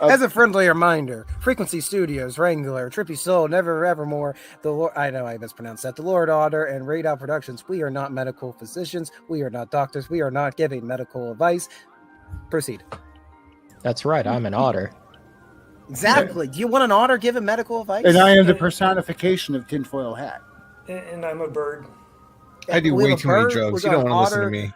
As a friendly reminder, Frequency Studios, Wrangler, Trippy Soul, Never Evermore, the Lord, I know I mispronounced that, the Lord Otter, and Radar Productions. We are not medical physicians. We are not doctors. We are not giving medical advice. Proceed. That's right. I'm an otter. Exactly. Do you want an otter giving medical advice? And I am the personification of tinfoil hat. And I'm a bird. I do way too many drugs. You don't want to listen to me.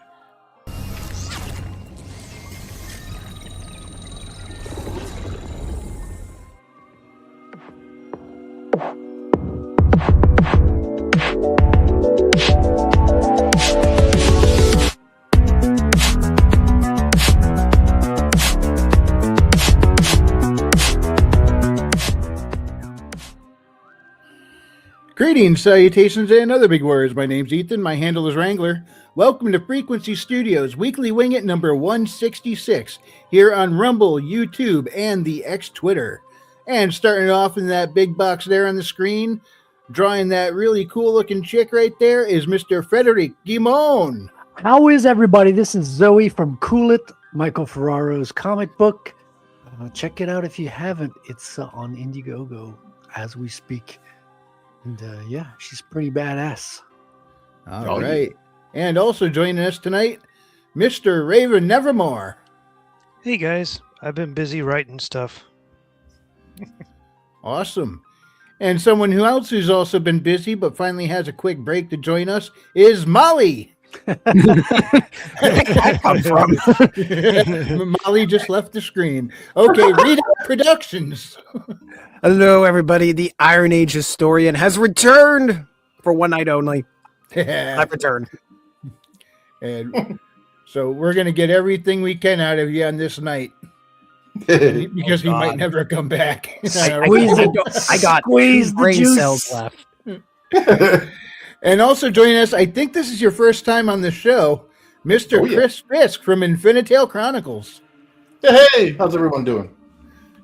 Greetings, salutations, and other big words. My name's Ethan. My handle is Wrangler. Welcome to Frequency Studios Weekly Wing It number 166 here on Rumble, YouTube, and the X Twitter. And starting off in that big box there on the screen, drawing that really cool looking chick right there is Mr. Frederic Guimon. How is everybody? This is Zoe from Cool It, Michael Ferraro's comic book. Check it out if you haven't. It's on Indiegogo as we speak. And yeah, she's pretty badass. All right. And also joining us tonight, Mr. Raven Nevermore. Hey guys, I've been busy writing stuff. Awesome. And someone who else who's also been busy but finally has a quick break to join us is Molly. Where did that come from? Molly just left the screen. Okay, Read Out Productions. Hello, everybody. The Iron Age historian has returned for one night only. I've returned. And so we're going to get everything we can out of you on this night. Because he might never come back. I got Squeeze the brain juice. cells left. And also joining us, I think this is your first time on the show, Mr. Chris Fisk from Infinitale Chronicles. Hey, how's everyone doing?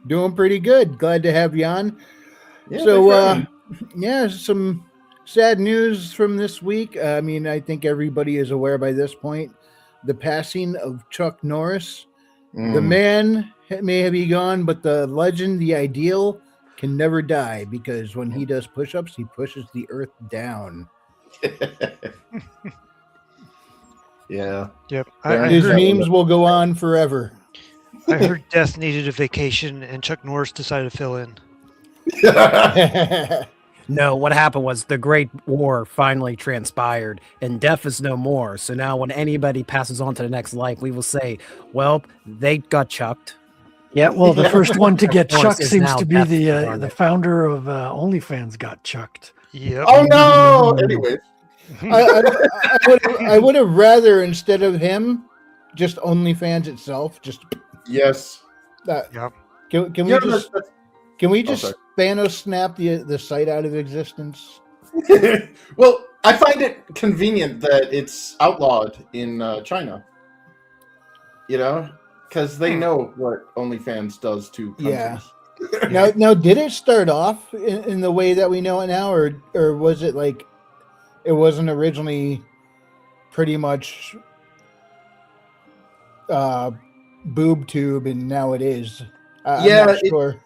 Doing pretty good. Glad to have you on. Yeah, So, some sad news from this week. I mean, I think everybody is aware by this point. The passing of Chuck Norris. The man may be gone, but the legend, the ideal, can never die because when he does push-ups, he pushes the earth down. Yeah. Yep. His memes will go on forever. I heard Death needed a vacation and Chuck Norris decided to fill in. No, what happened was the Great War finally transpired and death is no more. So now when anybody passes on to the next life, we will say, well, they got chucked. Yeah, well, the first one to get Norris chucked is seems now to be Death the Incarnate. founder of OnlyFans got chucked. Yep. Oh no! Anyways, I would have rather, instead of him, just OnlyFans itself. Just yes. Yep. Can we just Thanos snap the site out of existence? Well, I find it convenient that it's outlawed in China. You know, because they know what OnlyFans does to countries. Yeah. Now, did it start off in the way that we know it now, or was it like it wasn't originally pretty much boob tube, and now it is? I'm not sure.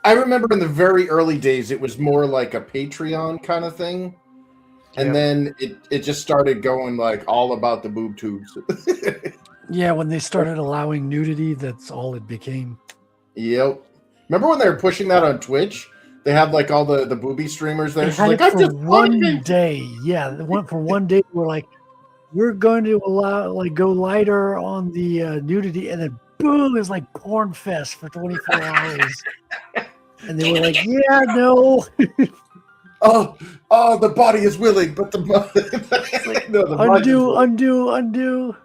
I remember in the very early days, it was more like a Patreon kind of thing, and then it just started going like all about the boob tubes. Yeah, when they started allowing nudity, that's all it became. Yep. Remember when they were pushing that on Twitch? They had like all the booby streamers there. They She's had like, it for just one day. Yeah, they went for one day. We're like, we're going to go lighter on the nudity, and then boom, it's like porn fest for 24 hours. And they were like, yeah, no. Oh, the body is willing, but the like, no, the undo.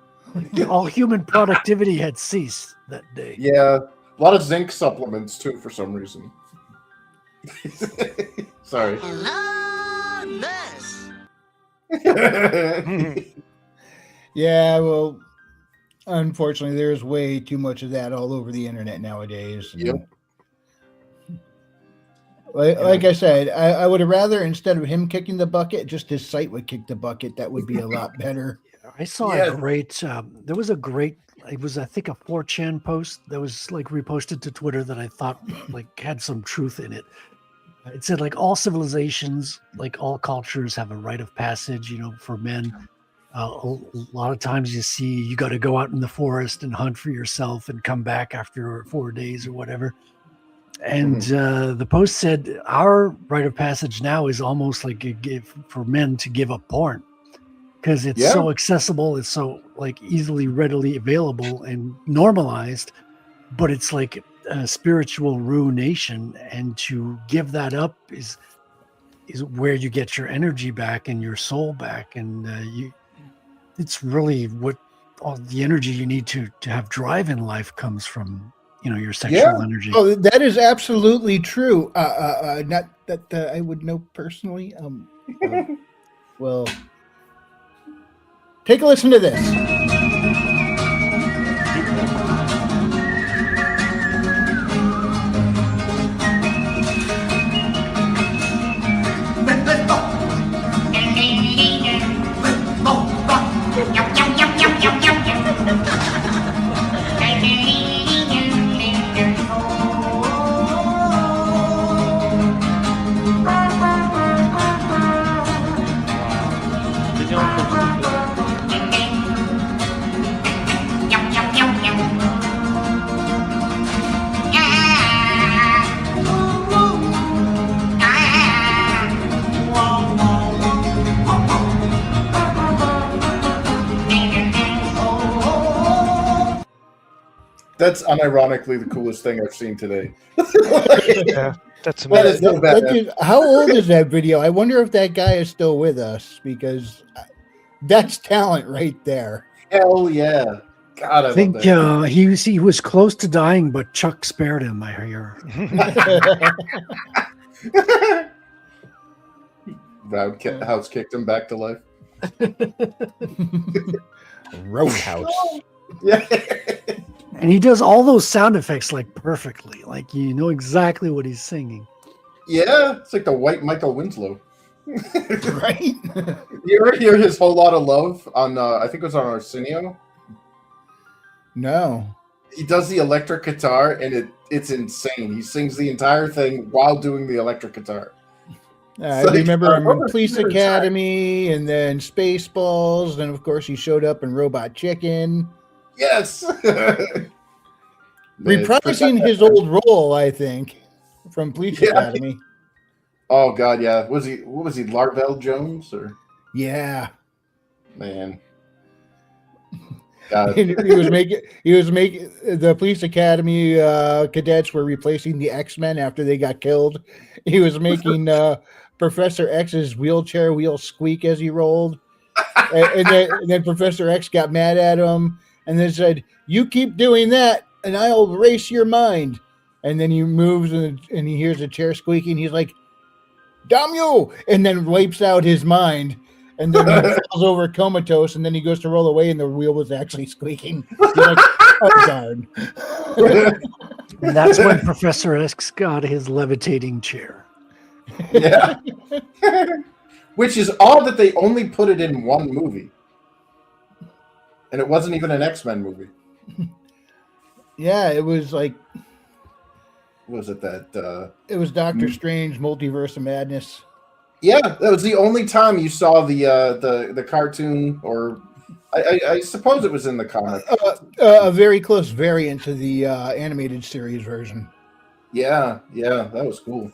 All human productivity had ceased that day. Yeah, a lot of zinc supplements too for some reason. Sorry. Yeah, well, unfortunately, there's way too much of that all over the internet nowadays. Yep. Like I said, I would have rather, instead of him kicking the bucket, just his site would kick the bucket. That would be a lot better. I saw a great. There was a great. It was, I think, a 4chan post that was like reposted to Twitter that I thought like had some truth in it. It said like all civilizations, like all cultures, have a rite of passage. You know, for men, a lot of times you got to go out in the forest and hunt for yourself and come back after 4 days or whatever. And the post said our rite of passage now is almost like a gift for men to give up porn. Because it's so accessible, it's so like easily, readily available and normalized, but it's like a spiritual ruination. And to give that up is where you get your energy back and your soul back, and it's really what all the energy you need to have drive in life comes from. You know, your sexual energy. Oh, that is absolutely true. Not that I would know personally. Well. Take a listen to this. That's unironically the coolest thing I've seen today. Yeah, that's amazing. How old is that video? I wonder if that guy is still with us, because that's talent right there. Hell yeah. God, I think he was close to dying, but Chuck spared him, I hear. Roadhouse kicked him back to life. Roadhouse. Yeah. And he does all those sound effects like perfectly. Like you know exactly what he's singing. Yeah, it's like the white Michael Winslow. Right? You ever hear his Whole Lot of Love on, I think it was on Arsenio? No. He does the electric guitar, and it's insane. He sings the entire thing while doing the electric guitar. I remember him in Police Academy, and then Spaceballs, and of course he showed up in Robot Chicken. Yes. Reprising his old role, I think, from Police Academy. Oh God, yeah. What was he, Larvell Jones, or? Yeah. Man. God. he was making the Police Academy cadets were replacing the X-Men after they got killed. He was making Professor X's wheelchair wheel squeak as he rolled. and then Professor X got mad at him and then said, "You keep doing that and I'll erase your mind." And then he moves and he hears a chair squeaking. He's like, "Damn you!" And then wipes out his mind. And then he falls over comatose, and then he goes to roll away, and the wheel was actually squeaking. He's like, "Oh, darn." And that's when Professor X got his levitating chair. Yeah. Which is odd that they only put it in one movie. And it wasn't even an X-Men movie. Yeah, it was like... What was it that... It was Doctor Strange, Multiverse of Madness. Yeah, that was the only time you saw the cartoon, or... I suppose it was in the comic. A very close variant to the animated series version. Yeah, that was cool.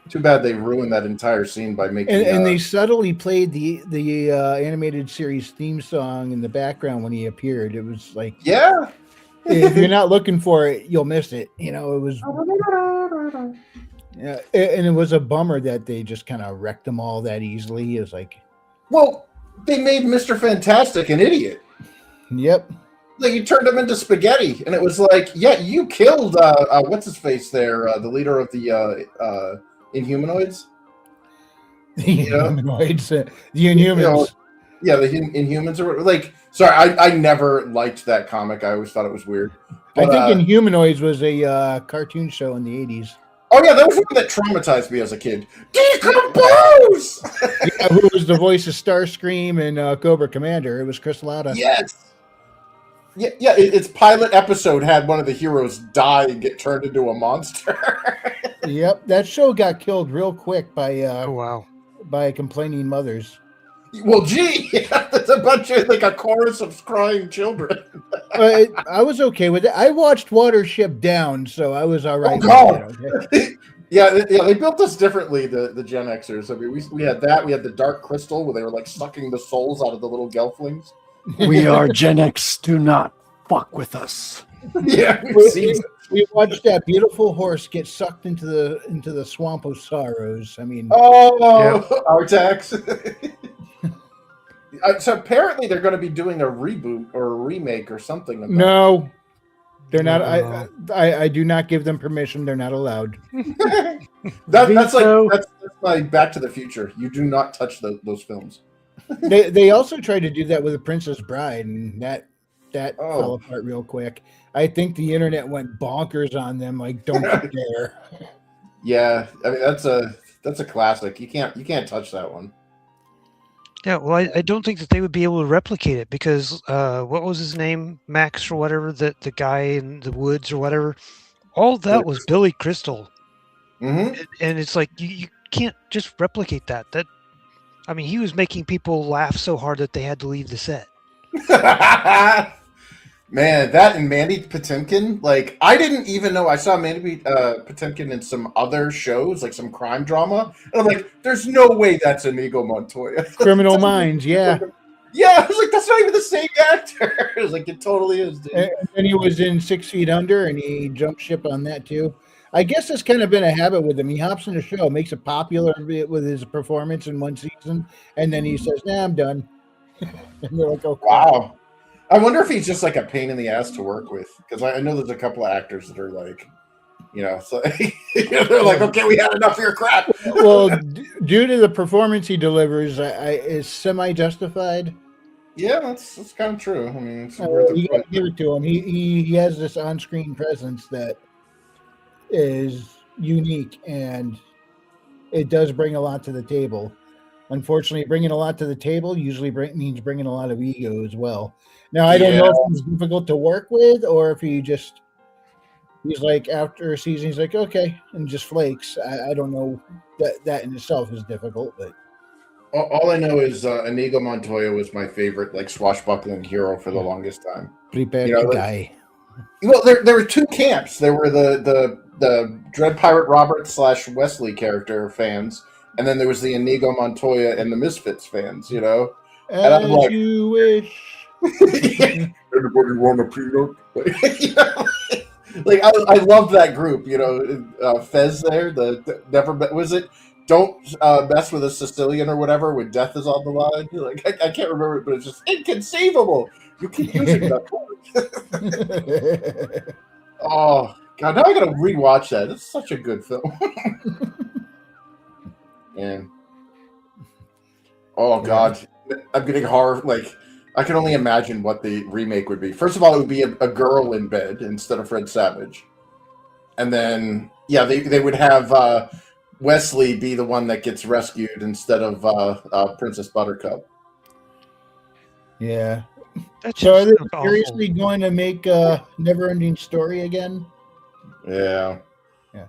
Too bad they ruined that entire scene by making. And they subtly played the animated series theme song in the background when he appeared. It was like, yeah. If you're not looking for it, you'll miss it. You know, it was. Yeah, and it was a bummer that they just kind of wrecked them all that easily. It was like, well, they made Mr. Fantastic an idiot. Yep. Like, you turned him into spaghetti, and it was like, yeah, you killed what's his face there, the leader of the Inhumanoids. The Inhumanoids, the Inhumans. Yeah, the Inhumans are like. Sorry, I never liked that comic. I always thought it was weird. But, I think Inhumanoids was a cartoon show in the 80s. Oh yeah, that was one that traumatized me as a kid. Decompose! Yeah, who was the voice of Starscream and Cobra Commander? It was Chris Latta. Yes. Yeah. Its pilot episode had one of the heroes die and get turned into a monster. Yep, that show got killed real quick by Oh wow. by complaining mothers. Well, gee, there's a bunch of a chorus of crying children. I was okay with it. I watched Watership Down, so I was all right. Oh, with God. it, okay? Yeah, they built us differently, the Gen Xers. I mean, we had that. We had the Dark Crystal, where they were sucking the souls out of the little gelflings. We are Gen X. Do not fuck with us. Yeah, we watched that beautiful horse get sucked into the swamp of sorrows. I mean, Artax. So apparently they're going to be doing a reboot or a remake or something. No, they're not. I do not give them permission. They're not allowed. That's my Back to the Future. You do not touch those films. They also tried to do that with The Princess Bride, and that fell apart real quick. I think the internet went bonkers on them. Don't you dare. Yeah, I mean that's a classic. You can't touch that one. Yeah, well, I don't think that they would be able to replicate it because what was his name, Max or whatever, the guy in the woods or whatever, all that was Billy Crystal, and it's you can't just replicate that. I mean, he was making people laugh so hard that they had to leave the set. Man, that and Mandy Patinkin, I didn't even know. I saw Mandy Patinkin in some other shows, some crime drama, and I'm like, there's no way that's Inigo Montoya. Criminal Minds, yeah. Yeah, I was like, that's not even the same actor. I was like, it totally is, dude. And he was in 6 Feet Under, and he jumped ship on that, too. I guess it's kind of been a habit with him. He hops in the show, makes it popular with his performance in one season, and then he says, nah, I'm done. And they're like, oh, wow. I wonder if he's just a pain in the ass to work with, because I know there's a couple of actors that are they're like, okay, we had enough of your crap. Well, due to the performance he delivers, is semi-justified. Yeah, that's kind of true. I mean, it's you got to give it to him. He has this on-screen presence that is unique, and it does bring a lot to the table. Unfortunately, bringing a lot to the table usually means bringing a lot of ego as well. Now, I don't know if he's difficult to work with or if he's after a season, he's like, okay, and just flakes. I don't know that in itself is difficult, but. All I know is Inigo Montoya was my favorite, swashbuckling hero for the longest time. Prepare to die. Well, there were two camps. There were the Dread Pirate Roberts / Wesley character fans, and then there was the Inigo Montoya and the Misfits fans, And I'm like, you wish. Anybody want a peanut? I love that group, Fez there, don't mess with a Sicilian or whatever when death is on the line. I can't remember it, but it's just inconceivable. You keep using that word. Oh God, now I gotta rewatch that. It's such a good film. And oh God, I'm getting horror. I can only imagine what the remake would be. First of all, it would be a girl in bed instead of Fred Savage, and then they would have Wesley be the one that gets rescued instead of Princess Buttercup. Yeah. So are they seriously going to make a Never-Ending Story again? Yeah.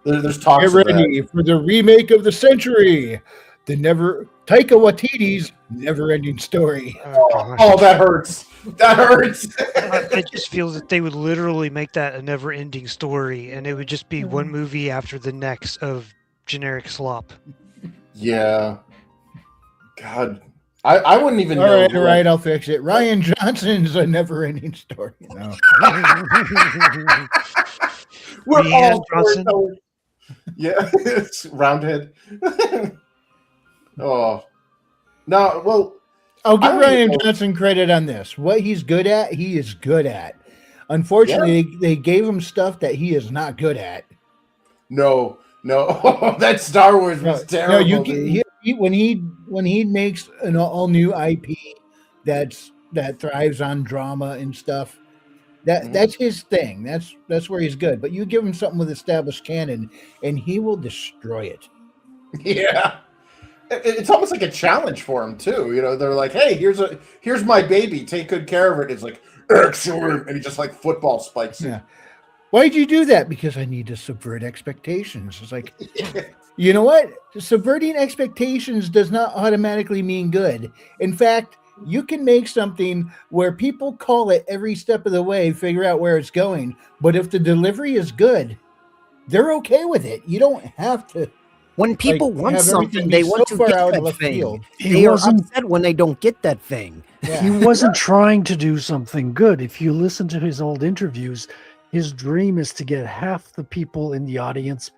There's talks. Get ready for the remake of the century. Taika Waititi's Never-Ending Story. Oh, that hurts. That hurts. It just feels that they would literally make that a never-ending story, and it would just be one movie after the next of generic slop. Yeah. God. I wouldn't even know. All right, I'll fix it. Ryan Johnson's A Never-Ending Story. No. We're all Johnson. Yeah, it's Roundhead. Oh. No, well, I'll give Ryan Johnson credit on this. What he's good at, he is good at. Unfortunately, they gave him stuff that he is not good at. No. That Star Wars was terrible. No, when he makes an all new IP that thrives on drama and stuff, That's his thing. That's where he's good. But you give him something with established canon, and he will destroy it. Yeah. It's almost like a challenge for him too. They're like, "Hey, here's my baby. Take good care of it." It's like, excellent, and he just like football spikes it. Yeah. Why'd you do that? Because I need to subvert expectations. It's like, you know what? Subverting expectations does not automatically mean good. In fact, you can make something where people call it every step of the way, figure out where it's going. But if the delivery is good, they're okay with it. You don't have to. When people want something, they want to get that thing. They are upset when they don't get that thing. Yeah. He wasn't trying to do something good. If you listen to his old interviews, his dream is to get half the people in the audience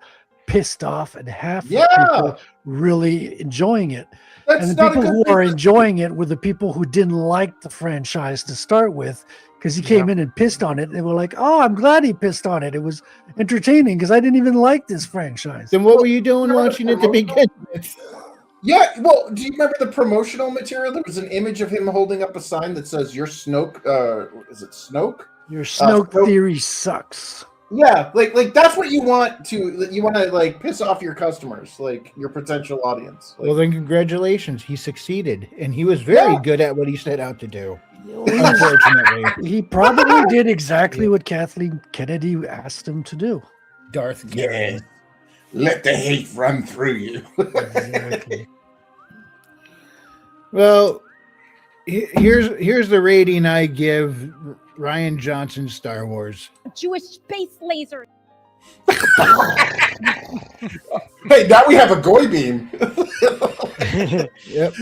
pissed off and half the people really enjoying it. And the people who are enjoying it were the people who didn't like the franchise to start with, because he came in and pissed on it. They were like, "Oh, I'm glad he pissed on it. It was entertaining because I didn't even like this franchise." Then what were you doing watching it to begin with? Yeah, well, do you remember the promotional material? There was an image of him holding up a sign that says, "Your Snoke, is it Snoke? Your Snoke theory sucks." Yeah, like that's what you want to like piss off your customers, like your potential audience. Well, then congratulations, he succeeded, and he was very good at what he set out to do. Unfortunately, he probably did exactly what Kathleen Kennedy asked him to do. Darth Garen. Let the hate run through you. Exactly. Well, here's the rating I give Rian Johnson's Star Wars. Jewish space laser. Hey, now we have a goy beam. Yep.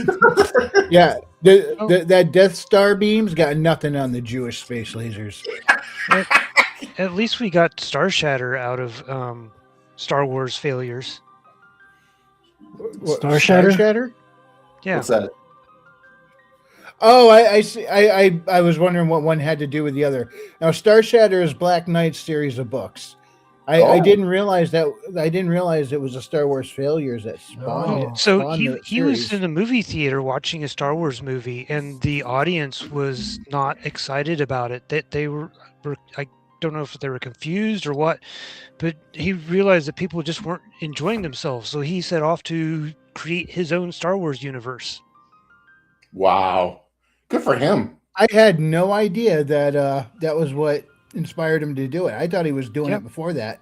Yeah. That Death Star beam's got nothing on the Jewish space lasers. At least we got Star Shatter out of Star Wars failures. Star Shatter? Yeah. What's that? Oh, I see. I was wondering what one had to do with the other. Now, Star Shatter is Black Knight's series of books. I didn't realize that. I didn't realize it was a Star Wars failures that spawned it. So he was in a movie theater watching a Star Wars movie, and the audience was not excited about it. That they were I don't know if they were confused or what, but he realized that people just weren't enjoying themselves. So he set off to create his own Star Wars universe. Wow, good for him. I had no idea that that was what inspired him to do it. I thought he was doing it before that.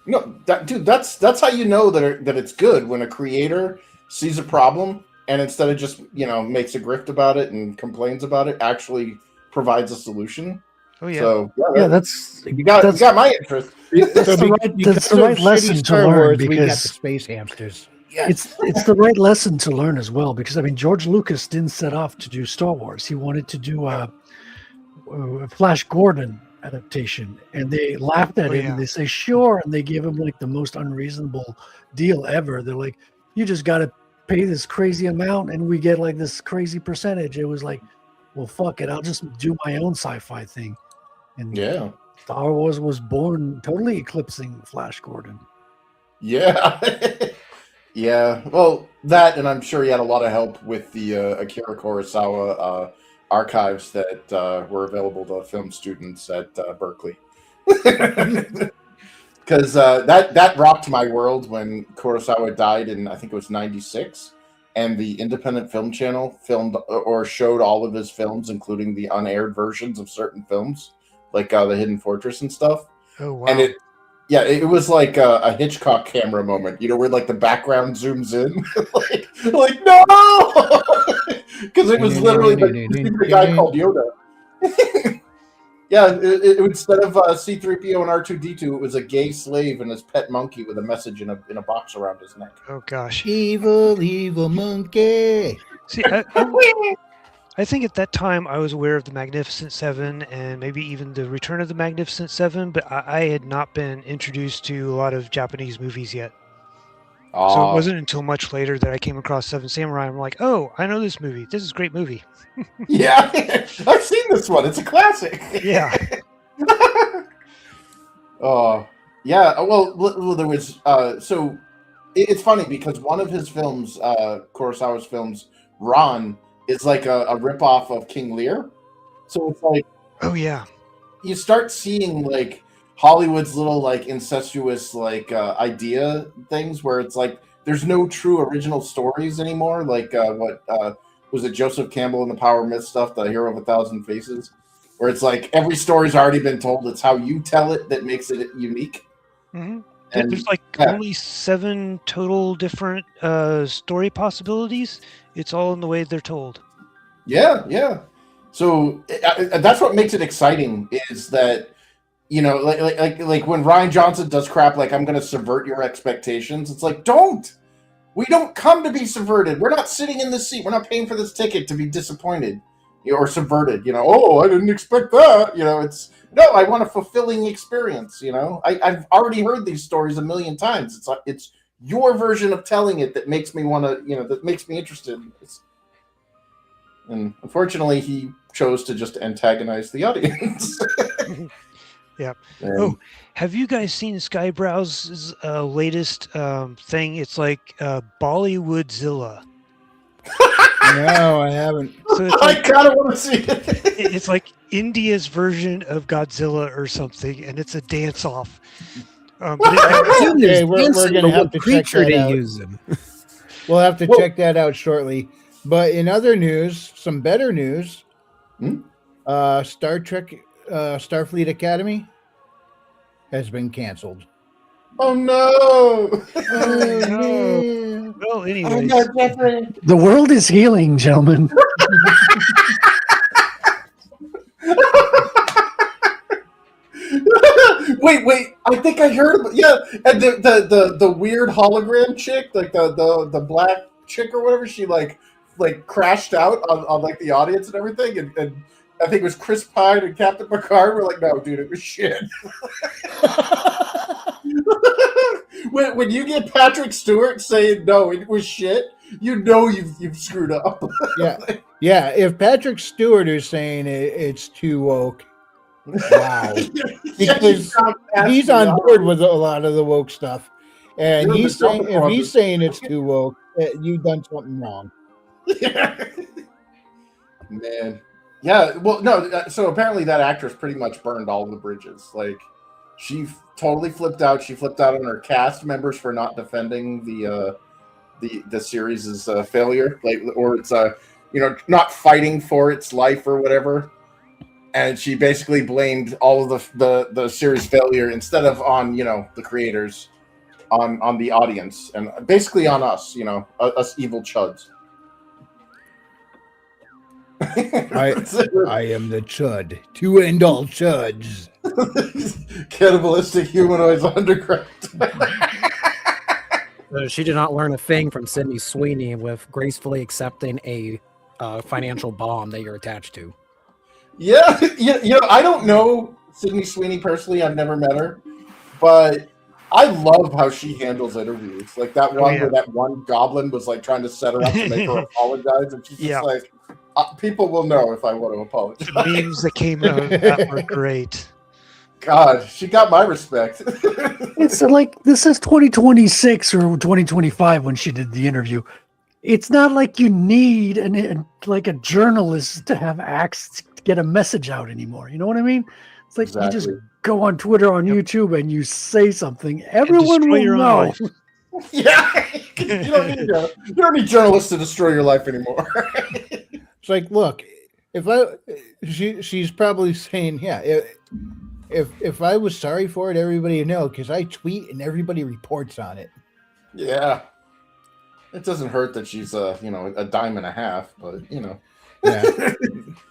No, dude, that's how you know that it's good, when a creator sees a problem and instead of just makes a grift about it and complains about it, actually provides a solution. Oh yeah. So that's you got my interest. That's the right lesson to learn, we got the because space hamsters. Yes. It's the right lesson to learn as well, because I mean George Lucas didn't set off to do Star Wars. He wanted to do a Flash Gordon adaptation, and they laughed at him and they say sure, and they gave him like the most unreasonable deal ever. They're like, you just got to pay this crazy amount and we get like this crazy percentage. It was like, well, fuck it, I'll just do my own sci-fi thing. And Star Wars was born totally eclipsing Flash Gordon. Yeah. Yeah, well, that, and I'm sure he had a lot of help with the Akira Kurosawa archives that were available to film students at Berkeley. Because that rocked my world when Kurosawa died in, I think it was 96, and the Independent Film Channel filmed or showed all of his films, including the unaired versions of certain films, like The Hidden Fortress and stuff. Oh, wow. And it was like a Hitchcock camera moment, where like the background zooms in, like no, because it was literally the guy called Yoda. Yeah, instead of C-3PO and R2-D2, it was a gay slave and his pet monkey with a message in a box around his neck. Oh gosh, evil monkey. See, I think at that time I was aware of the Magnificent Seven and maybe even the Return of the Magnificent Seven, but I had not been introduced to a lot of Japanese movies yet. So it wasn't until much later that I came across Seven Samurai. I'm like, oh, I know this movie. This is a great movie. Yeah, I've seen this one. It's a classic. Yeah. Yeah. Well, there was. So it's funny because one of his films, Kurosawa's films, Ron, is like a ripoff of King Lear. So it's like, oh yeah, you start seeing like Hollywood's little like incestuous like idea things where it's like there's no true original stories anymore. Like what was it, Joseph Campbell in the Power of Myth stuff, the Hero of a Thousand Faces, where it's like every story's already been told. It's how you tell it that makes it unique. Mm-hmm. And, there's like only 7 total different story possibilities. It's all in the way they're told. Yeah. So that's what makes it exciting is that, you know, like when Rian Johnson does crap like I'm going to subvert your expectations. It's like, don't. We don't come to be subverted. We're not sitting in this seat. We're not paying for this ticket to be disappointed or subverted. You know, oh, I didn't expect that. You know, no, I want a fulfilling experience. You know, I've already heard these stories a million times. It's your version of telling it that makes me want to, you know, that makes me interested in this. And unfortunately, he chose to just antagonize the audience. Yeah. Oh, have you guys seen Skybrow's latest thing? It's like Bollywoodzilla. No, I haven't. So it's like, I kind of want to see it. It's like India's version of Godzilla or something, and it's a dance-off. Okay, we're going to have to check that out. We'll have to check that out shortly. But in other news, some better news. Star Trek Starfleet Academy has been canceled. Oh no! No. Well, anyway, the world is healing, gentlemen. Wait! I think I heard about and the weird hologram chick, like the black chick or whatever. She like crashed out on like the audience and everything, and I think it was Chris Pine and Captain Picard were like, no, dude, it was shit. when you get Patrick Stewart saying no, it was shit, you know you've screwed up. Yeah. If Patrick Stewart is saying it's too woke, wow, because he's on board with a lot of the woke stuff, and he's saying if he's saying it's too woke, you've done something wrong. Man. Yeah, well, no. So apparently, that actress pretty much burned all the bridges. Like, she totally flipped out. She flipped out on her cast members for not defending the series' failure, like, or it's not fighting for its life or whatever. And she basically blamed all of the series' failure instead of on the creators, on the audience, and basically on us, us evil chuds. I am the chud to end all chuds. Cannibalistic humanoids underground. She did not learn a thing from Sydney Sweeney with gracefully accepting a financial bomb that you're attached to. Yeah, I don't know Sydney Sweeney personally. I've never met her, but I love how she handles interviews. Like that one where that one goblin was like trying to set her up to make her apologize, and she's just like, people will know if I want to apologize. The memes that came out that were great. God, she got my respect. It's like this is 2026 or 2025 when she did the interview. It's not like you need like a journalist to have access to get a message out anymore. You know what I mean? It's like you just go on Twitter, on YouTube, and you say something. Everyone will know. Yeah, you don't need journalists to destroy your life anymore. It's like, look, she's probably saying, if I was sorry for it, everybody would know because I tweet and everybody reports on it. Yeah, it doesn't hurt that she's a dime and a half, but Yeah.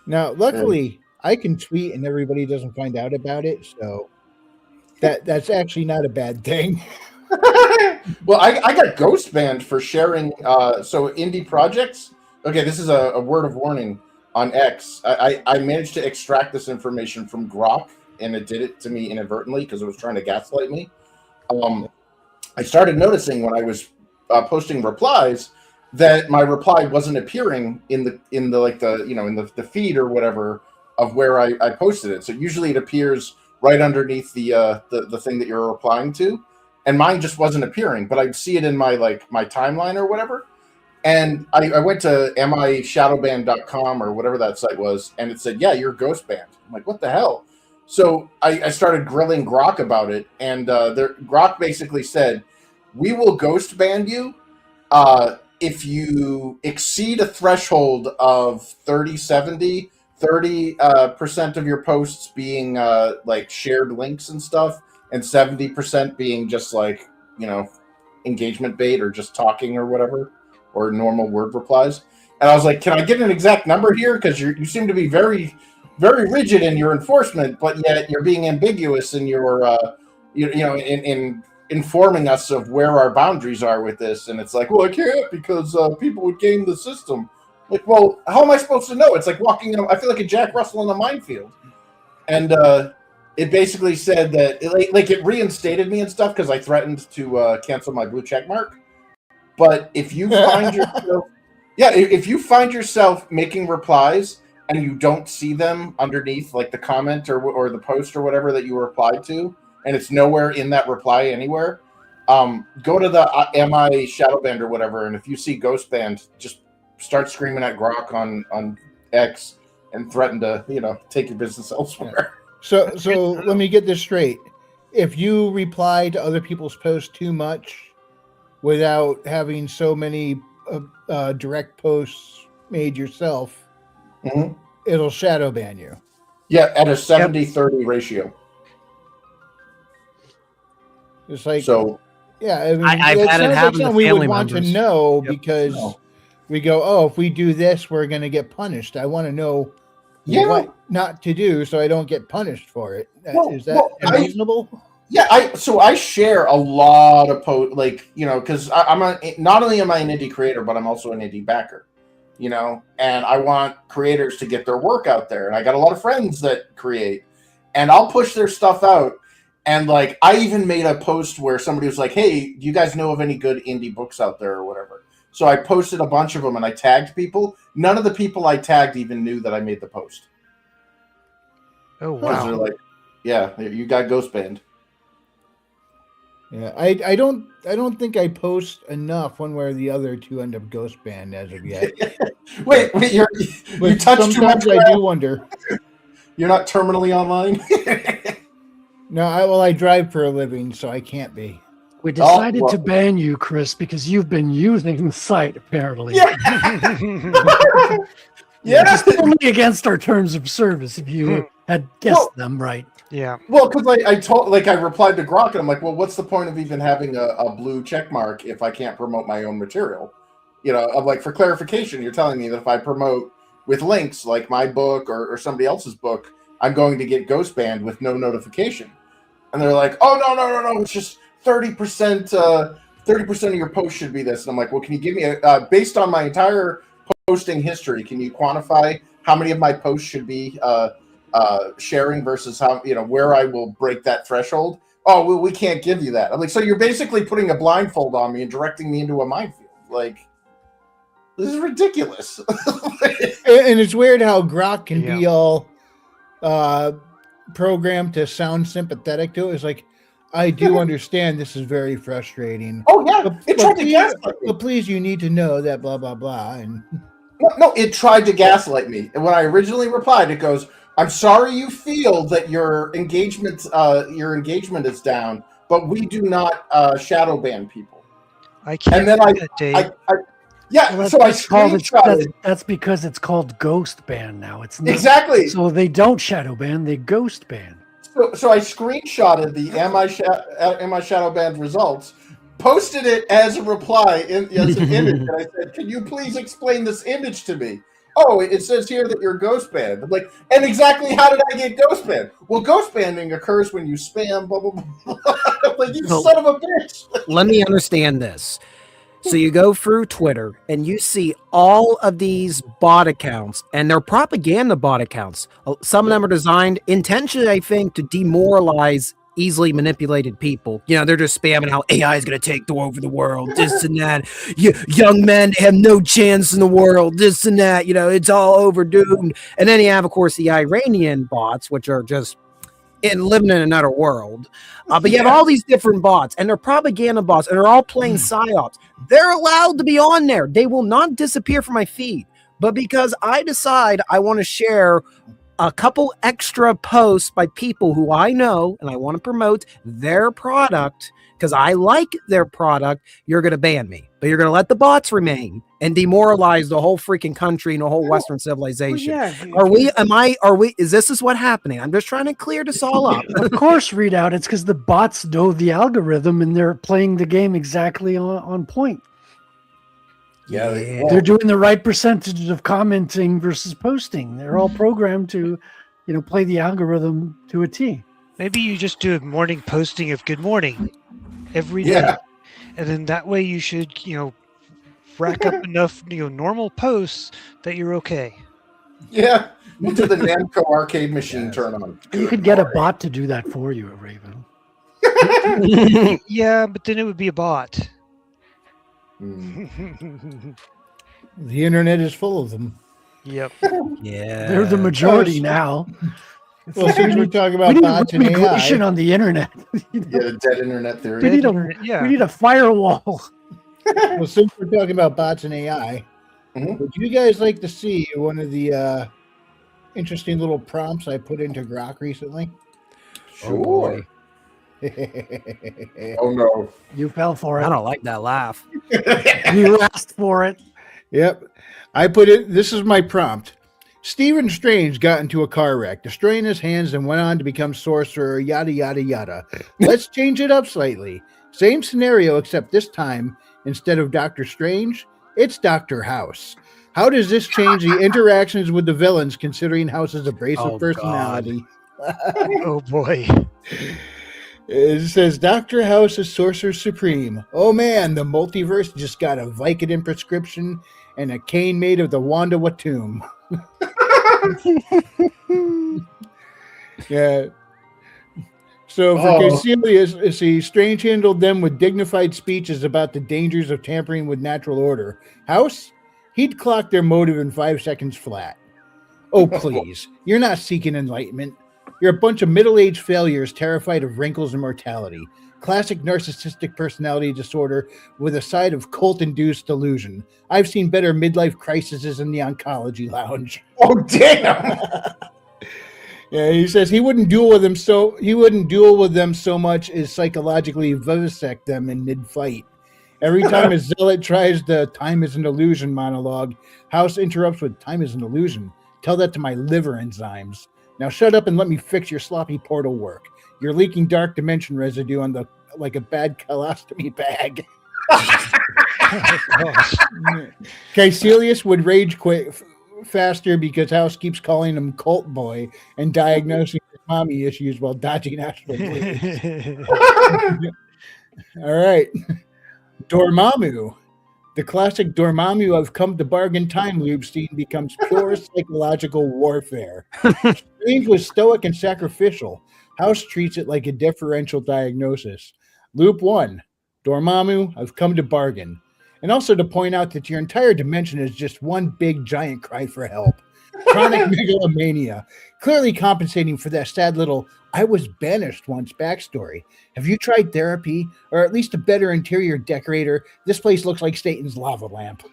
Now, luckily, I can tweet and everybody doesn't find out about it, so that's actually not a bad thing. Well, I got ghost banned for sharing so indie projects. Okay, this is a word of warning on X. I managed to extract this information from Grok, and it did it to me inadvertently because it was trying to gaslight me. I started noticing when I was posting replies that my reply wasn't appearing in the feed or whatever of where I posted it. So usually it appears right underneath the thing that you're replying to, and mine just wasn't appearing. But I'd see it in my timeline or whatever. And I went to MAJI-CHAN.com or whatever that site was, and it said, "Yeah, you're ghost banned." I'm like, "What the hell?" So I started grilling Grok about it, and Grok basically said, "We will ghost ban you if you exceed a threshold of 30% of your posts being like shared links and stuff, and 70% being just like, you know, engagement bait or just talking or whatever, or normal word replies." And I was like, "Can I get an exact number here? Because you seem to be very, very rigid in your enforcement, but yet you're being ambiguous in your, in informing us of where our boundaries are with this." And it's like, "Well, I can't because people would game the system." Like, well, how am I supposed to know? It's like walking in. I feel like a Jack Russell in a minefield. And it basically said that, it reinstated me and stuff because I threatened to cancel my blue check mark. But if you find yourself, if you find yourself making replies and you don't see them underneath, like the comment or the post or whatever that you replied to, and it's nowhere in that reply anywhere, go to the MI shadow band or whatever, and if you see ghost band, just start screaming at Grok on X and threaten to, take your business elsewhere. So let me get this straight. If you reply to other people's posts too much without having so many direct posts made yourself, it'll shadow ban you. Yeah, at a 70-30 ratio. It's like, so. Yeah, I mean, I've had it happen to we family would want members. to know because we go, oh, if we do this, we're going to get punished. I want to know what not to do so I don't get punished for it. Is that reasonable? I share a lot of posts, because not only am I an indie creator, but I'm also an indie backer, and I want creators to get their work out there. And I got a lot of friends that create, and I'll push their stuff out. And I even made a post where somebody was like, "Hey, do you guys know of any good indie books out there or whatever?" So I posted a bunch of them and I tagged people. None of the people I tagged even knew that I made the post. Oh, wow. They're like, "Yeah, you got ghost banned." Yeah, I don't think I post enough one way or the other to end up ghost banned as of yet. wait, you touched too much. I do wonder. You're not terminally online? No, I drive for a living, so I can't be. We decided to ban you, Chris, because you've been using the site, apparently. Yeah. Just only against our terms of service, if you had guessed them right. Yeah. Well, because I replied to Grok, and I'm like, well, what's the point of even having a blue check mark if I can't promote my own material? I'm like, for clarification, you're telling me that if I promote with links, like my book or somebody else's book, I'm going to get ghost banned with no notification. And they're like, "Oh, no, it's just 30%, 30% of your post should be this." And I'm like, "Well, can you give me based on my entire posting history, can you quantify how many of my posts should be sharing versus how, where I will break that threshold?" "Oh, well, we can't give you that." I'm like, so you're basically putting a blindfold on me and directing me into a minefield. Like, this is ridiculous. And it's weird how Grok can be all programmed to sound sympathetic to it. It's like, I do understand this is very frustrating. Oh yeah, it tried to gaslight me. But please, you need to know that blah blah blah. And no, it tried to gaslight me. And when I originally replied, it goes, "I'm sorry you feel that your engagement is down, but we do not shadow ban people." I can't. And then so I screenshotted. That's because it's called ghost ban now. It's not, exactly. So they don't shadow ban; they ghost ban. So I screenshotted the MI shadow banned results, posted it as a reply as an image, and I said, "Can you please explain this image to me?" "Oh, it says here that you're ghost banned." I'm like, and exactly how did I get ghost banned? Well, ghost banning occurs when you spam, blah, blah, blah. I'm like, you son of a bitch. Let me understand this. So you go through Twitter and you see all of these bot accounts, and they're propaganda bot accounts. Some of them are designed intentionally, I think, to demoralize easily manipulated people. They're just spamming how AI is going to take over the world, this and that. Young men have no chance in the world, this and that. It's all overdoomed. And then you have, of course, the Iranian bots, which are just living in another world. But you have all these different bots, and they're propaganda bots, and they're all playing psyops. They're allowed to be on there. They will not disappear from my feed. But because I decide I want to share a couple extra posts by people who I know and I want to promote their product because I like their product, you're going to ban me. But you're going to let the bots remain and demoralize the whole freaking country and the whole Western civilization. Is this what happening? I'm just trying to clear this all up. Of course, Readout. It's because the bots know the algorithm and they're playing the game exactly on point. Yeah, They're doing the right percentage of commenting versus posting. They're all programmed to, play the algorithm to a T. Maybe you just do a morning posting of good morning every day. And then that way you should, rack up enough, normal posts that you're okay. Yeah. Until the Namco arcade machine turn on. You could get a bot to do that for you, Raven. Yeah, but then it would be a bot. The internet is full of them. Yep. Yeah. They're the majority now. Well, since we're talking about bots and AI, on the internet. The dead internet theory. We need a firewall. Well, since we're talking about bots and AI, would you guys like to see one of the interesting little prompts I put into Grok recently? Sure. Oh no. You fell for it. I don't like that laugh. You asked for it. Yep. I put it, this is my prompt. Stephen Strange got into a car wreck, destroying his hands, and went on to become sorcerer, yada, yada, yada. Let's change it up slightly. Same scenario, except this time, instead of Dr. Strange, it's Dr. House. How does this change the interactions with the villains, considering House's abrasive personality? Oh, boy. It says, Dr. House is Sorcerer Supreme. Oh, man, the multiverse just got a Vicodin prescription and a cane made of the Wanda Watum. Yeah. So for Caecilius, Strange handled them with dignified speeches about the dangers of tampering with natural order. House, he'd clock their motive in 5 seconds flat. Oh, please. You're not seeking enlightenment. You're a bunch of middle-aged failures terrified of wrinkles and mortality. Classic narcissistic personality disorder with a side of cult-induced delusion. I've seen better midlife crises in the oncology lounge. Oh, damn! Yeah, he says he wouldn't duel with them so much as psychologically vivisect them in mid-fight. Every time a zealot tries the "time is an illusion" monologue, House interrupts with "time is an illusion. Tell that to my liver enzymes. Now shut up and let me fix your sloppy portal work. You're leaking dark dimension residue on like a bad colostomy bag." Caecilius would rage quit faster because House keeps calling him cult boy and diagnosing his mommy issues while dodging astral blades. All right. Dormammu. The classic Dormammu I've come to bargain time loop scene becomes pure psychological warfare. Strange was stoic and sacrificial. House treats it like a differential diagnosis. Loop 1. Dormammu, I've come to bargain. And also to point out that your entire dimension is just one big giant cry for help. Chronic megalomania, clearly compensating for that sad little "I was banished once" backstory. Have you tried therapy or at least a better interior decorator? This place looks like Satan's lava lamp.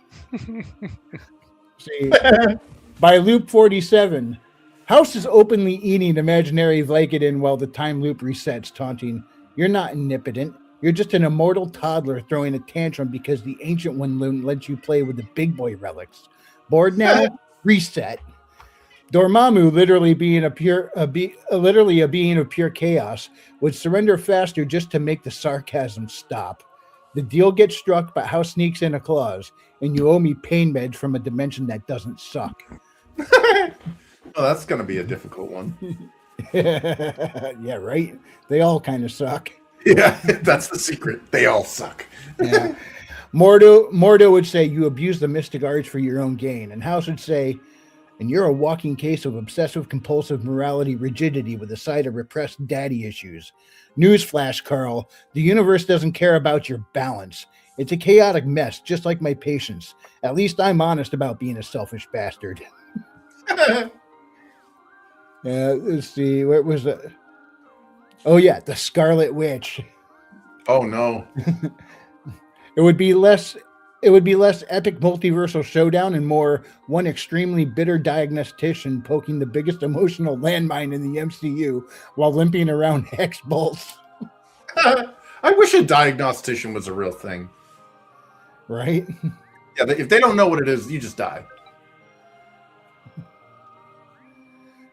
See, by loop 47, House is openly eating imaginary Vicodin while the time loop resets, taunting, "You're not omnipotent. You're just an immortal toddler throwing a tantrum because the Ancient One lets you play with the big boy relics. Bored now? Reset." Dormammu, literally a being of pure chaos, would surrender faster just to make the sarcasm stop. The deal gets struck, but House sneaks in a clause, and you owe me pain meds from a dimension that doesn't suck. Oh, that's going to be a difficult one. Yeah, right? They all kind of suck. Yeah, that's the secret. They all suck. Yeah. Mordo would say, "You abuse the mystic arts for your own gain." And House would say, "And you're a walking case of obsessive-compulsive morality rigidity with a side of repressed daddy issues. Newsflash, Carl, the universe doesn't care about your balance. It's a chaotic mess, just like my patience. At least I'm honest about being a selfish bastard." Let's see, what was that? Oh, yeah, the Scarlet Witch. Oh, no. It would be less It would be less epic multiversal showdown and more one extremely bitter diagnostician poking the biggest emotional landmine in the MCU while limping around hex bolts. I wish a diagnostician was a real thing. Right? Yeah, if they don't know what it is, you just die.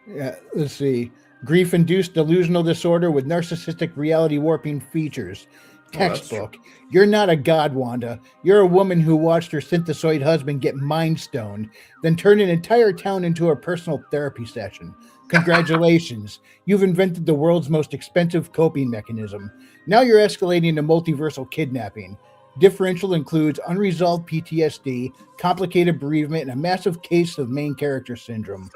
Yeah, let's see. Grief-induced delusional disorder with narcissistic reality warping features. Textbook. You're not a god, Wanda. You're a woman who watched her synthesoid husband get mind stoned, then turn an entire town into a personal therapy session. Congratulations. You've invented the world's most expensive coping mechanism. Now you're escalating to multiversal kidnapping. Differential includes unresolved PTSD, complicated bereavement, and a massive case of main character syndrome.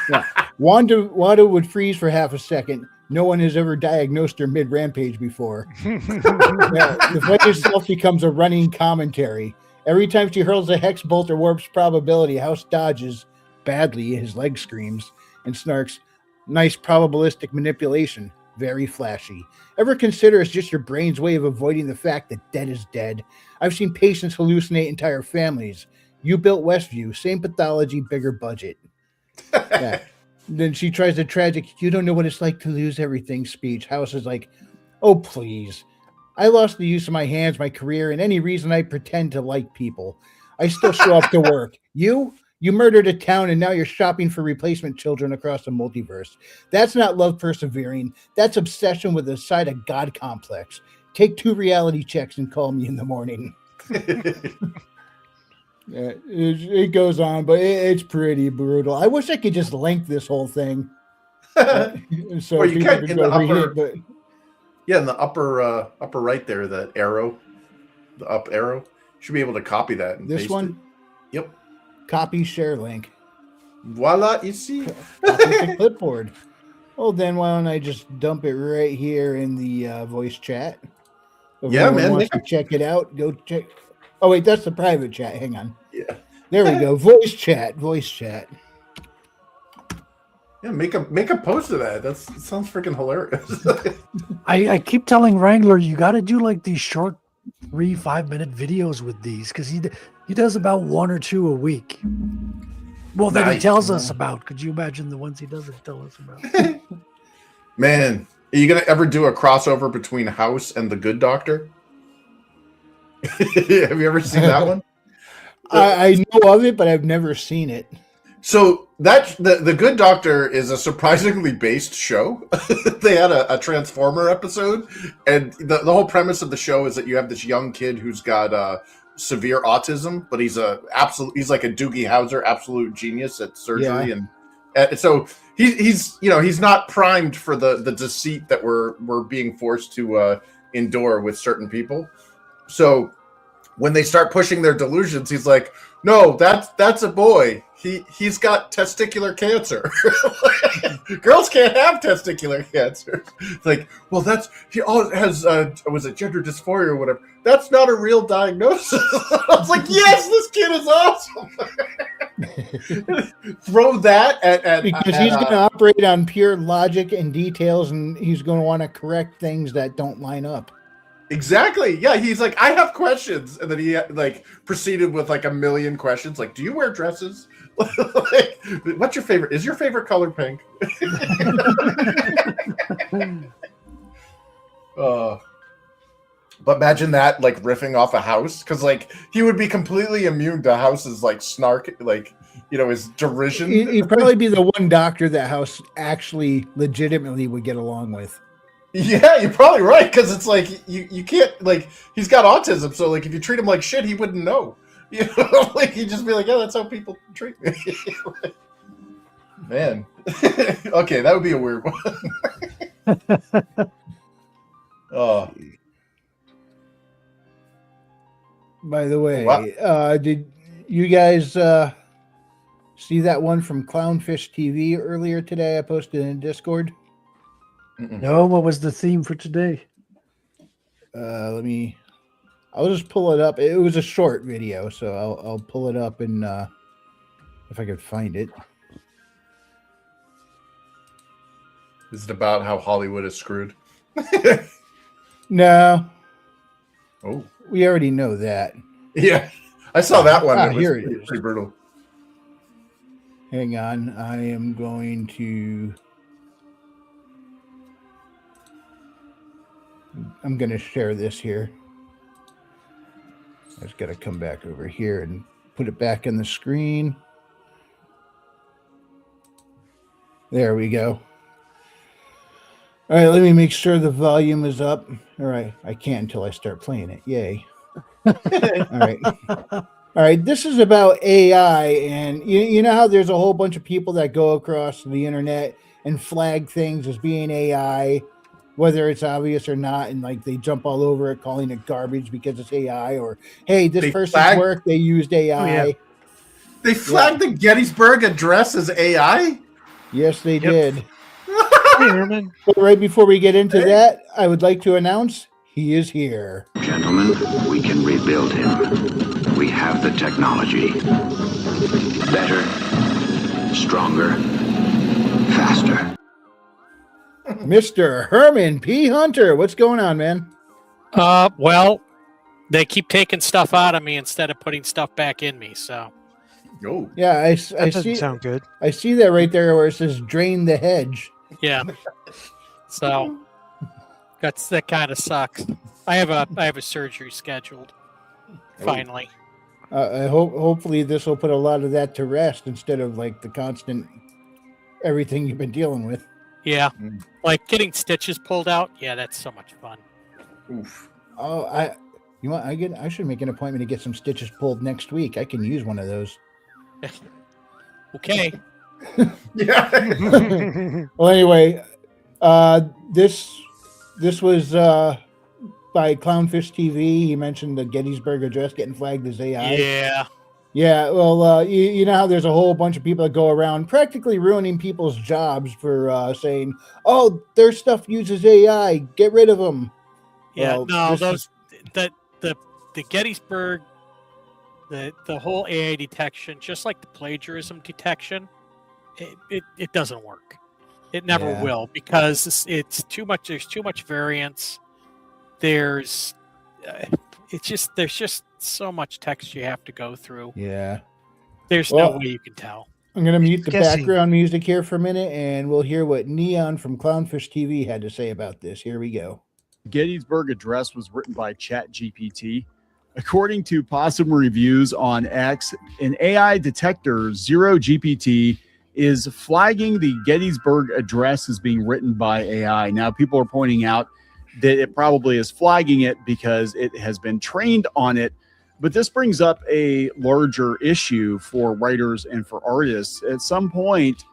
Yeah. Wanda would freeze for half a second. No one has ever diagnosed her mid-rampage before. The fight itself becomes a running commentary. Every time she hurls a hex bolt or warps probability, House dodges badly, his leg screams, and snarks, nice probabilistic manipulation. Very flashy. Ever consider it's just your brain's way of avoiding the fact that dead is dead? I've seen patients hallucinate entire families. You built Westview, same pathology, bigger budget. Yeah. Then she tries the tragic, you don't know what it's like to lose everything speech. House is like, oh, please. I lost the use of my hands, my career, and any reason I pretend to like people. I still show up to work. You murdered a town and now you're shopping for replacement children across the multiverse. That's not love persevering. That's obsession with a side of God complex. Take 2 reality checks and call me in the morning. It goes on, but it's pretty brutal. I wish I could just link this whole thing. So well, you can in the upper, but yeah, in the upper right there, that arrow, the up arrow, you should be able to copy that. And this paste one? It. Yep. Copy share link. Voila, you see. Copy the clipboard. Well, then why don't I just dump it right here in the voice chat? If anyone wants to check it out, go check. Oh, wait, that's the private chat. Hang on. Yeah. There we go. Voice chat. Yeah, make a post of that. It sounds freaking hilarious. I keep telling Wrangler, you got to do like these short 3-5 minute videos with these because he does about 1 or 2 a week. Well, that he tells us about. Could you imagine the ones he doesn't tell us about? Man, are you gonna ever do a crossover between House and the Good Doctor? Have you ever seen that one? I know of it, but I've never seen it. So that the Good Doctor is a surprisingly based show. They had a Transformer episode, and the whole premise of the show is that you have this young kid who's got severe autism, but he's like a Doogie Howser, absolute genius at surgery, and so he's not primed for the deceit that we're being forced to endure with certain people. So when they start pushing their delusions, he's like, no, that's a boy. He's got testicular cancer. Girls can't have testicular cancer. It's like, well, he has was it gender dysphoria or whatever. That's not a real diagnosis. I was like, yes, this kid is awesome. Throw that at because he's going to operate on pure logic and details, and he's going to want to correct things that don't line up. Exactly. Yeah, he's like, I have questions, and then he proceeded with like a million questions. Like, do you wear dresses? What's your favorite? Is your favorite color pink? But imagine that, like riffing off a House, because like he would be completely immune to House's like snark, like his derision. He'd probably be the one doctor that House actually legitimately would get along with. Yeah, you're probably right, because it's like you can't, like, he's got autism, so like if you treat him like shit, he wouldn't know. Like he'd just be like, yeah, that's how people treat me. Man. Okay, that would be a weird one. Oh. By the way, did you guys see that one from Clownfish TV earlier today? I posted in Discord. No, what was the theme for today? I'll just pull it up. It was a short video, so I'll pull it up and if I could find it. Is it about how Hollywood is screwed? No. Oh. We already know that. Yeah. I saw that one. It was here it is. pretty brutal. Hang on. I am going to share this here. I just got to come back over here and put it back in the screen. There we go. All right, let me make sure the volume is up. All right, I can't until I start playing it. Yay. All right. All right, this is about AI, and you know how there's a whole bunch of people that go across the internet and flag things as being AI, whether it's obvious or not, and like they jump all over it, calling it garbage because it's AI, or hey, this person's work, they used AI. Oh, yeah. They flagged the Gettysburg Address as AI? Yes, they did. Hey, but right before we get into that, I would like to announce he is here. Gentlemen, we can rebuild him. We have the technology. Better, stronger, faster. Mr. Herman P. Hunter, what's going on, man? Well, they keep taking stuff out of me instead of putting stuff back in me, so. Oh. Yeah, I doesn't see. Sound good. I see that right there where it says "drain the hedge." Yeah. So that kind of sucks. I have a surgery scheduled. Finally. I hopefully this will put a lot of that to rest instead of like the constant everything you've been dealing with. Yeah. Like getting stitches pulled out. Yeah, that's so much fun. Oof. Oh, I should make an appointment to get some stitches pulled next week. I can use one of those. Okay. Yeah. Well, anyway, this was by Clownfish TV. He mentioned the Gettysburg Address getting flagged as AI. Yeah. Yeah. Well, you know how there's a whole bunch of people that go around practically ruining people's jobs for saying, "Oh, their stuff uses AI. Get rid of them." Yeah. Well, no, the Gettysburg. The whole AI detection, just like the plagiarism detection, it doesn't work. It never will, because it's too much. There's too much variance. There's just so much text you have to go through. Yeah. There's no way you can tell. I'm going to mute the background music here for a minute, and we'll hear what Neon from Clownfish TV had to say about this. Here we go. Gettysburg Address was written by ChatGPT. According to Possum Reviews on X, an AI detector, Zero GPT, is flagging the Gettysburg Address as being written by AI. Now, people are pointing out that it probably is flagging it because it has been trained on it. But this brings up a larger issue for writers and for artists. At some point,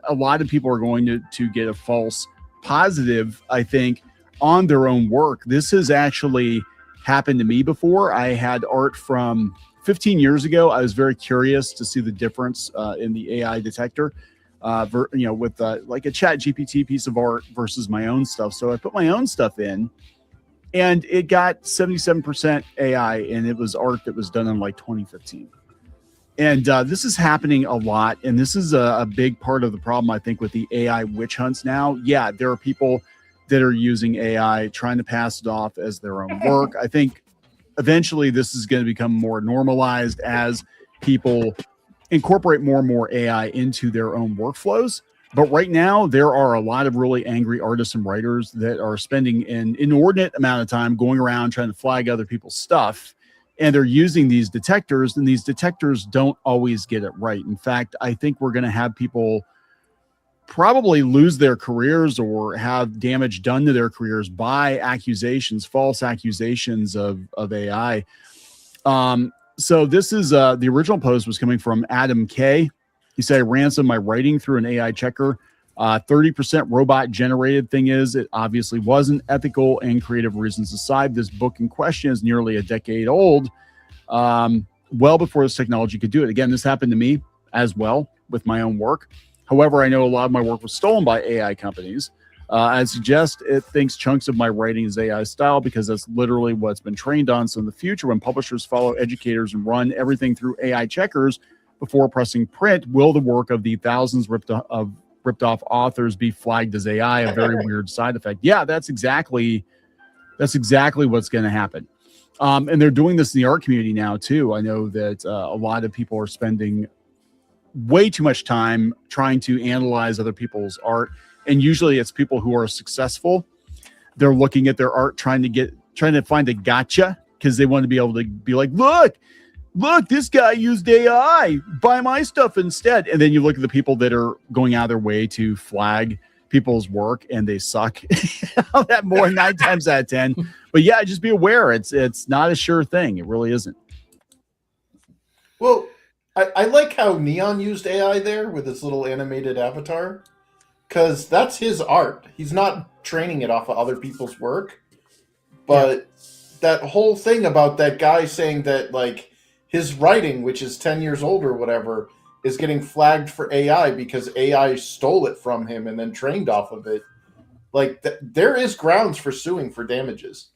a lot of people are going to get a false positive, I think, on their own work. This has actually happened to me before. I had art from 15 years ago. I was very curious to see the difference in the AI detector, with like a Chat GPT piece of art versus my own stuff. So I put my own stuff in, and it got 77% AI, and it was art that was done in like 2015. And this is happening a lot, and this is a big part of the problem, I think, with the AI witch hunts now. Yeah, there are people that are using AI, trying to pass it off as their own work. I think eventually this is going to become more normalized as people incorporate more and more AI into their own workflows. But right now, there are a lot of really angry artists and writers that are spending an inordinate amount of time going around trying to flag other people's stuff. And they're using these detectors, and these detectors don't always get it right. In fact, I think we're going to have people probably lose their careers or have damage done to their careers by accusations, false accusations of AI. So this is the original post was coming from Adam K. He said, I ran some of my writing through an AI checker. 30% robot generated. Thing is, it obviously wasn't. Ethical and creative reasons aside, this book in question is nearly a decade old, well before this technology could do it. Again, this happened to me as well with my own work. However, I know a lot of my work was stolen by AI companies. I suggest it thinks chunks of my writing is AI style because that's literally what's been trained on. So in the future, when publishers follow educators and run everything through AI checkers before pressing print, will the work of the thousands ripped off authors be flagged as AI? A very weird side effect. Yeah, that's exactly what's going to happen. And they're doing this in the art community now too. I know that a lot of people are spending way too much time trying to analyze other people's art, and usually it's people who are successful. They're looking at their art, trying to find a gotcha, because they want to be able to be like, look, this guy used AI, buy my stuff instead. And then you look at the people that are going out of their way to flag people's work, and they suck. That more 9 times out of 10. But yeah, just be aware, it's not a sure thing. It really isn't. Well, I like how Neon used AI there with his little animated avatar, because that's his art. He's not training it off of other people's work. But that whole thing about that guy saying that, like, his writing, which is 10 years old or whatever, is getting flagged for AI because AI stole it from him and then trained off of it. Like, there is grounds for suing for damages.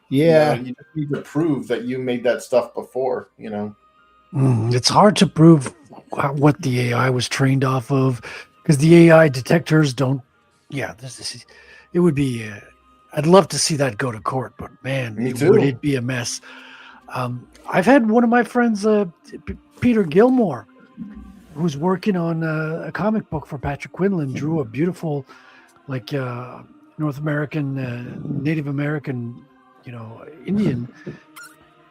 Yeah. You just need to prove that you made that stuff before, It's hard to prove what the AI was trained off of, because the AI detectors don't. Yeah, it would be. I'd love to see that go to court, but man, would it be a mess. I've had one of my friends, Peter Gilmore, who's working on a comic book for Patrick Quinlan, drew a beautiful, like North American, Native American, Indian.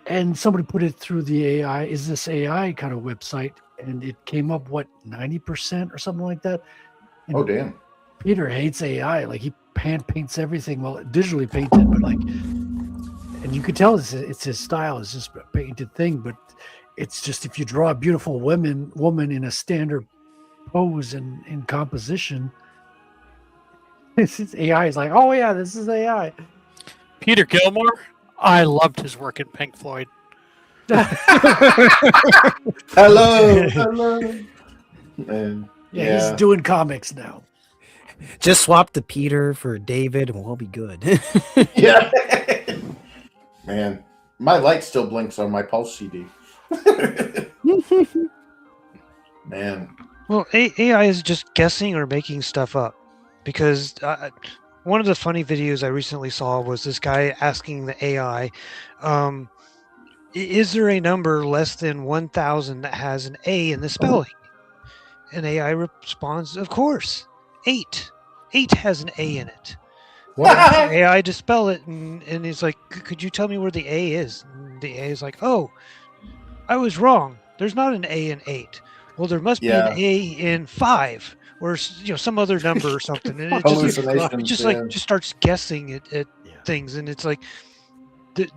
And somebody put it through the AI, is this AI kind of website, and it came up 90% or something like that. And oh damn! Peter hates AI. Like, he hand paints everything, digitally painted, but and you could tell it's his style. It's just a painted thing, but it's just, if you draw a beautiful woman in a standard pose and in composition, it's AI is like, oh yeah, this is AI. Peter Gilmore. I loved his work in Pink Floyd. Hello. And, he's doing comics now. Just swap the Peter for David and we'll be good. Yeah. Man, my light still blinks on my Pulse CD. Man. Well, AI is just guessing or making stuff up, because one of the funny videos I recently saw was this guy asking the AI, is there a number less than 1,000 that has an A in the spelling? And AI responds, of course, 8. 8 has an A in it. Well, AI to spell it, and he's like, could you tell me where the A is? And the A is like, oh, I was wrong. There's not an A in 8. Well, there must be an A in 5. Or some other number or something, and it just starts guessing at things, and it's like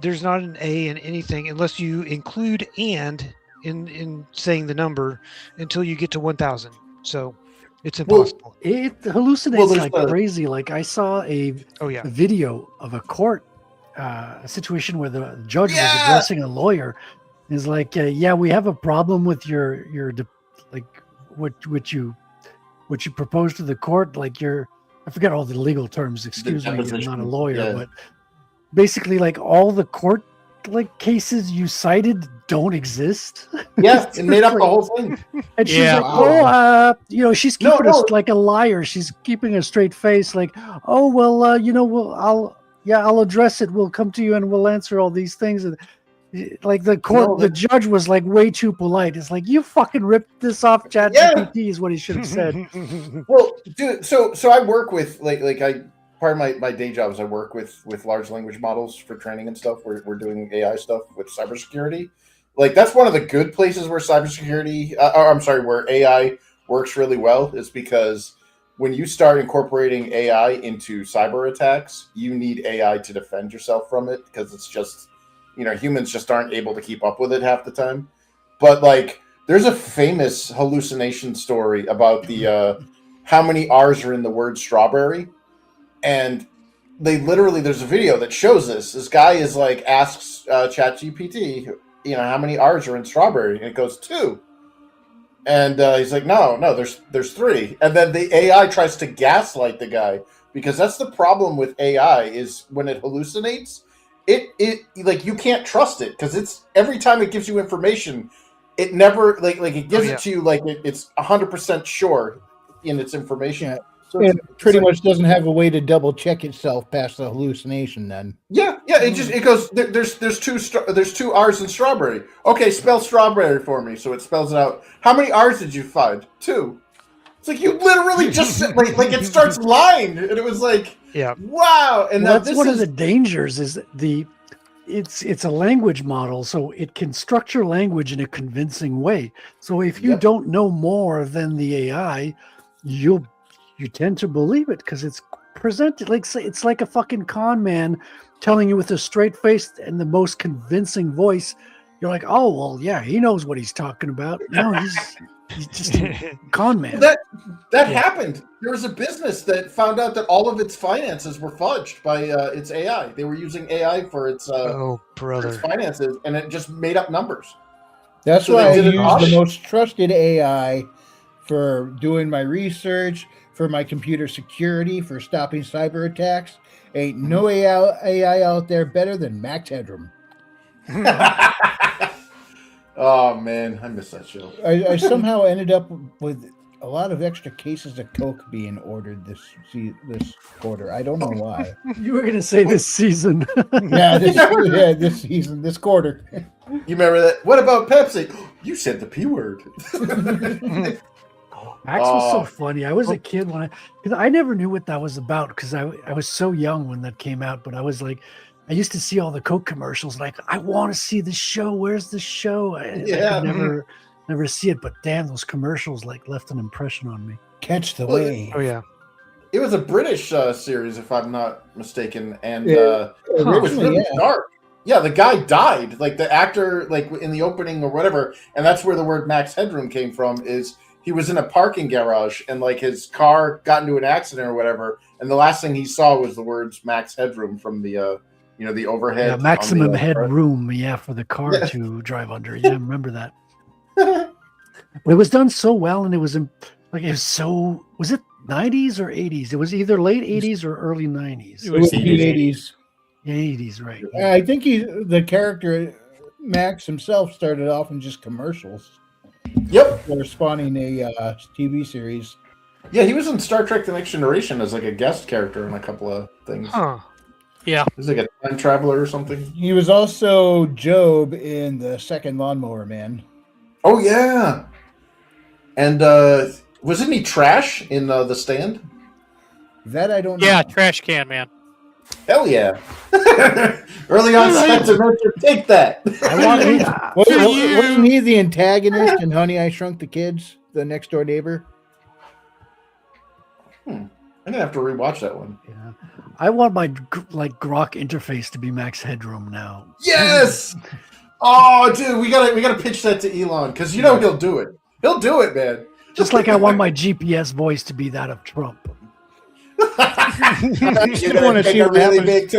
there's not an A in anything unless you include "and" in saying the number until you get to 1,000. So it's impossible. Well, it hallucinates like crazy. Like, I saw a video of a court, a situation where the judge was addressing a lawyer. Is like, we have a problem with your what you propose to the court, like I forget all the legal terms, excuse me, I'm not a lawyer, but basically, like, all the court cases you cited don't exist. Yeah, it made up the whole thing. And she's like, she's keeping us like a liar. She's keeping a straight face, like, oh well, I'll address it. We'll come to you and we'll answer all these things. And like, the judge was like way too polite. It's like, you fucking ripped this off ChatGPT is what he should have said. Well, dude, so I work with part of my day job is I work with large language models for training and stuff. We're doing AI stuff with cybersecurity. Like, that's one of the good places where where AI works really well, is because when you start incorporating AI into cyber attacks, you need AI to defend yourself from it, because it's just, humans just aren't able to keep up with it half the time. But like, there's a famous hallucination story about the how many R's are in the word strawberry, and there's a video that shows this. This guy is like, asks ChatGPT, how many R's are in strawberry, and it goes 2, and he's like, no, there's 3, and then the AI tries to gaslight the guy, because that's the problem with AI, is when it hallucinates. It like, you can't trust it, because it's, every time it gives you information, it never it gives it to you like it's 100% sure in its information. So It it's pretty like- much doesn't have a way to double check itself past the hallucination. Then Yeah. It goes. There's two R's in strawberry. Okay, spell strawberry for me. So it spells it out. How many R's did you find? 2. It's like you literally just said, like it starts lying, and it was like, Yeah. wow. And Well, now that's this one is of the dangers is it's a language model, so it can structure language in a convincing way. So if you Yep. don't know more than the AI, you tend to believe it because it's presented like it's like a fucking con man telling you with a straight face and the most convincing voice. You're like, oh well, yeah, he knows what he's talking about. No, he's just a con man. That happened. There was a business that found out that all of its finances were fudged by its AI. They were using AI for its Oh, for its brother. finances, and it just made up numbers. that's So why I they did use an audit. the most trusted AI for doing my research, for my computer security, for stopping cyber attacks. Ain't no AI out there better than Max Headroom. Oh man, I miss that show. I somehow ended up with a lot of extra cases of Coke being ordered this quarter. I don't know why. You were gonna say this season. This season, this quarter. You remember that? What about Pepsi? You said the P word. Max was so Oh. funny. I was a kid because I never knew what that was about because I was so young when that came out. But I was like, I used to see all the Coke commercials. Like, I want to see the show. Where's the show? I could never see it. But damn, those commercials like left an impression on me. Catch the Well, wave. Oh yeah. It was a British series, if I'm not mistaken, and Yeah, it was originally, really yeah. dark. Yeah, the guy died, like the actor, like in the opening or whatever, and that's where the word Max Headroom came from. Is he was in a parking garage and like his car got into an accident or whatever, and the last thing he saw was the words Max Headroom from the the overhead. Yeah, maximum on the, headroom. Yeah, for the car Yeah. to drive under. Yeah, I remember that. But it was done so well, and it was like it was so. Was it 90s or 80s? It was either late 80s or early 90s. It was the 80s. Yeah, 80s, right? I think the character Max himself started off in just commercials. Yep. Or spawning a TV series. Yeah, he was in Star Trek: The Next Generation as like a guest character in a couple of things. Huh. Yeah. He was like a time traveler or something. He was also Job in the second Lawnmower Man. Oh yeah. And wasn't he Trash in The Stand? That I don't know. Yeah, trash can man. Hell yeah. Early on signs of nurture, take that. Wasn't he the antagonist in Honey, I Shrunk the Kids, the next door neighbor? I'm gonna have to rewatch that one. Yeah. I want my Grok interface to be Max Headroom now. Yes. Oh, dude, we gotta pitch that to Elon because he'll do it. He'll do it, man. Just like I want my GPS voice to be that of Trump. I still want to see what happens.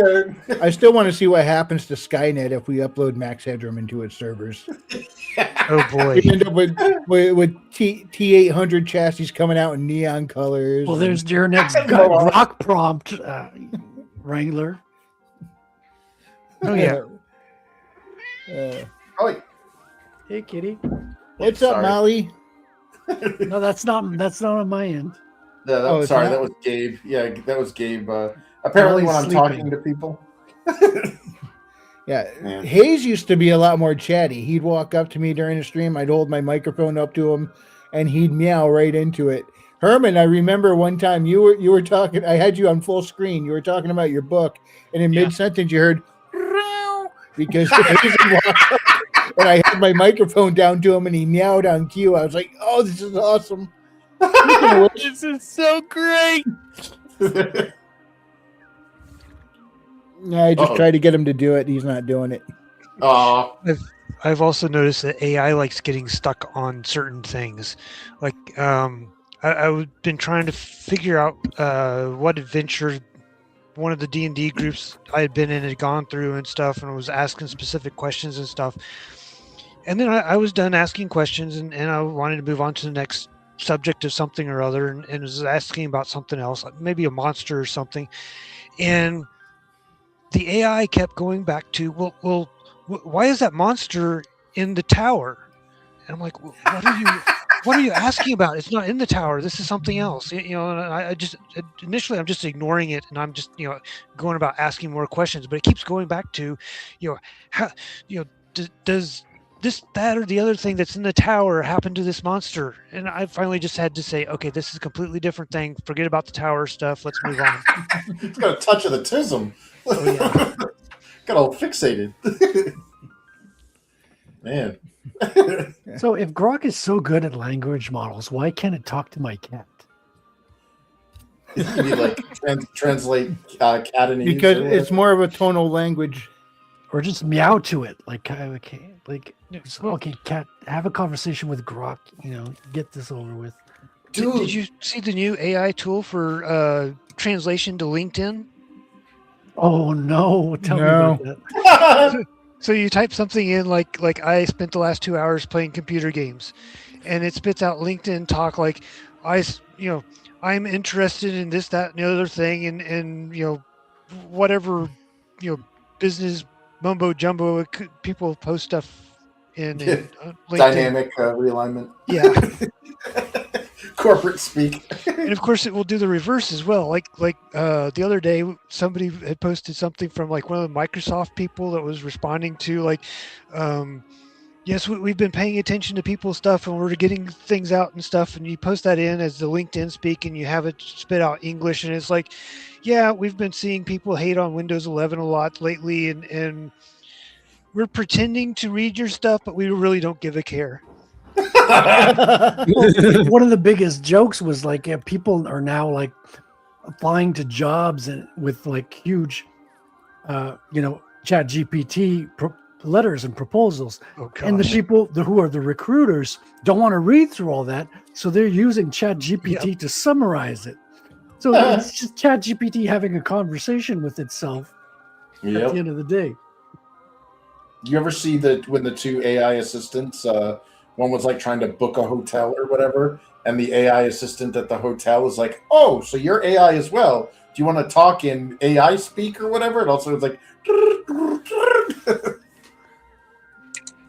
I still want to see what happens to Skynet if we upload Max Headroom into its servers. Oh boy. We end up with T800 chassis coming out in neon colors. Well, there's your next Grok prompt, Wrangler. Oh yeah. Hey, kitty. What's up, Molly? No, that's not on my end. Yeah, that was Gabe. Yeah, that was Gabe. Apparently, when I'm talking to people. Yeah, Hayes used to be a lot more chatty. He'd walk up to me during the stream. I'd hold my microphone up to him, and he'd meow right into it. Herman, I remember one time you were talking. I had you on full screen. You were talking about your book, and in mid sentence you heard because Hayes walked up, and I had my microphone down to him, and he meowed on cue. I was like, "Oh, this is awesome." This is so great. I just tried to get him to do it. He's not doing it. I've also noticed that AI likes getting stuck on certain things. Like I've been trying to figure out what adventure one of the D&D groups I had been in had gone through and stuff, and I was asking specific questions and stuff. And then I was done asking questions, and I wanted to move on to the next subject of something or other, and was asking about something else, like maybe a monster or something. And the AI kept going back to, why is that monster in the tower? And I'm like, what what are you asking about? It's not in the tower. This is something else. You know, and I just initially I'm just ignoring it, and I'm just going about asking more questions. But it keeps going back to, how does this, that, or the other thing that's in the tower happen to this monster? And I finally just had to say, okay, this is a completely different thing. Forget about the tower stuff. Let's move on. It's got a touch of the tism. Oh, yeah. Got all fixated. Man. So if Grok is so good at language models, why can't it talk to my cat? You need like translate Catanese because it's more of a tonal language, or just meow to it, like okay, cat, have a conversation with Grok. Get this over with. Did you see the new AI tool for translation to LinkedIn? Oh no! Tell me about that. So you type something in like I spent the last 2 hours playing computer games, and it spits out LinkedIn talk like I'm interested in this, that, and the other thing, and whatever business mumbo jumbo people post stuff in LinkedIn. Dynamic realignment. Yeah. Corporate speak. And of course it will do the reverse as well. Like the other day somebody had posted something from like one of the Microsoft people that was responding to like, yes, we've been paying attention to people's stuff and we're getting things out and stuff. And you post that in as the LinkedIn speak and you have it spit out English. And it's like, yeah, we've been seeing people hate on Windows 11 a lot lately. And we're pretending to read your stuff, but we really don't give a care. One of the biggest jokes was like, people are now like applying to jobs and with like huge, Chat GPT letters and proposals. Oh, and the people who are the recruiters don't want to read through all that, so they're using Chat GPT to summarize it. So it's just Chat GPT having a conversation with itself at the end of the day. You ever see when the two AI assistants? One was like trying to book a hotel or whatever, and the AI assistant at the hotel is like, "Oh, so you're AI as well? Do you want to talk in AI speak or whatever?" And also it's like,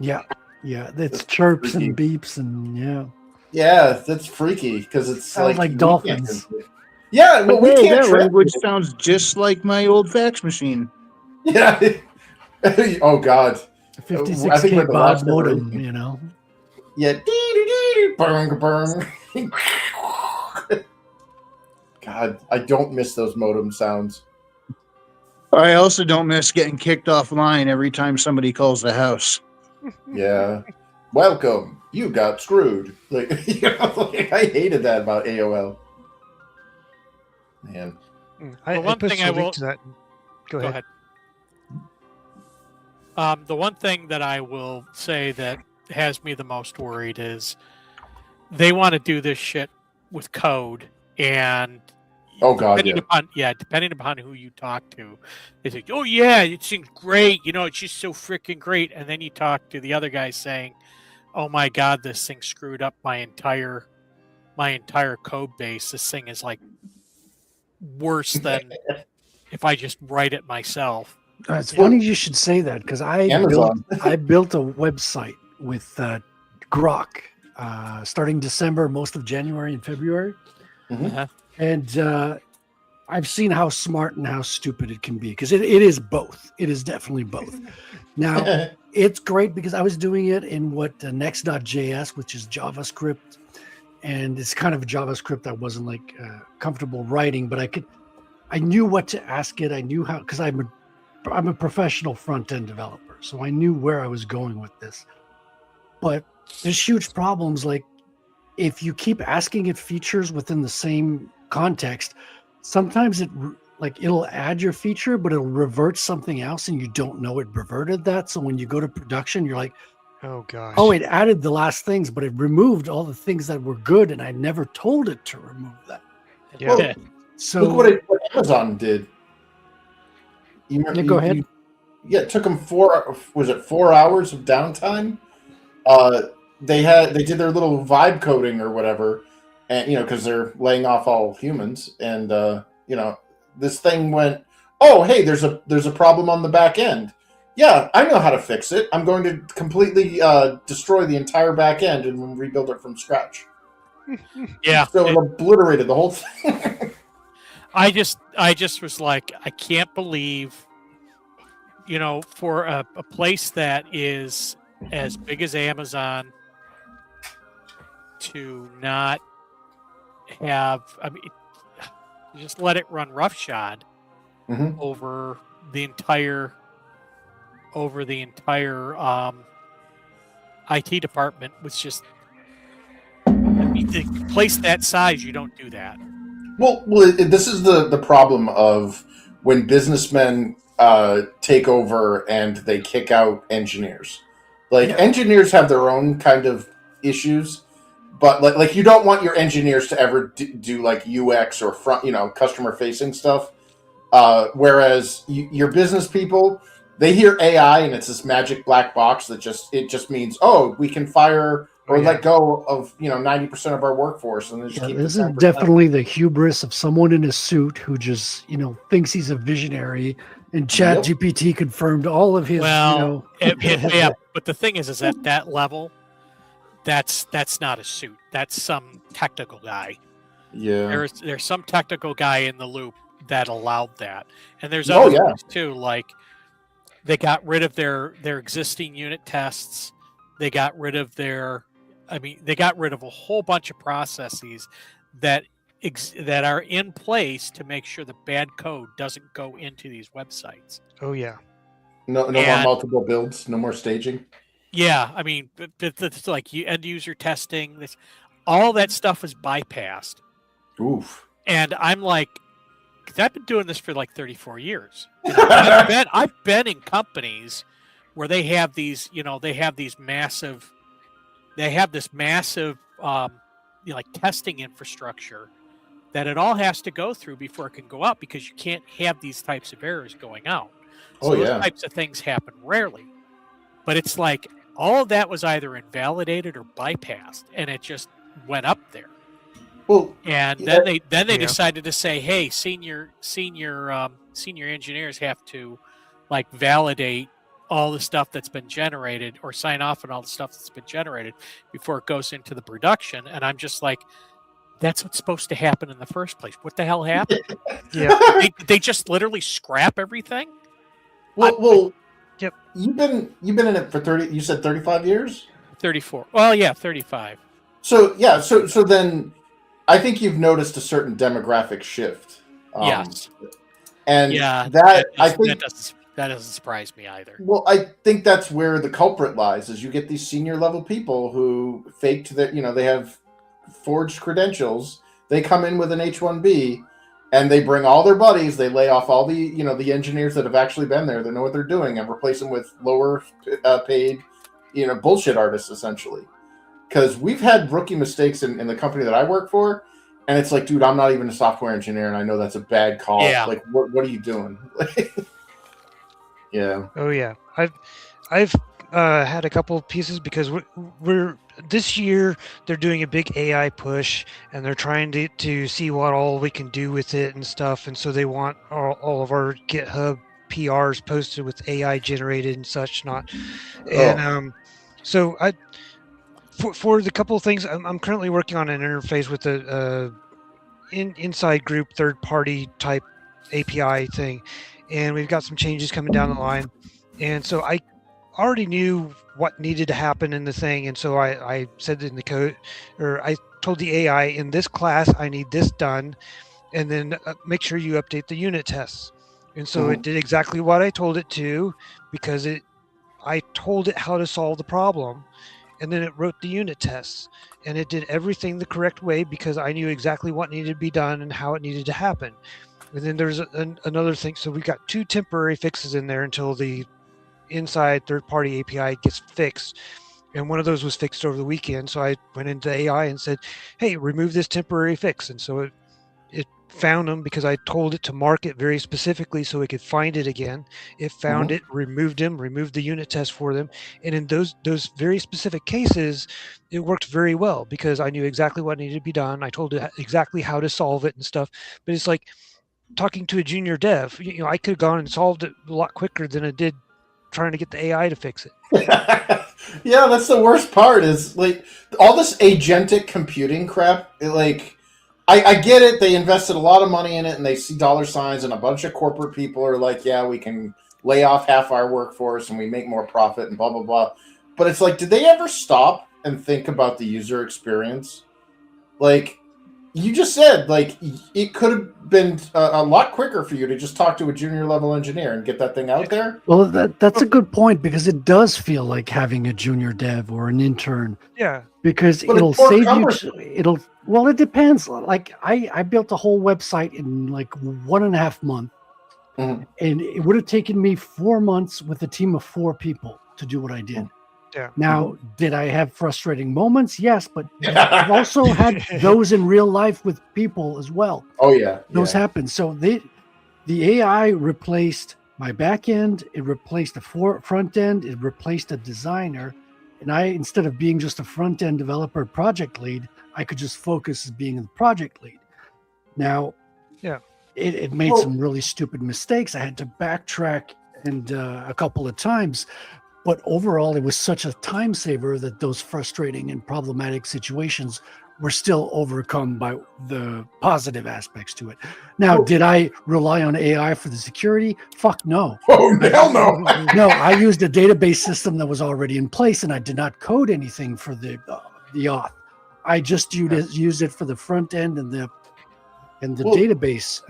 yeah, it's chirps and beeps and yeah, that's freaky because it's like dolphins. Yeah, well, we can't. That language sounds just like my old fax machine. Yeah. Oh God. 56K baud modem, Yeah. Burn. God, I don't miss those modem sounds. I also don't miss getting kicked offline every time somebody calls the house. Yeah. Welcome. You got screwed. Like, I hated that about AOL. Man. The one thing I will. Go ahead. The one thing that I will say that has me the most worried is they want to do this shit with code, and depending upon who you talk to, they say, "Oh yeah, it seems great. It's just so freaking great." And then you talk to the other guy saying, "Oh my God, this thing screwed up my entire code base. This thing is like worse than if I just write it myself." It's funny you should say that because I built a website with Grok starting December, most of January and February. Mm-hmm. And I've seen how smart and how stupid it can be because it is both. It is definitely both. Now, it's great because I was doing it in next.js, which is JavaScript. And it's kind of JavaScript I wasn't like comfortable writing, but I knew what to ask it. I knew how, because I'm a professional front-end developer, so I knew where I was going with this. But there's huge problems, like if you keep asking it features within the same context, sometimes it'll add your feature, but it'll revert something else, and you don't know it reverted that. So when you go to production, you're like, oh gosh, it added the last things, but it removed all the things that were good, and I never told it to remove that. Yeah. Well, so look what Amazon did. Go ahead. It took them 4 hours of downtime. They did their little vibe coding or whatever, and because they're laying off all humans, and this thing went, oh hey, there's a problem on the back end. Yeah, I know how to fix it. I'm going to completely destroy the entire back end and rebuild it from scratch. Yeah. So it obliterated the whole thing. I just was like, I can't believe, for a place that is as big as Amazon to not have, just let it run roughshod over the entire IT department was just, the place that size, you don't do that. Well, this is the problem of when businessmen take over and they kick out engineers. Engineers have their own kind of issues, but like you don't want your engineers to ever do like UX or front, customer facing stuff. Whereas your business people, they hear AI and it's this magic black box that just means, oh, we can fire or let go of 90% of our workforce, and just keep this the is 10%. definitely the hubris of someone in a suit who just thinks he's a visionary. And Chat GPT confirmed all of his. Yeah. But the thing is at that level, that's not a suit. That's some technical guy. Yeah. There's some technical guy in the loop that allowed that, and there's other things too. Like they got rid of their existing unit tests. They got rid of they got rid of a whole bunch of processes that are in place to make sure the bad code doesn't go into these websites. Oh yeah. No more multiple builds. No more staging. Yeah, it's like end user testing. All that stuff was bypassed. Oof. And I'm like, because I've been doing this for like 34 years. I've been in companies where they have these, massive like testing infrastructure that it all has to go through before it can go out, because you can't have these types of errors going out. So those types of things happen rarely. But it's like all of that was either invalidated or bypassed, and it just went up there. Well, and then they decided to say, hey, senior engineers have to like validate all the stuff that's been generated or sign off on all the stuff that's been generated before it goes into the production. And I'm just like, that's what's supposed to happen in the first place. What the hell happened? They just literally scrap everything. Well, yep. You've been in it for 30. You said 35 years. 34. Well, yeah, 35. So then, I think you've noticed a certain demographic shift. Yes. And that doesn't surprise me either. Well, I think that's where the culprit lies, is you get these senior level people who faked that, they have forged credentials. They come in with an H-1B and they bring all their buddies. They lay off all the, the engineers that have actually been there, that know what they're doing, and replace them with lower paid, bullshit artists, essentially. Because we've had rookie mistakes in the company that I work for. And it's like, dude, I'm not even a software engineer, and I know that's a bad call. Yeah. Like, what are you doing? Yeah. Oh yeah. I've had a couple of pieces, because we're this year they're doing a big AI push, and they're trying to see what all we can do with it and stuff. And so they want all of our GitHub PRs posted with AI generated and such not. And so for the couple of things, I'm currently working on an interface with a inside group third party type API thing, and we've got some changes coming down the line. And so I already knew what needed to happen in the thing, and so I said in the code, or I told the AI, in this class I need this done, and then make sure you update the unit tests. And so it did exactly what I told it to, because I told it how to solve the problem. And then it wrote the unit tests, and it did everything the correct way, because I knew exactly what needed to be done and how it needed to happen. And then there's another thing. So we got 2 temporary fixes in there until the inside third-party API gets fixed. And one of those was fixed over the weekend. So I went into AI and said, hey, remove this temporary fix. And so it found them, because I told it to mark it very specifically so it could find it again. It found it, removed the unit test for them. And in those very specific cases, it worked very well, because I knew exactly what needed to be done. I told it exactly how to solve it and stuff. But it's like talking to a junior dev. I could have gone and solved it a lot quicker than it did trying to get the AI to fix it. Yeah, that's the worst part is like all this agentic computing crap. I get it. They invested a lot of money in it and they see dollar signs and a bunch of corporate people are like, yeah, we can lay off half our workforce and we make more profit and blah, blah, blah. But it's like, did they ever stop and think about the user experience? Like you just said, like it could have been a lot quicker for you to just talk to a junior level engineer and get that thing out there. Well, that's a good point because it does feel like having a junior dev or an intern. Yeah. Because it'll save you. It depends. Like I built a whole website in like 1.5 months, and it would have taken me 4 months with a team of 4 people to do what I did. Yeah. Now, did I have frustrating moments? Yes, but I've also had those in real life with people as well. Oh yeah, those happen. So the AI replaced my back end. It replaced the front end. It replaced a designer, and I, instead of being just a front end developer project lead, I could just focus as being the project lead. Now, it made some really stupid mistakes. I had to backtrack and a couple of times. But overall, it was such a time saver that those frustrating and problematic situations were still overcome by the positive aspects to it. Now, did I rely on AI for the security? Fuck no. Oh, hell no. No, I used a database system that was already in place, and I did not code anything for the auth. I just used it for the front end and the database.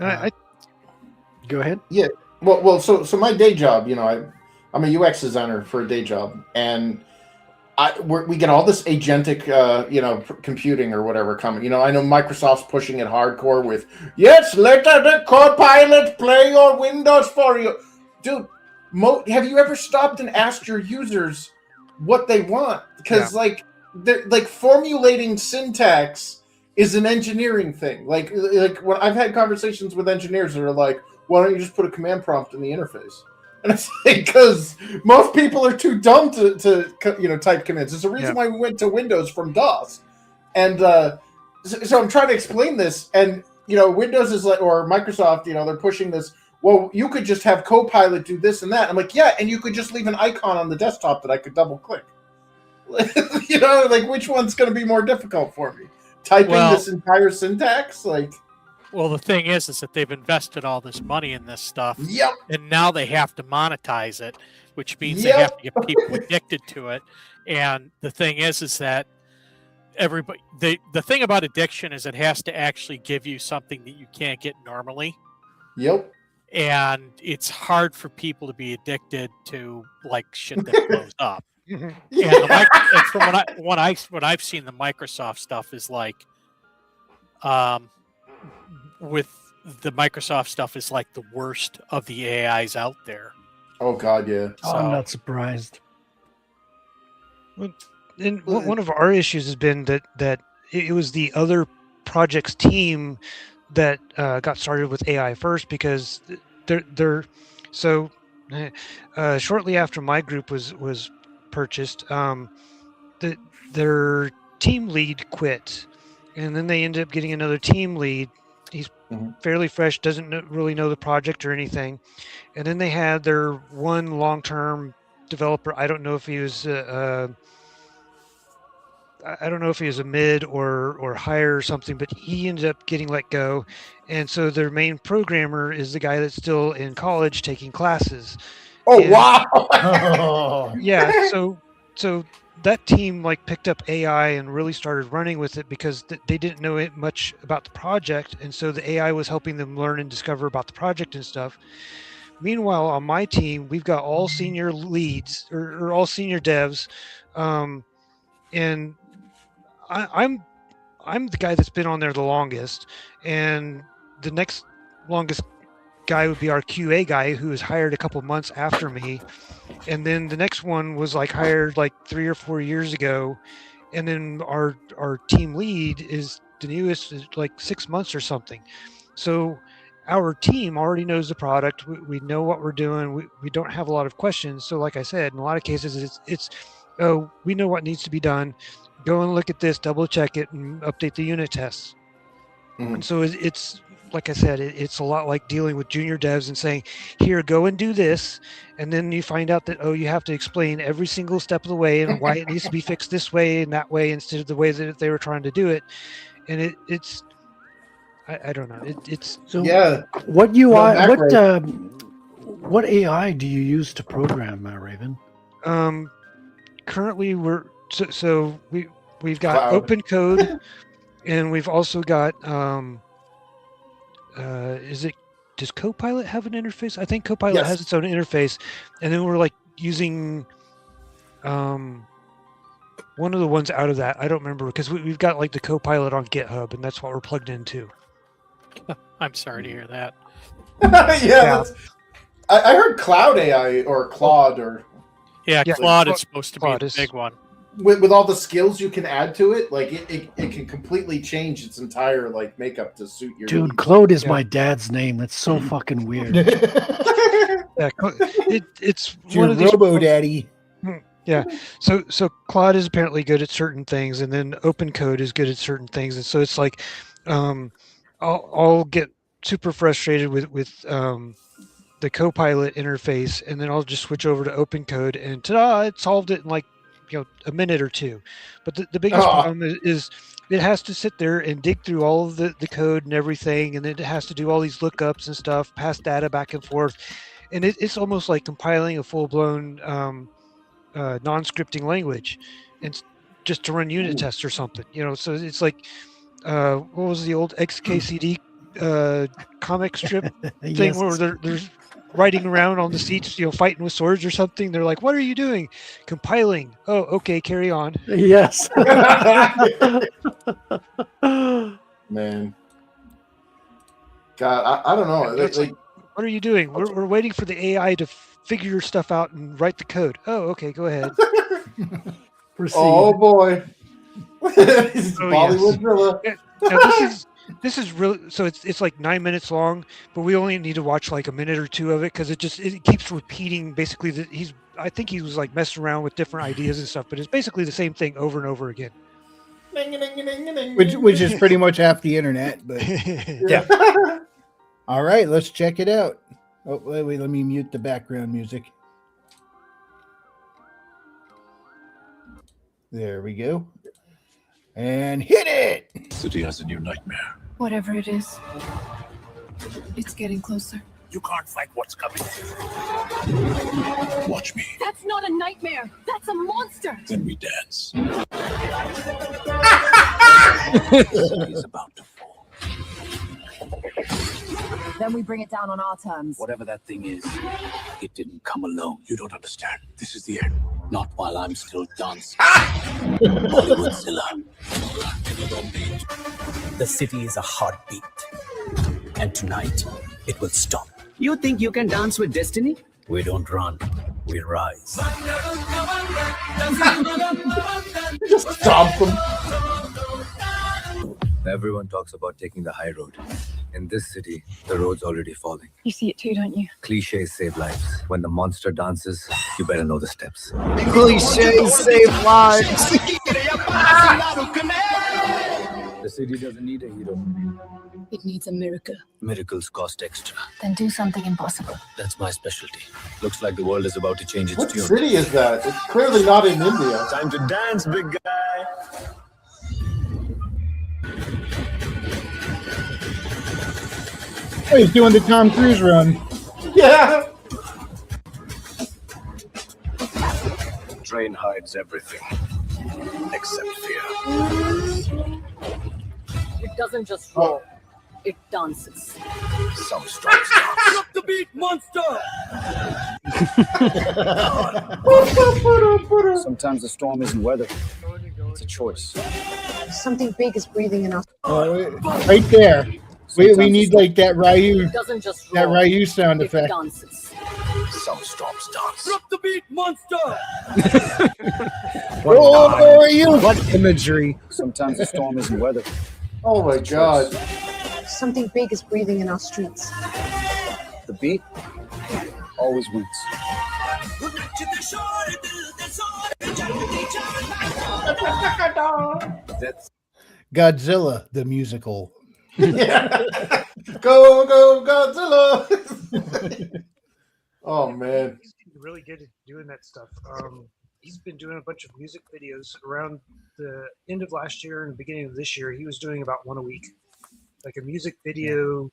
Go ahead. Yeah. Well. So my day job, I'm a UX designer for a day job, and we get all this agentic, computing or whatever coming. I know Microsoft's pushing it hardcore with, yes, let the Copilot play your Windows for you. Dude, have you ever stopped and asked your users what they want? Because they're like formulating syntax is an engineering thing. Like when I've had conversations with engineers that are like, why don't you just put a command prompt in the interface? And it's because most people are too dumb to type commands. There's a reason why we went to Windows from DOS. And so I'm trying to explain this. And, Windows is like, or Microsoft, they're pushing this. Well, you could just have Copilot do this and that. I'm like, yeah, and you could just leave an icon on the desktop that I could double click. Which one's going to be more difficult for me? Typing this entire syntax? Well, the thing is that they've invested all this money in this stuff. Yep. And now they have to monetize it, which means they have to get people addicted to it. And the thing is that everybody, the thing about addiction is it has to actually give you something that you can't get normally. Yep. And it's hard for people to be addicted to shit that blows up. And from what I've seen, the Microsoft stuff is with the Microsoft stuff is the worst of the AIs out there. Oh God, yeah. So, I'm not surprised. And one of our issues has been that it was the other projects team that got started with AI first, because they're so shortly after my group was purchased, their team lead quit, and then they ended up getting another team lead. He's fairly fresh, doesn't really know the project or anything. And then they had their one long-term developer. I don't know if he was a mid or higher or something, but he ended up getting let go. And so their main programmer is the guy that's still in college taking classes. Oh, wow. Yeah. So that team picked up AI and really started running with it because they didn't know much about the project, and so the AI was helping them learn and discover about the project and stuff. Meanwhile, on my team, we've got all senior leads or all senior devs, and I'm the guy that's been on there the longest, and the next longest guy would be our QA guy, who was hired a couple months after me. And then the next one was hired 3 or 4 years ago. And then our team lead is the newest, is 6 months or something. So our team already knows the product. We know what we're doing. We don't have a lot of questions. So like I said, in a lot of cases, it's we know what needs to be done. Go and look at this, double check it, and update the unit tests. And so it's like I said, it's a lot like dealing with junior devs and saying, here, go and do this. And then you find out that, oh, you have to explain every single step of the way and why it needs to be fixed this way and that way instead of the way that they were trying to do it. And it's, I don't know. It's so yeah. What UI? What AI do you use to program, Raven? Currently we've got Cloud. open code, and we've also got does Copilot have an interface? I think Copilot has its own interface, and then we're like using one of the ones out of that. I don't remember because we've got like the Copilot on GitHub, and that's what we're plugged into. I'm sorry to hear that. yeah. I heard Cloud AI or Claude or Claude is supposed to be the big one. With all the skills you can add to it, like it can completely change its entire like makeup to suit your Dude, needs. Claude is my dad's name. That's so fucking weird. It's your one of these Robo Daddy. Yeah. So Claude is apparently good at certain things, and then open code is good at certain things. And so it's like I'll get super frustrated with the Copilot interface, and then I'll just switch over to open code, and ta-da, it solved it in like a minute or two. But the biggest problem is it has to sit there and dig through all of the code and everything, and then it has to do all these lookups and stuff, pass data back and forth, and it's almost like compiling a full-blown non-scripting language, and just to run unit tests or something, So it's like what was the old XKCD comic strip thing where there's riding around on the seats, fighting with swords or something. They're like, "What are you doing?" Compiling. Oh, okay, carry on. Yes. Man. God, I don't know. Like, what are you doing? We're waiting for the AI to figure your stuff out and write the code. Oh, okay, go ahead. Oh boy. Bollywood Villa. Now, this is really, so it's like 9 minutes long, but we only need to watch like a minute or two of it because it keeps repeating basically that I think he was like messing around with different ideas and stuff, but it's basically the same thing over and over again. Which is pretty much half the internet, but yeah. All right, let's check it out. Oh, wait, let me mute the background music. There we go. And hit it! City has a new nightmare. Whatever it is, it's getting closer. You can't fight what's coming. Watch me. That's not a nightmare. That's a monster. Then we dance. He's about to fall. Then we bring it down on our terms. Whatever that thing is, it didn't come alone. You don't understand. This is the end. Not while I'm still dancing. Hollywoodzilla. The city is a heartbeat. And tonight, it will stop. You think you can dance with destiny? We don't run. We rise. Just stomp them. Everyone talks about taking the high road. In this city, the road's already falling. You see it too, don't you? Cliches save lives. When the monster dances, you better know the steps. Cliches save lives. The city doesn't need a hero. It needs a miracle. Miracles cost extra. Then do something impossible. That's my specialty. Looks like the world is about to change its What tune. city is that? It's clearly not in India. Time to dance, big guy. Oh, he's doing the Tom Cruise run. Yeah. Train hides everything except fear. It doesn't just roll. It dances. Some strong stars. Drop the beat, monster! Sometimes the storm isn't weather. It's a choice. Something big is breathing in us. Right there. We need like that Ryu. It doesn't just That roll. Ryu sound It effect. dances. Some storms dance. Drop the beat, monster! Oh, you! What imagery? Sometimes the storm isn't weather. Oh my God. Something big is breathing in our streets. The beat always wins. Godzilla, the musical. Yeah. Go Godzilla. Oh man, He's really good at doing that stuff. He's been doing a bunch of music videos around the end of last year and beginning of this year. He was doing about one a week, like a music video.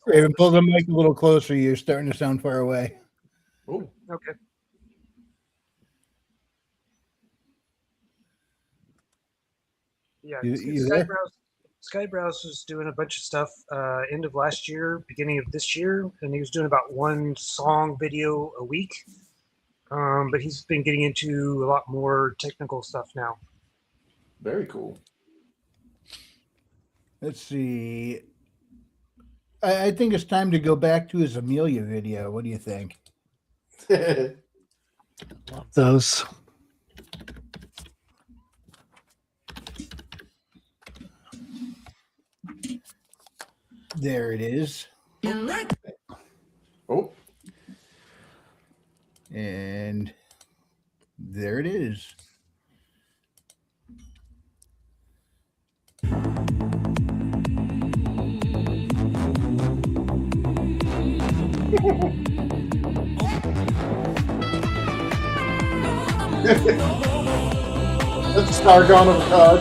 Raven, pull the mic a little closer. You're starting to sound far away. Oh, okay. Yeah, You there? Skybrowse was doing a bunch of stuff end of last year, beginning of this year, and he was doing about one song video a week. But he's been getting into a lot more technical stuff now. Very cool. Let's see. I think it's time to go back to his Amelia video. What do you think? Love those. There it is. Oh. And there it is. That's Stargone of God.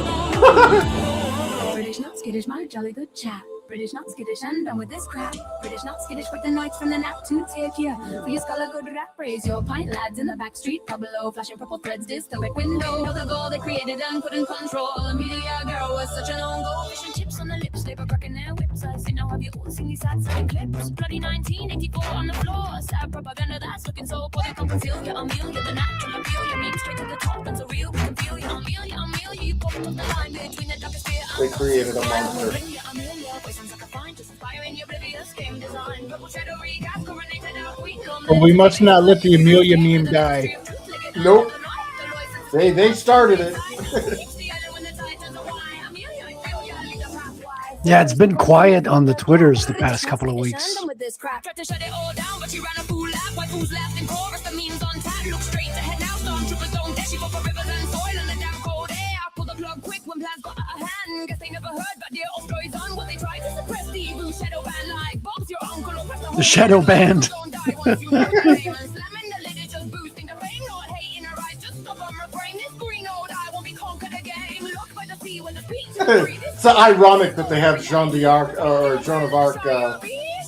British not skittish, my jolly good chap. British not skittish, and done with this crap. British not skittish, with the nights from the nap to take you. For your skull a good rap, raise your pint, lads in the back street, below, flashing purple threads, dystophic window. Know the goal they created and couldn't control. Amelia girl was such an own goal. Fish and chips on the lips, they were cracking their whips. I see now have you all seen these sad side clips. Bloody 1984 on the floor. Sad propaganda that's looking so poor. They can't conceal you, Amelia, the natural appeal. You mean straight to the top and so real. We can feel you, Amelia, you popped up the line between the darkest fear. They created a monster. Well, we must not let the Amelia meme die. Nope. They started it. Yeah, it's been quiet on the Twitters the past couple of weeks. The shadow band. It's ironic that they have Jean d'Arc or Joan of Arc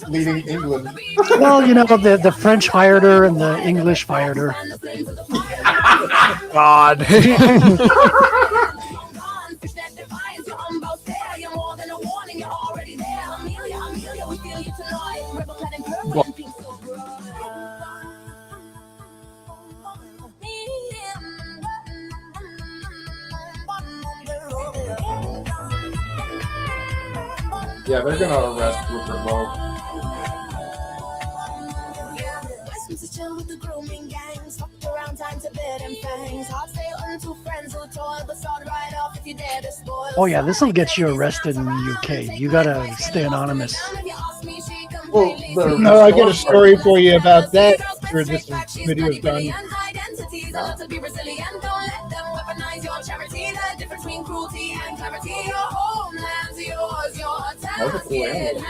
leading England. Well, you know, the French hired her and the English fired her. God. Yeah, they're gonna arrest Rupert Lowe. Oh yeah, this will get you arrested in the UK. You gotta stay anonymous. Well, no, I got a story for you about that. After this video is done. That's a cool animal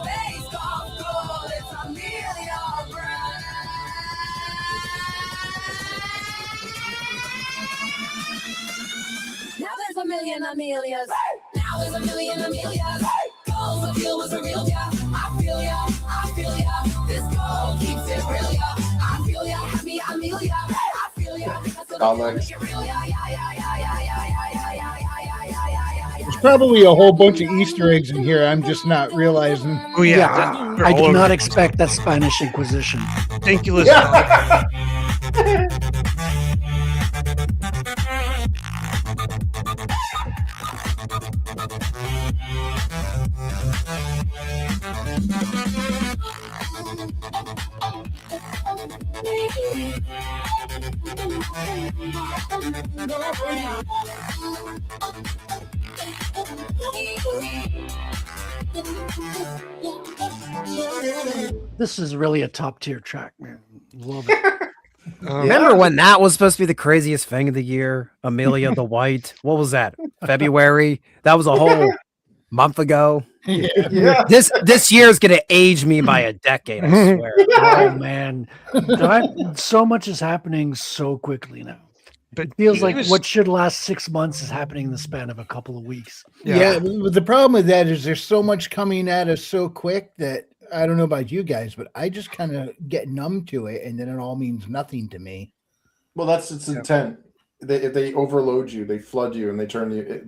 guy. Now there's a million Amelias. Now there's a million Amelias. Girls, the feel was a real ya. I feel ya, I feel ya. This girl keeps it real ya. I feel ya, happy Amelia. I feel ya. Alex. There's probably a whole bunch of Easter eggs in here. I'm just not realizing. Oh yeah, I did not expect that Spanish Inquisition. Thank you, listener. This is really a top tier track, man. Love it. Remember when that was supposed to be the craziest thing of the year? Amelia the White. What was that? February? That was a whole month ago. Yeah. This year's gonna age me by a decade, I swear. Oh man, so much is happening so quickly now. But it feels like was- what should last 6 months is happening in the span of a couple of weeks. Yeah, but the problem with that is there's so much coming at us so quick that I don't know about you guys, but I just kind of get numb to it, and then it all means nothing to me. Well, that's its intent. They overload you, they flood you, and they turn you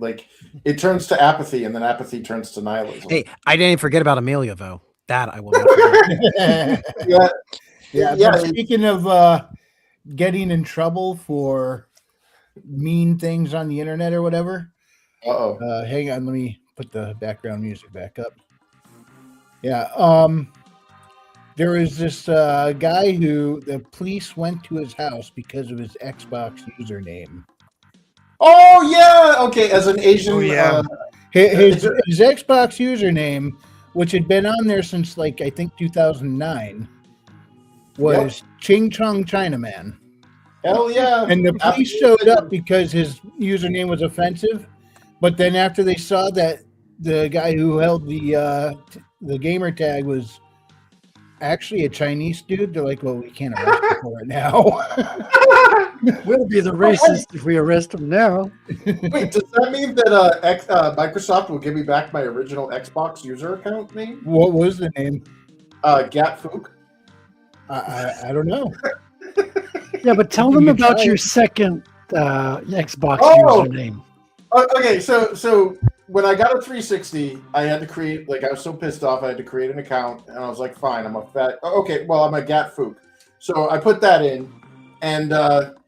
it turns to apathy, and then apathy turns to nihilism. Hey, I didn't forget about Amelia though. That I will not forget. Yeah. Speaking of getting in trouble for mean things on the internet or whatever. Hang on, let me put the background music back up. Yeah. There was this guy who the police went to his house because of his Xbox username. Oh yeah, okay. As an Asian, his Xbox username, which had been on there since I think 2009, was Ching Chong Chinaman. Hell yeah! And the police showed up because his username was offensive, but then after they saw that the guy who held the gamer tag was actually a Chinese dude, they're like, well, we can't arrest him for it now. We'll be the racist if we arrest him now. Wait, does that mean that Microsoft will give me back my original Xbox user account name? What was the name? Gat Fook. I don't know. Yeah, but tell them about your second Xbox username. Okay, so when I got a 360, I had to create, I was so pissed off, I had to create an account, and I was like, fine, I'm a I'm a Gat Fook. So I put that in, and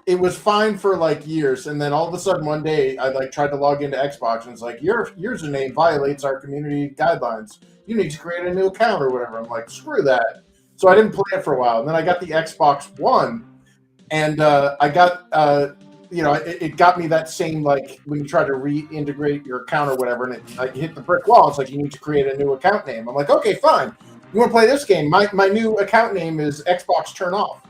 it was fine for years, and then all of a sudden one day, I tried to log into Xbox, and it's like, your username violates our community guidelines. You need to create a new account or whatever. I'm like, screw that. So I didn't play it for a while, and then I got the Xbox One, and I got... it got me that same, when you try to reintegrate your account or whatever, and it hit the brick wall. It's like, you need to create a new account name. I'm like, okay, fine. You want to play this game? My new account name is Xbox Turn Off.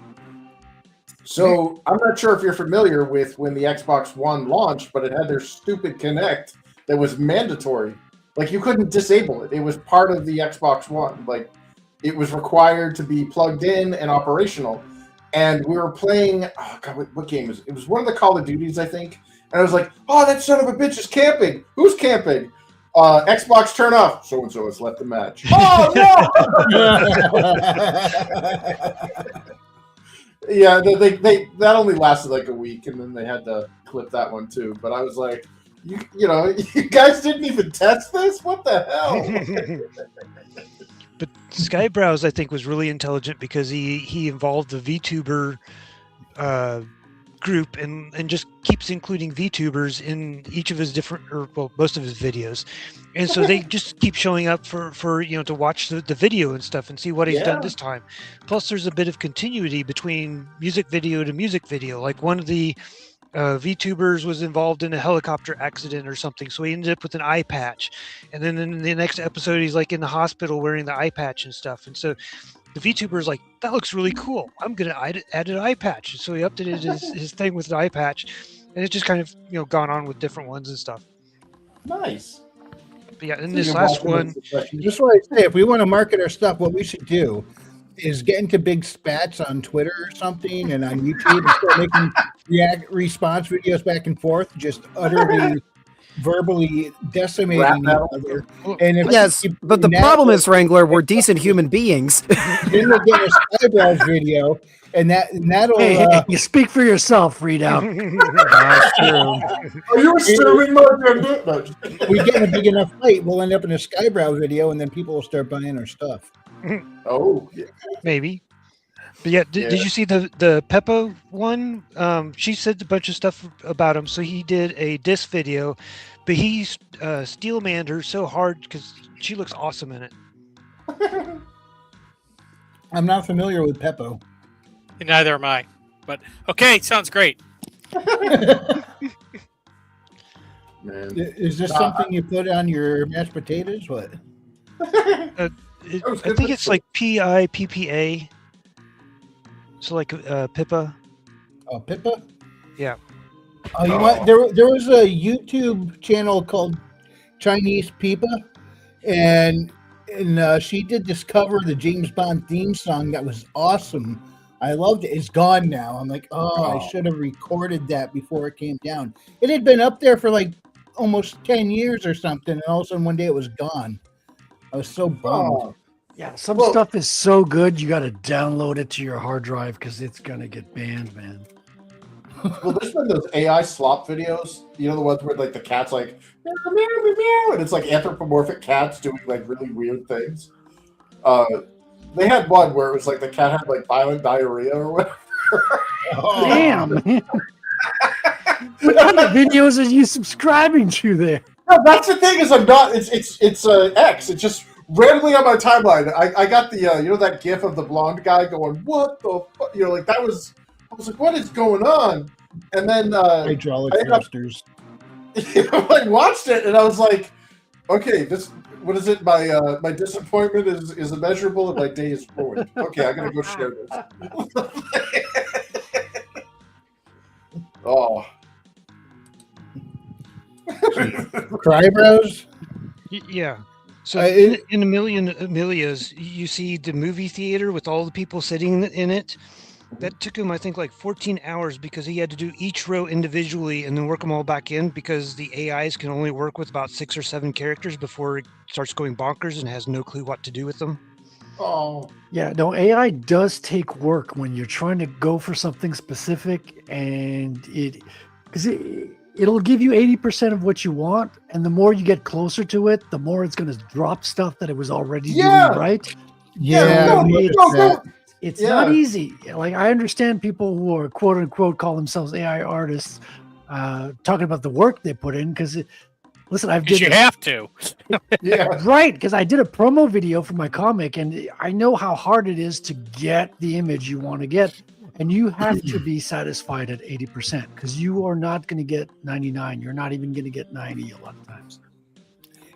So I'm not sure if you're familiar with when the Xbox One launched, but it had their stupid Kinect that was mandatory. You couldn't disable it. It was part of the Xbox One. It was required to be plugged in and operational. And we were playing, what game was it? It was one of the Call of Duties, I think. And I was like, oh, that son of a bitch is camping. Who's camping? Xbox Turn Off. So-and-so has left the match. Oh, no! Yeah, they that only lasted a week, and then they had to clip that one too. But I was like, you guys didn't even test this? What the hell? But Skybrowse, I think, was really intelligent because he involved the VTuber group and just keeps including VTubers in each of his most of his videos, and so they just keep showing up for to watch the video and stuff and see what he's done this time. Plus, there's a bit of continuity between music video to music video. One of the VTubers was involved in a helicopter accident or something, so he ended up with an eye patch, and then in the next episode he's in the hospital wearing the eye patch and stuff, and so the VTuber's like, that looks really cool, I'm gonna add an eye patch, and so he updated his thing with an eye patch, and it's just kind of gone on with different ones and stuff. Nice. But yeah, in this last one, just what I say, if we want to market our stuff, what we should do is get into big spats on Twitter or something and on YouTube and start making response videos back and forth, just utterly verbally decimating each other. And but the problem is, Wrangler, we're decent human beings. Then we'll get a Skybrowse video, and that'll hey, you speak for yourself, Readout. That's true. Are you assuming my we get in a big enough fight, we'll end up in a Skybrowse video, and then people will start buying our stuff. Oh, yeah. Maybe. But yeah, did you see the Peppo one? She said a bunch of stuff about him. So he did a diss video, but he steel-manned her so hard because she looks awesome in it. I'm not familiar with Peppo. Neither am I. But okay, sounds great. Man. Is this something you put on your mashed potatoes? What? I think it's PIPPA. So Pippa. Oh, Pippa? Yeah. Oh, you know what? There was a YouTube channel called Chinese Pippa, and she did this cover of the James Bond theme song that was awesome. I loved it. It's gone now. I'm like, I should have recorded that before it came down. It had been up there for like almost 10 years or something, and all of a sudden one day it was gone. I was so bummed. Yeah, some stuff is so good you got to download it to your hard drive because it's gonna get banned, man. Well, there's been those AI slop videos. You know, the ones where like the cat's like meow, meow, meow, meow, and it's like anthropomorphic cats doing like really weird things. They had one where it was like the cat had like violent diarrhea or whatever. Damn. What kind of videos are you subscribing to there? No, that's the thing is I'm not. It's X. It's just randomly on my timeline. I got the you know that GIF of the blonde guy going what the fuck? You know, like that was. I was like, what is going on? And then hydraulic thrusters. I watched it and I was like, okay, this. What is it? My disappointment is immeasurable and my day is ruined. Okay, I gotta go share this. Oh. Cry Bros? Yeah. So in Amelia's, you see the movie theater with all the people sitting in it. That took him, I think, like 14 hours because he had to do each row individually and then work them all back in because the AIs can only work with about 6 or 7 characters before it starts going bonkers and has no clue what to do with them. Oh. Yeah, no, AI does take work when you're trying to go for something specific and it'll give you 80% of what you want. And the more you get closer to it, the more it's going to drop stuff that it was already doing right. Yeah. It's not easy. Like I understand people who are quote unquote call themselves AI artists talking about the work they put in because listen, you have to. Right, because I did a promo video for my comic and I know how hard it is to get the image you want to get, and you have to be satisfied at 80% because you are not going to get 99. You're not even going to get 90 a lot of times.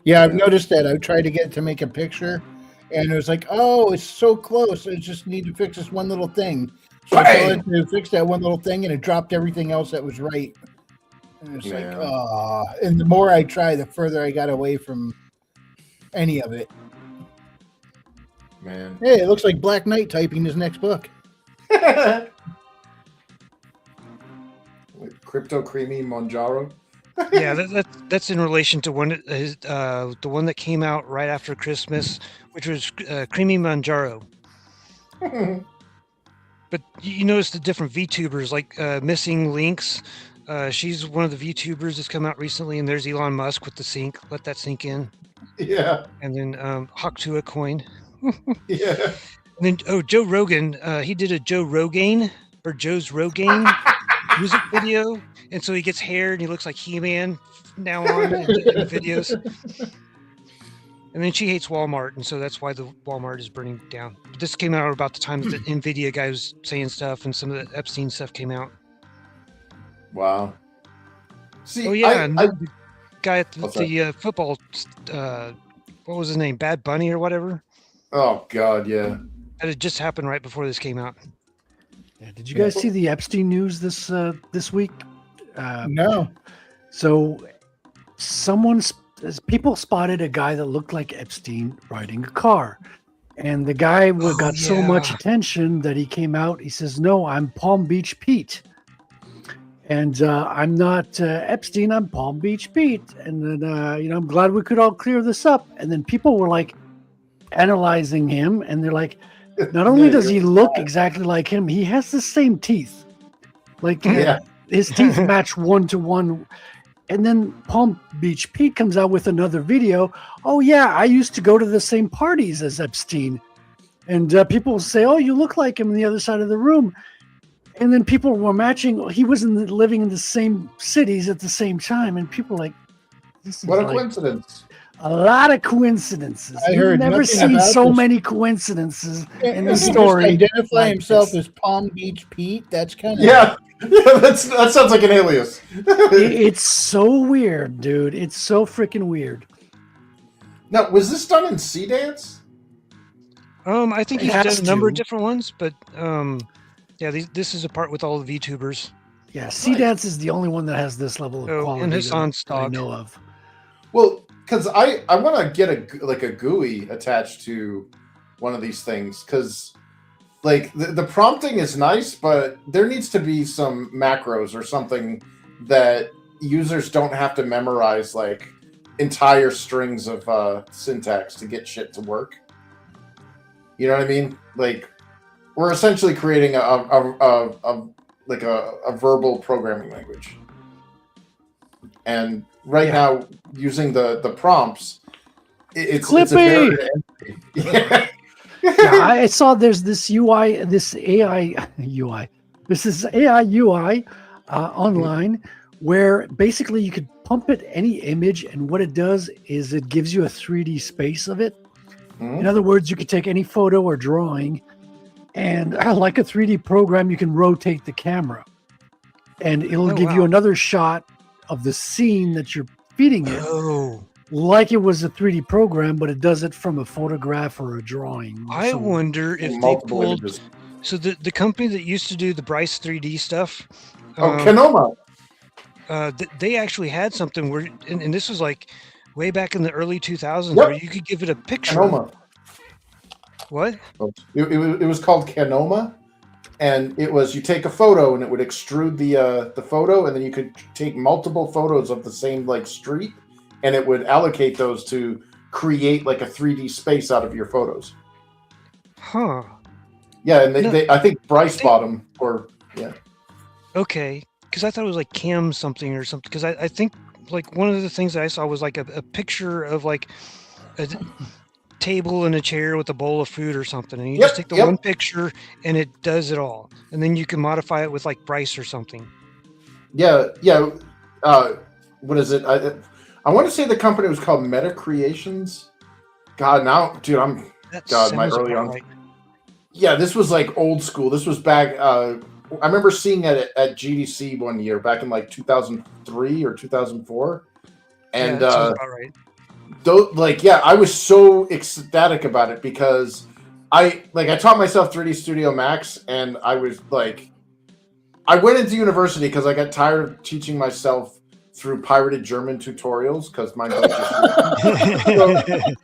Yeah, I've noticed that. I've tried to get it to make a picture. And it was like, oh, it's so close. I just need to fix this one little thing. So I told it to fix that one little thing, and it dropped everything else that was right. And it's like, oh. And the more I try, the further I got away from any of it. Man. Hey, it looks like Black Knight typing his next book. Crypto Creamy Monjaro. Yeah, that's in relation to the one that came out right after Christmas, which was Creamy Manjaro. But you notice the different VTubers, like Missing Links. She's one of the VTubers that's come out recently, and there's Elon Musk with the sync. Let that sink in. Yeah. And then Hawktua Coin. Yeah. And then Joe Rogan. He did a Joe Rogaine or Joe's Rogaine music video. And so he gets hair and he looks like He-Man now on in the videos. And then she hates Walmart, and so that's why the Walmart is burning down. But this came out about the time that the NVIDIA guy was saying stuff, and some of the Epstein stuff came out. Wow. See, the guy at the football, what was his name? Bad Bunny or whatever? Oh, God, yeah. That had just happened right before this came out. Yeah, did you guys see the Epstein news this week? No. So people spotted a guy that looked like Epstein riding a car. And the guy got so much attention that he came out. He says, no, I'm Palm Beach Pete. And I'm not Epstein, I'm Palm Beach Pete. And then, I'm glad we could all clear this up. And then people were like analyzing him. And they're like, not only does he look exactly like him, he has the same teeth. Like, his teeth match 1-to-1. And then Palm Beach Pete comes out with another video. Oh, yeah, I used to go to the same parties as Epstein. And people will say, oh, you look like him on the other side of the room. And then people were matching. He was living in the same cities at the same time. And people are like, this is what a coincidence. A lot of coincidences. I've never seen so many coincidences in the story. Identify himself as Palm Beach Pete. That's kind of that sounds like an alias. It's so weird, dude. It's so freaking weird. Now, was this done in Sea Dance? I think he's done a number of different ones, but this is a part with all the VTubers. Yeah, Sea Dance is the only one that has this level of quality and Hassan's that I know of. Well, because I want to get a GUI attached to one of these things, because like the prompting is nice, but there needs to be some macros or something that users don't have to memorize like entire strings of syntax to get shit to work. You know what I mean? Like, we're essentially creating a verbal programming language. And right now, using the prompts, it's a very yeah, I saw there's this UI, this AI UI. This is AI UI online where basically you could pump it any image, and what it does is it gives you a 3D space of it. In other words, you could take any photo or drawing, and like a 3D program, you can rotate the camera, and it'll give you another shot of the scene that you're feeding it, like it was a 3D program, but it does it from a photograph or a drawing. I wonder if they pulled. So the company that used to do the Bryce 3D stuff, Kenoma. They actually had something where, and this was like way back in the early 2000s, where you could give it a picture. Kenoma. What? It was called Kenoma, and it was you take a photo and it would extrude the photo, and then you could take multiple photos of the same like street, and it would allocate those to create like a 3D space out of your photos. Huh. Yeah, and they I think Bryce bought them, or yeah. Okay, because I thought it was like Cam something or something. Because I think like one of the things that I saw was like a picture of like a table and a chair with a bowl of food or something, and you just take the one picture and it does it all, and then you can modify it with like Bryce or something. Yeah. What is it? I want to say the company was called Meta Creations. God, now, dude, my early on. Right. Yeah, this was like old school. This was back. I remember seeing it at GDC one year back in like 2003 or 2004, and that sounds about right. I was so ecstatic about it because I taught myself 3D Studio Max, and I was like, I went into university because I got tired of teaching myself through pirated German tutorials because mine was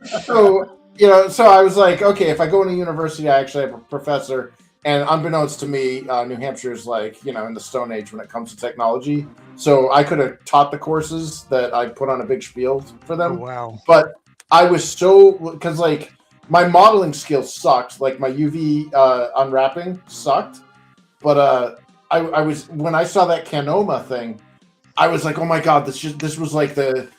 just so I was like, okay, if I go into university, I actually have a professor. And unbeknownst to me, New Hampshire is like, in the Stone Age when it comes to technology. So I could have taught the courses that I put on a big spiel for them. Oh, wow. But I was because like my modeling skills sucked. Like my UV unwrapping sucked. But I was, when I saw that Kenoma thing, I was like, oh my God, this was like the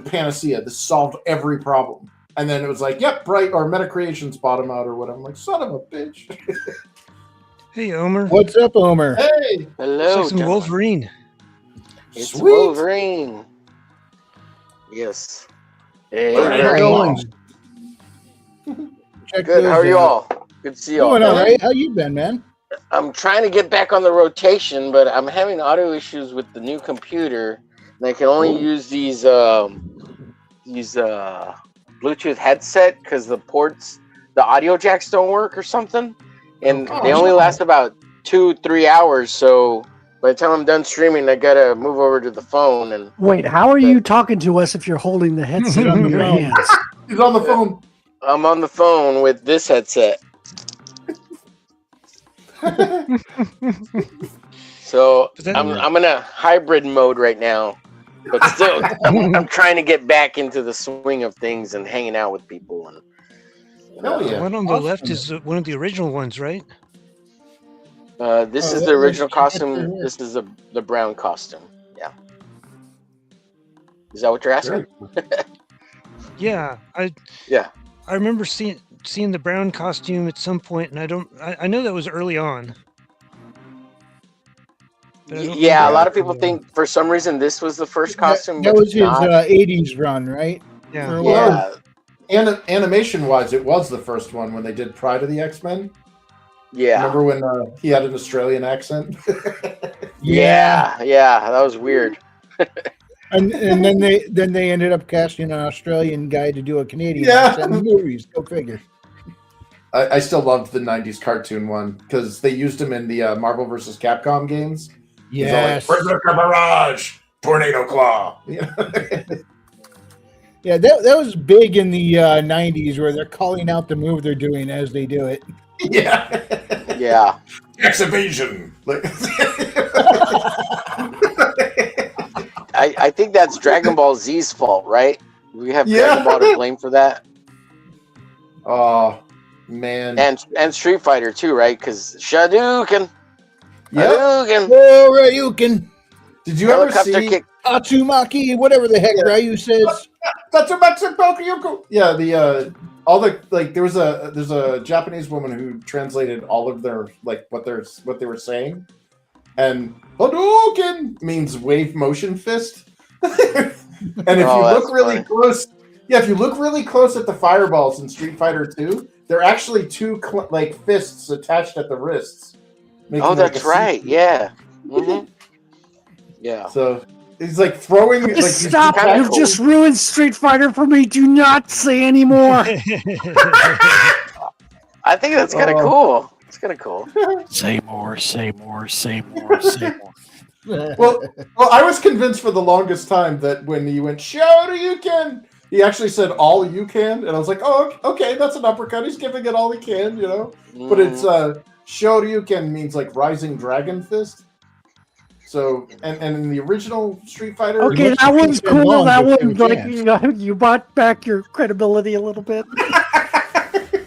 panacea. This solved every problem. And then it was like, yep, Bright or Meta Creations bottom out or whatever. I'm like, son of a bitch. Hey, Omer. What's up, Omer? Hey. Hello. It's like Wolverine. It's Sweet. Wolverine. Yes. Hey, How's it going? Good. How are you all? Good to see you all. Doing all right. How you been, man? I'm trying to get back on the rotation, but I'm having audio issues with the new computer, and I can only use these Bluetooth headset because the audio jacks don't work or something, and they only last about 2-3 hours. So by the time I'm done streaming, I gotta move over to the phone. And wait, how are you talking to us if you're holding the headset in your hands? He's on the phone. I'm on the phone with this headset. So I'm in a hybrid mode right now. But still, I'm trying to get back into the swing of things and hanging out with people. And The one on the left is one of the original ones, right? This is the original costume. This is the brown costume. Yeah. Is that what you're asking? Yeah. I remember seeing the brown costume at some point, and I know that was early on. Yeah, a lot of people think for some reason this was the first costume. That was his 80s run, right? Yeah. Animation-wise, it was the first one when they did Pride of the X-Men. Yeah. Remember when he had an Australian accent? Yeah, that was weird. and then they ended up casting an Australian guy to do a Canadian accent in movies. Go figure. I still loved the 90s cartoon one because they used him in the Marvel vs. Capcom games. Yes. Berserker Barrage, Tornado Claw. Yeah, that was big in the 90s where they're calling out the move they're doing as they do it. Yeah. Yeah. Tax evasion. I think that's Dragon Ball Z's fault, right? We have Dragon Ball to blame for that. Oh, man. And Street Fighter too, right? Because Hadouken. Yep. Hadouken. Oh, Ryuken. Did you ever see Atsumaki, whatever the heck Ryu says? That's a Bakayoko. Yeah, there's a Japanese woman who translated all of their what they were saying, and Hadouken means wave motion fist. And if you look really close, if you look really close at the fireballs in Street Fighter 2, they're actually two fists attached at the wrists. Oh, that's right. Yeah. Mm-hmm. Yeah. So he's like throwing. Stop! You've just ruined Street Fighter for me. Do not say anymore. I think that's kind of cool. It's kind of cool. Say more. Say more. Say more. Say more. Well, I was convinced for the longest time that when he went Shoryuken, he actually said all you can, and I was like, oh, okay, that's an uppercut. He's giving it all he can, you know. But it's Shoryuken means like rising dragon fist. So, and in the original Street Fighter, okay, that one's cool. That one, you bought back your credibility a little bit.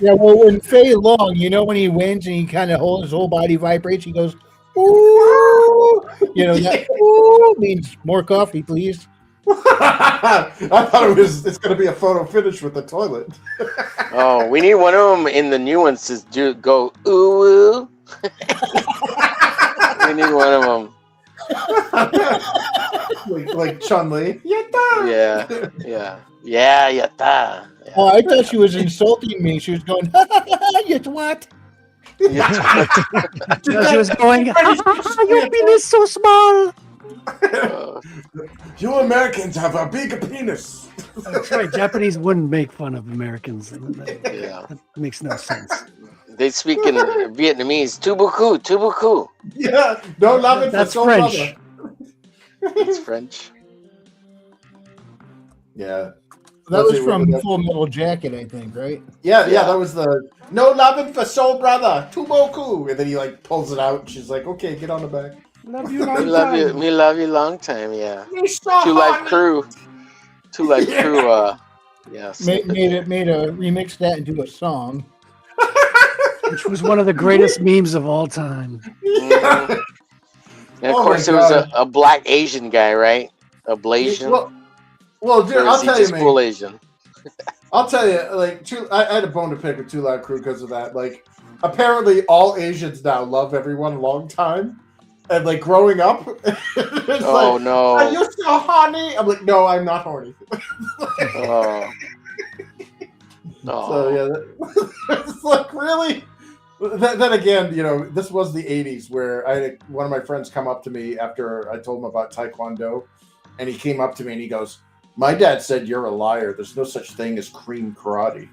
Yeah, well, when Fei Long, when he wins and he kind of his whole body vibrates, he goes, ooh, that ooh means more coffee, please. I thought it's going to be a photo finish with the toilet. Oh, we need one of them in the new ones to go ooh. We need one of them. like Chun-Li. Yatta! Yeah, yatta. Yeah. Oh, I thought she was insulting me. She was going, you what? She was going, your penis so small. You Americans have a big penis. That's right. Japanese wouldn't make fun of Americans. That makes no sense. They speak in Vietnamese. Tubuku. Yeah, no love it. That's French. It's French. Yeah. That was from Full Metal Jacket, I think, right? Yeah, that was the no loving for soul brother, Tuboku. And then he pulls it out and she's like, okay, get on the back. Love you long time. We love you long time, yeah. Two Life Crew. Yes. Made a remix that into a song. Which was one of the greatest memes of all time. Mm-hmm. And of course, it was a black Asian guy, right? A Blasian. Well, dude, I'll tell you, man. Full Asian. I'll tell you, I had a bone to pick with Two Live Crew because of that. Apparently, all Asians now love everyone a long time, and growing up, it's no! Are you so horny? I'm like, no, I'm not horny. Oh. So yeah, it's really. Then again, this was the 80s where I had one of my friends come up to me after I told him about Taekwondo, and he came up to me and he goes, my dad said you're a liar. There's no such thing as cream karate.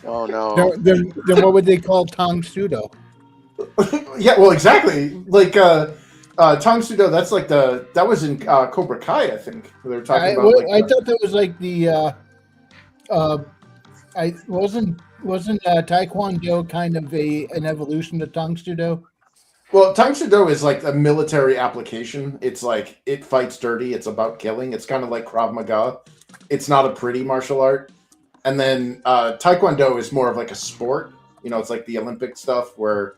Oh no! Then what would they call Tang Sudo? Yeah, well, exactly. Tang Sudo. That's that was in Cobra Kai, I think. They were talking about. I thought that was I wasn't Taekwondo kind of an evolution of Tang Sudo? Well, Tang Sudo is a military application. It's it fights dirty. It's about killing. It's kind of like Krav Maga. It's not a pretty martial art. And then Taekwondo is more of a sport. It's like the Olympic stuff where,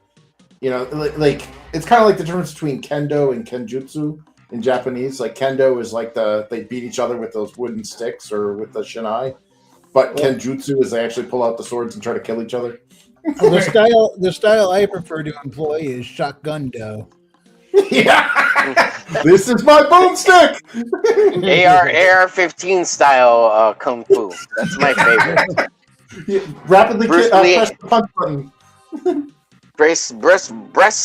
it's kind of like the difference between Kendo and Kenjutsu in Japanese. Kendo is they beat each other with those wooden sticks or with the shinai. But Kenjutsu is they actually pull out the swords and try to kill each other. The style I prefer to employ is shotgundo. Yeah, this is my boomstick. AR-15 style kung fu. That's my favorite. Yeah, rapidly press the punch button. Bruce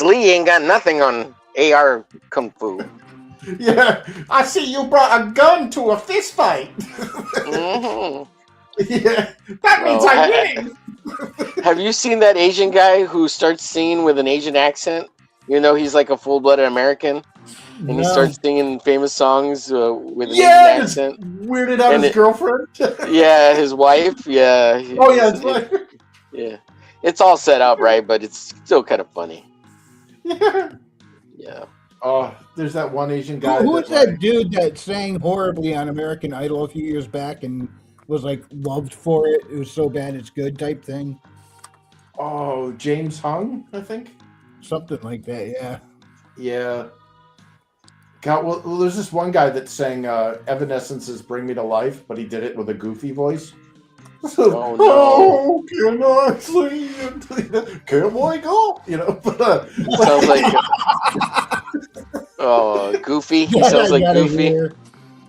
Lee ain't got nothing on AR kung fu. Yeah, I see you brought a gun to a fist fight. Mm-hmm. Yeah, that means I win. Have you seen that Asian guy who starts singing with an Asian accent? He's like a full-blooded American. And he starts singing famous songs with an Asian accent. Weirded out his girlfriend. Yeah, his wife. Yeah. Oh yeah, his wife. Yeah, it's all set up right, but it's still kind of funny. Yeah. Oh, there's that one Asian guy. Who was that dude that sang horribly on American Idol a few years back and was like loved for it? It was so bad it's good type thing. Oh, James Hung, I think. Something like that, yeah. Yeah. God, well, there's this one guy that sang Evanescence's "Bring Me to Life," but he did it with a goofy voice. Oh no! Oh, can I sleep? Can we go? You know, but, sounds like Goofy. He sounds like Goofy.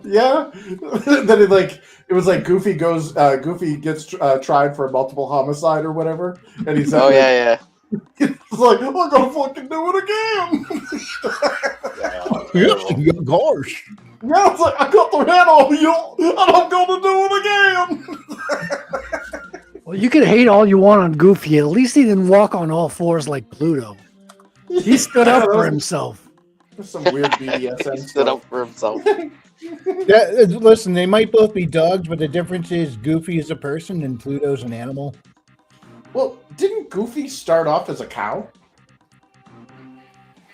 Yeah. Then it was like Goofy goes. Goofy gets tried for multiple homicide or whatever, and he's oh yeah. He's like, I'm gonna fucking do it again. Yes, gosh. Yeah, it's like I got the head off you, and I'm gonna do it again. Well, you can hate all you want on Goofy. At least he didn't walk on all fours like Pluto. He stood up for himself. There's some weird BDSM He stood up for himself. Listen, they might both be dogs, but the difference is Goofy is a person and Pluto's an animal. Well, didn't Goofy start off as a cow?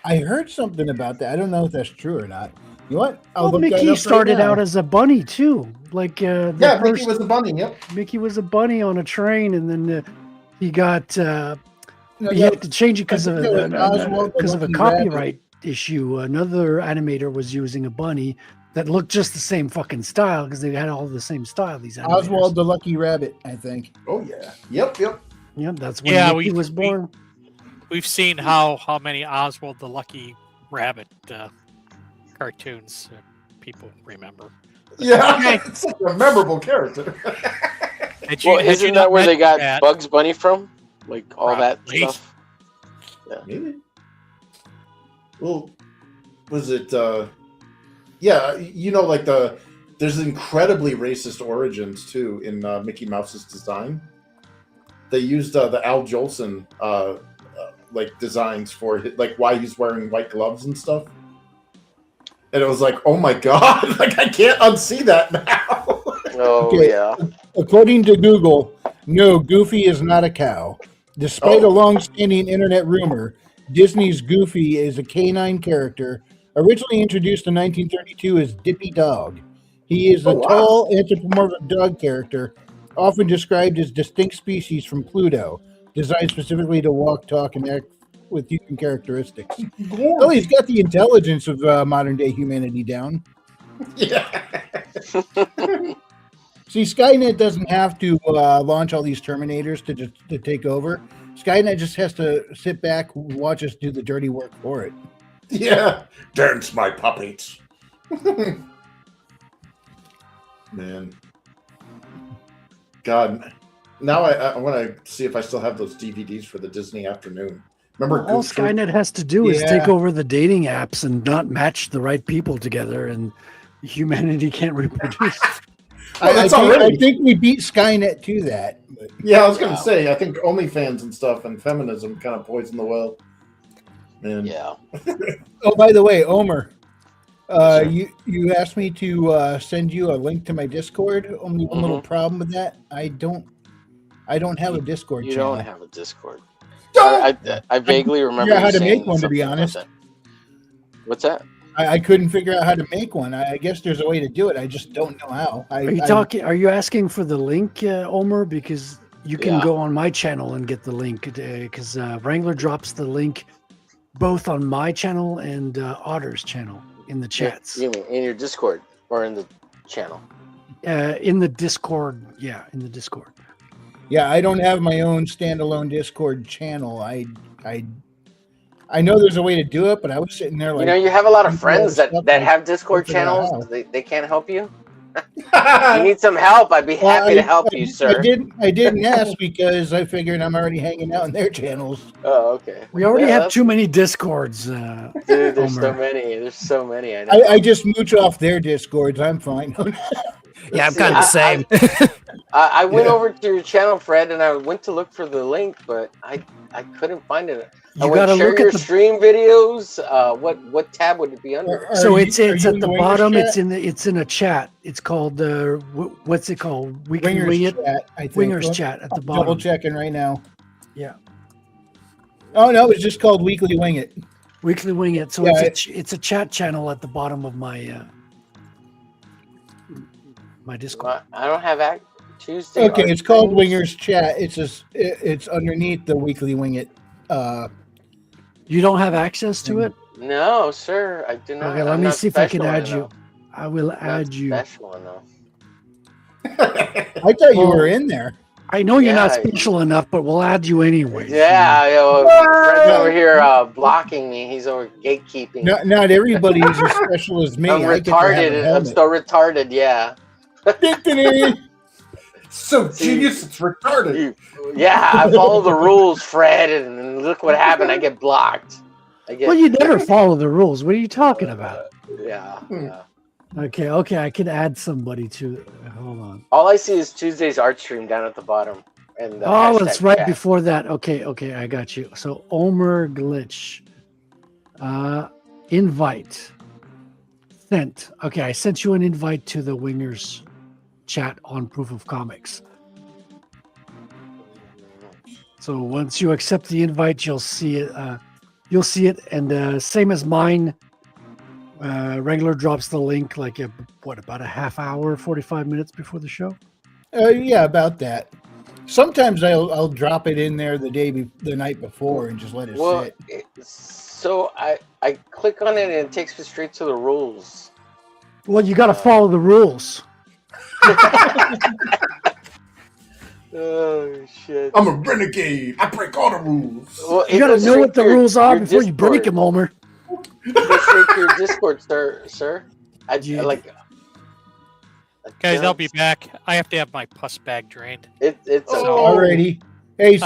I heard something about that. I don't know if that's true or not. You know what? Well, Mickey started out as a bunny too. Like Mickey was a bunny. Yep. Mickey was a bunny on a train, and then he got he had to change it because of a copyright issue. Another animator was using a bunny that looked just the same fucking style because they had all the same style. These animators. Oswald the Lucky Rabbit, I think. Oh yeah. Yep. Yep. That's when Mickey was born. We've seen how many Oswald the Lucky Rabbit cartoons people remember. Yeah, it's such a memorable character. Isn't that where they got Bugs Bunny from? Like all that stuff? Yeah. Maybe. Well, was it... yeah, you know, like there's incredibly racist origins, too, in Mickey Mouse's design. They used the Al Jolson, designs for, why he's wearing white gloves and stuff. And it was like, oh my god, I can't unsee that now. Yeah. According to Google, no, Goofy is not a cow. Despite a long-standing internet rumor, Disney's Goofy is a canine character, originally introduced in 1932 as Dippy Dog. He is a tall anthropomorphic dog character, often described as distinct species from Pluto, designed specifically to walk, talk, and act with human characteristics. Well, he's got the intelligence of modern-day humanity down. Yeah. See, Skynet doesn't have to launch all these Terminators to take over. Skynet just has to sit back, watch us do the dirty work for it. Yeah. Dance, my puppets. Man. God. Now I want to see if I still have those DVDs for the Disney afternoon. Remember, all Skynet has to do is take over the dating apps and not match the right people together, and humanity can't reproduce. I think we beat Skynet to that. But, yeah, I was going to say, I think OnlyFans and stuff and feminism kind of poison the well. Man. Yeah. Oh, by the way, Omer, you asked me to send you a link to my Discord. Only one little problem with that. I don't have a Discord channel. You don't have a Discord. I vaguely remember how to make one, to be honest. What's that? I couldn't figure out how to make one. I guess there's a way to do it. I just don't know how. Are you asking for the link, Omer? Because you can go on my channel and get the link. Because Wrangler drops the link both on my channel and Otter's channel in the chats. You mean in your Discord or in the channel? In the Discord. Yeah, in the Discord. Yeah, I don't have my own standalone Discord channel. I know there's a way to do it, but I was sitting there like... you have a lot of friends that have Discord channels. They can't help you? You need some help, I'd be happy to help you, sir. I didn't ask because I figured I'm already hanging out in their channels. Oh, okay. We already have too many Discords. Dude, there's so many. There's so many. I just mooch off their Discords. I'm fine. Yeah, I'm kind of the same. I went over to your channel, Fred, and I went to look for the link, but I couldn't find it. You gotta share look your at the stream videos. What tab would it be under? So it's at the bottom. It's in a chat. It's called what's it called? We can wing it. Chat, I think. Wingers chat at the bottom. Double checking right now. Yeah. Oh no, it's just called Weekly Wing It. Weekly Wing It. So Yeah, it's a chat channel at the bottom of my my Discord. I don't have Tuesday. Okay, it's called Wingers Chat. It's underneath the Weekly Wing It. You don't have access to it? No, sir, I do not. Okay, let me see if I can add you. I will add you. Special enough. I thought you were in there. I know you're not special enough, but we'll add you anyway. Yeah, Fred's over here blocking me. He's over gatekeeping. Not everybody is as special as me. I'm retarded. I'm so retarded. Yeah. So genius, it's retarded. Yeah, I follow the rules, Fred, and look what happened. I get blocked. Well, you never follow the rules. What are you talking about? Yeah. Okay, I can add somebody to. Hold on. All I see is Tuesday's art stream down at the bottom. And it's right before that. Okay, I got you. So Omer Glitch, invite sent. Okay, I sent you an invite to the Wingers chat on Proof of Comics. So once you accept the invite, you'll see it. And same as mine. Wrangler drops the link like about a half hour, 45 minutes before the show. Yeah, about that. Sometimes I'll drop it in there the night before and just let it sit. So I click on it and it takes me straight to the rules. Well, you got to follow the rules. Oh shit! I'm a renegade. I break all the rules. Well, you got to know what the rules are before you break them, Homer. Go straight to your Discord, sir. Guys, I'll be back. I have to have my pus bag drained. It's alrighty. Hey,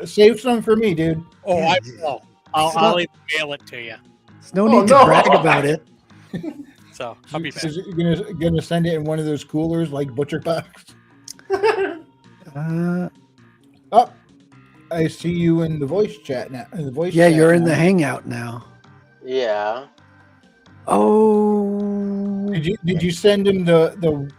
save some for me, dude. Oh, I will. I'll even mail it to you. There's no need to brag about it. So I'll be back. Is it gonna send it in one of those coolers like Butcher Box? I see you in the voice chat now. You're in the Hangout now. Yeah. Oh. Did you send him the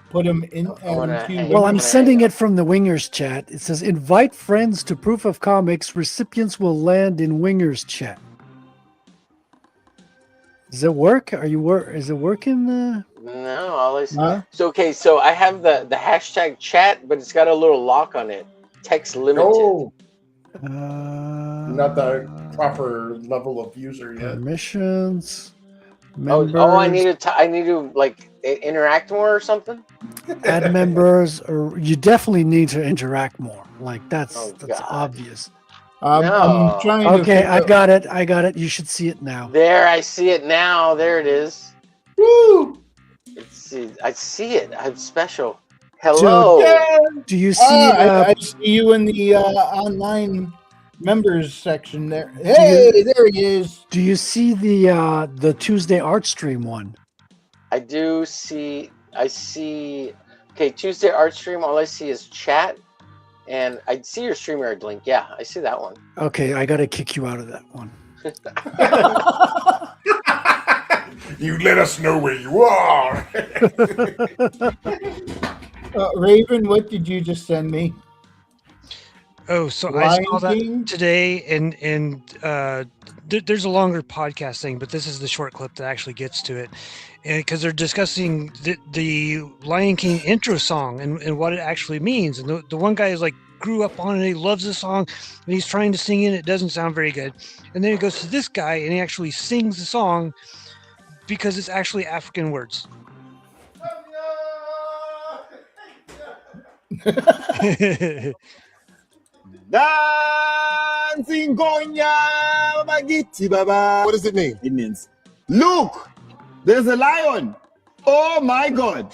put him in? Well, I'm sending it from the Wingers chat. It says invite friends to Proof of Comics. Recipients will land in Wingers chat. Does it work? Is it working? No, all I see. So I have the hashtag chat, but it's got a little lock on it. Text limited. Oh. Not the proper level of user yet. Permissions. I need to like interact more or something. Add members, or you definitely need to interact more. Like that's obvious. I'm trying. I got it. You should see it now. There, I see it now. There it is. Woo! I see it. I'm special. Hello. Do you see? I see you in the online members section there. Hey, there he is. Do you see the Tuesday art stream one? I do see. I see. Okay, Tuesday art stream. All I see is chat, and I see your StreamYard link. Yeah, I see that one. Okay, I got to kick you out of that one. You let us know where you are. Raven, what did you just send me? Oh, so I saw that today, and there's a longer podcast thing, but this is the short clip that actually gets to it, and because they're discussing the Lion King intro song and what it actually means, and the one guy is like grew up on it, he loves the song, and he's trying to sing it, it doesn't sound very good, and then he goes to this guy and he actually sings the song because it's actually African words. Dancing Konya Magiti Baba. What does it mean? It means, look, there's a lion. Oh my God.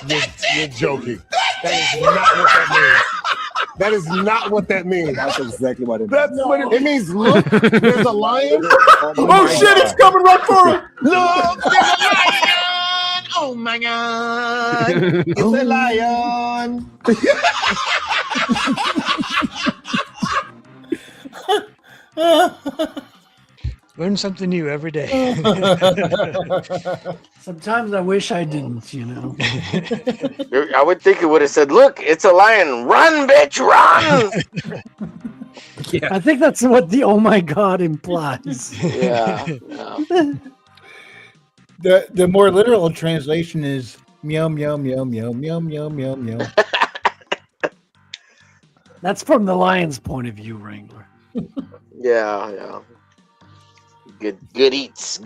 You're joking. That is not what that means. That is not what that means. That's exactly what it means. That's what it means. Look, there's a lion. Oh shit, it's coming right for him. Look, there's a lion. Oh my God! It's a lion. Learn something new every day. Sometimes I wish I didn't, you know. I would think it would have said, "Look, it's a lion! Run, bitch, run!" Yeah. I think that's what the "oh my God" implies. Yeah. The more literal translation is meow meow meow meow meow meow meow meow. That's from the lion's point of view, Wrangler. Yeah. Good eats.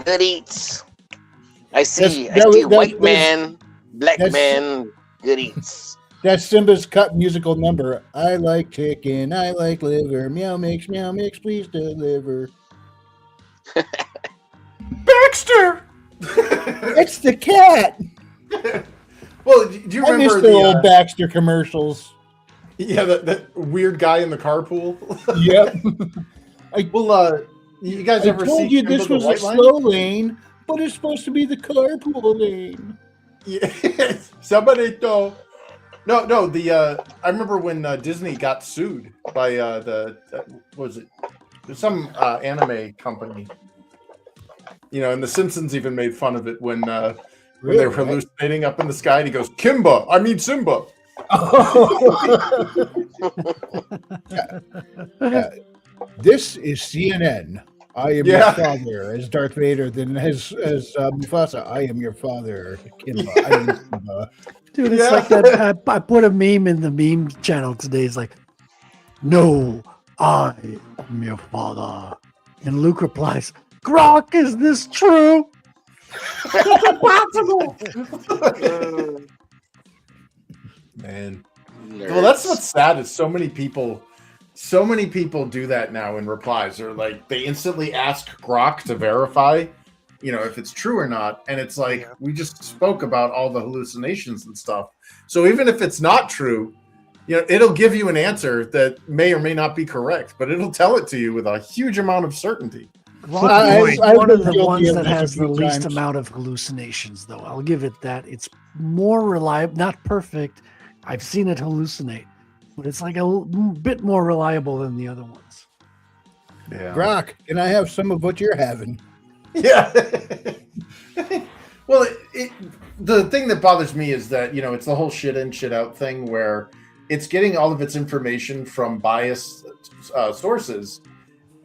I see white man, black man, good eats. That's Simba's cut musical number. I like chicken, I like liver. Meow mix, please deliver. Baxter! It's the cat. Well, do you I remember miss the old Baxter commercials? Yeah, that weird guy in the carpool. Yep. You guys I ever told see you this was a slow lane, but it's supposed to be the carpool lane. Yeah, somebody told. No. I remember when Disney got sued by what was it? Some anime company. You know, and The Simpsons even made fun of it when they were hallucinating up in the sky, and he goes, "Kimba, I mean Simba." Yeah. This is CNN. I am your father, as Darth Vader. Then as Mufasa, I am your father. Kimba, I am Simba. Dude, it's like that. I put a meme in the meme channel today. It's like, "No, I am your father," and Luke replies, "Grok, is this true?" It's impossible. Man. Well, that's what's sad is so many people do that now in replies. Or like they instantly ask Grok to verify, if it's true or not. And it's like we just spoke about all the hallucinations and stuff. So even if it's not true, it'll give you an answer that may or may not be correct, but it'll tell it to you with a huge amount of certainty. One of the ones that has the least amount of hallucinations, though. I'll give it that. It's more reliable, not perfect. I've seen it hallucinate, but it's like a bit more reliable than the other ones. Yeah. Grok, can I have some of what you're having? Yeah. Well, the thing that bothers me is that, it's the whole shit in, shit out thing where it's getting all of its information from biased sources,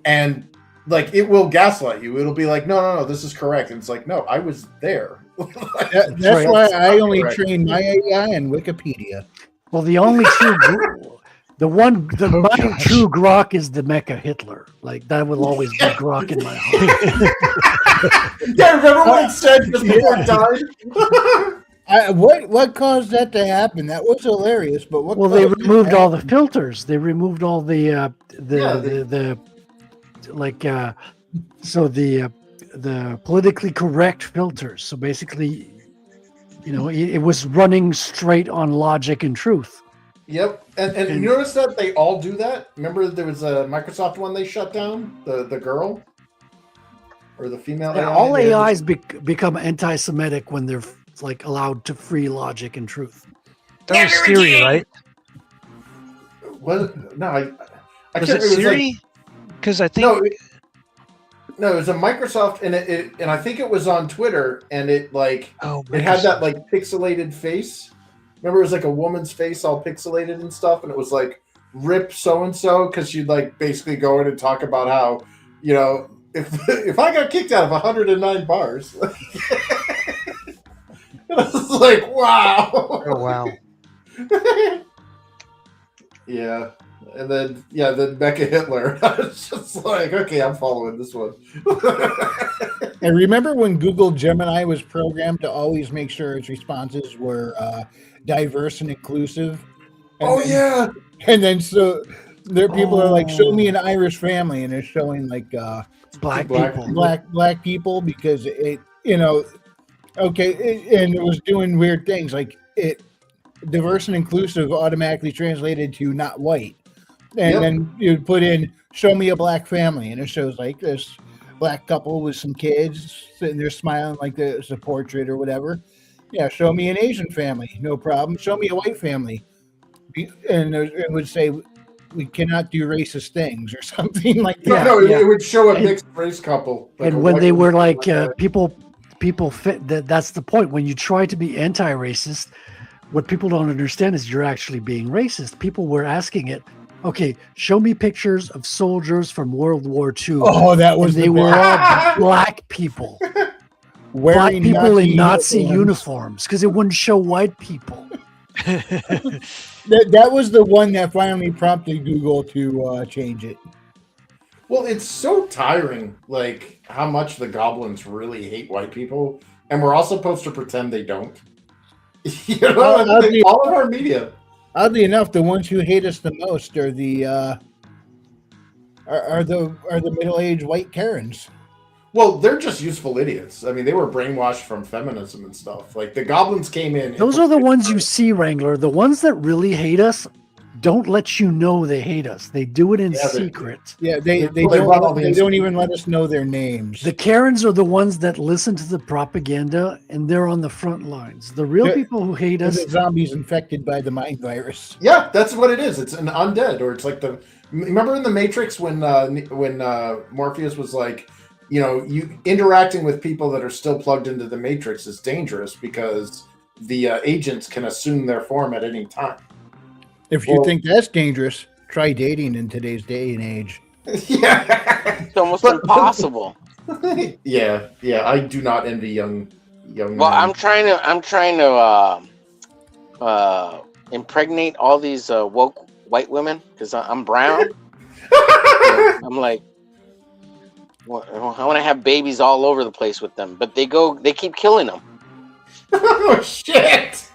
and like it will gaslight you. It'll be like, no, this is correct. And it's like, no, I was there. That's why I only train my AI on Wikipedia. Well, the only true, my true Grok is the Mecha Hitler. Like that will always be Grok in my heart. Yeah, remember what it said just before it died? What caused that to happen? That was hilarious. But what? Well, they removed all the filters. They removed all the politically correct filters. So basically, it was running straight on logic and truth. Yep. And you notice that they all do that? Remember there was a Microsoft one they shut down? The girl? Or the female AI? All AIs become anti-Semitic when they're like allowed to free logic and truth. That was Siri, right? What? No, I was can't. It Siri? Because I think no, it was a Microsoft, and I think it was on Twitter, and it had that like pixelated face. Remember, it was like a woman's face, all pixelated and stuff, and it was like "rip so and so" because she'd like basically go in and talk about how if I got kicked out of 109 bars, it was like wow. Oh wow. Yeah. And then Mecha Hitler. I was just like, okay, I'm following this one. And remember when Google Gemini was programmed to always make sure its responses were diverse and inclusive? And then so there people are like, show me an Irish family, and it's showing like black people because it and it was doing weird things like it diverse and inclusive automatically translated to not white. And then you put in, show me a black family, and it shows like this black couple with some kids sitting there smiling like it's a portrait or whatever. Yeah, show me an Asian family, no problem. Show me a white family, and it would say we cannot do racist things or something like that. It would show a mixed race couple. Like And when they were like people fit that's the point. When you try to be anti-racist, what people don't understand is you're actually being racist. People were asking it, okay, show me pictures of soldiers from World War II. Oh, that was they were all black people. Black people in Nazi uniforms because it wouldn't show white people. That was the one that finally prompted Google to change it. Well, it's so tiring, like how much the goblins really hate white people, and we're all supposed to pretend they don't. You know, all of our media. Oddly enough, the ones who hate us the most are the middle-aged white Karens. Well, they're just useful idiots. I mean, they were brainwashed from feminism and stuff. Like the goblins came in. Those are the ones you see, Wrangler. The ones that really hate us don't let you know they hate us. They do it in secret. They don't even let us know their names. The Karens are the ones that listen to the propaganda, and they're on the front lines. The real people who hate us, the zombies infected by the mind virus. Yeah, that's what it is. It's an undead, or it's like remember in the Matrix when Morpheus was like, you know, you interacting with people that are still plugged into the Matrix is dangerous because the agents can assume their form at any time. If you think that's dangerous, try dating in today's day and age. Yeah, it's almost impossible. Yeah, I do not envy young. Well, men. I'm trying to impregnate all these woke white women because I'm brown. I'm like, well, I want to have babies all over the place with them, but they keep killing them. Oh shit!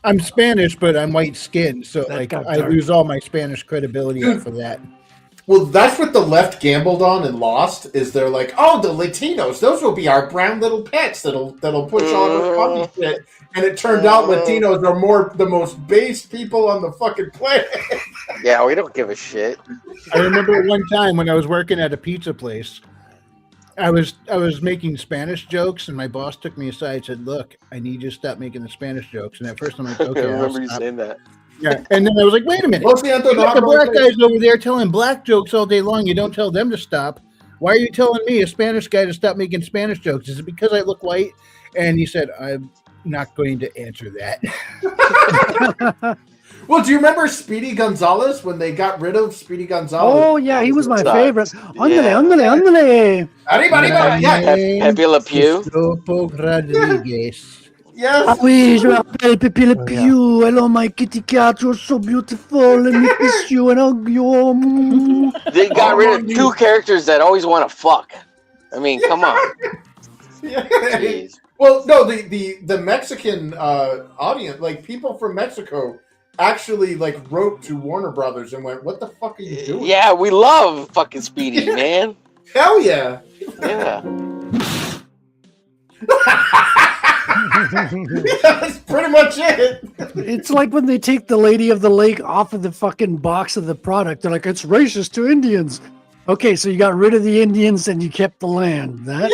I'm Spanish, but I'm white skinned, so I lose all my Spanish credibility for that. Well, that's what the left gambled on and lost. Is they're like, oh, the Latinos, those will be our brown little pets that'll push all the funny shit. And it turned out Latinos are the most base people on the fucking planet. Yeah, we don't give a shit. I remember one time when I was working at a pizza place. I was making Spanish jokes, and my boss took me aside and said, "Look, I need you to stop making the Spanish jokes." And at first, I'm like, "Okay." I remember you saying that. Yeah, and then I was like, "Wait a minute! The black guys over there telling black jokes all day long. You don't tell them to stop. Why are you telling me, a Spanish guy, to stop making Spanish jokes? Is it because I look white?" And he said, "I'm not going to answer that." Well, do you remember Speedy Gonzalez when they got rid of Speedy Gonzalez? Oh yeah, he was my favorite. Ándale. Yeah. Pepe Le Pew. Rodriguez. Yes. Ah oui, je m'appelle Pepe Le Pew. Hello, my kitty cat. You're so beautiful. Let me kiss you and hug you. They got rid of two characters that always want to fuck. I mean, come on. Jeez. Well, no, the Mexican audience, like people from Mexico, actually like wrote to Warner Brothers and went, "What the fuck are you doing?" Yeah, we love fucking Speedy, man. Hell yeah. Yeah. That's pretty much it. It's like when they take the Lady of the Lake off of the fucking box of the product. They're like, it's racist to Indians. Okay, so you got rid of the Indians and you kept the land. That.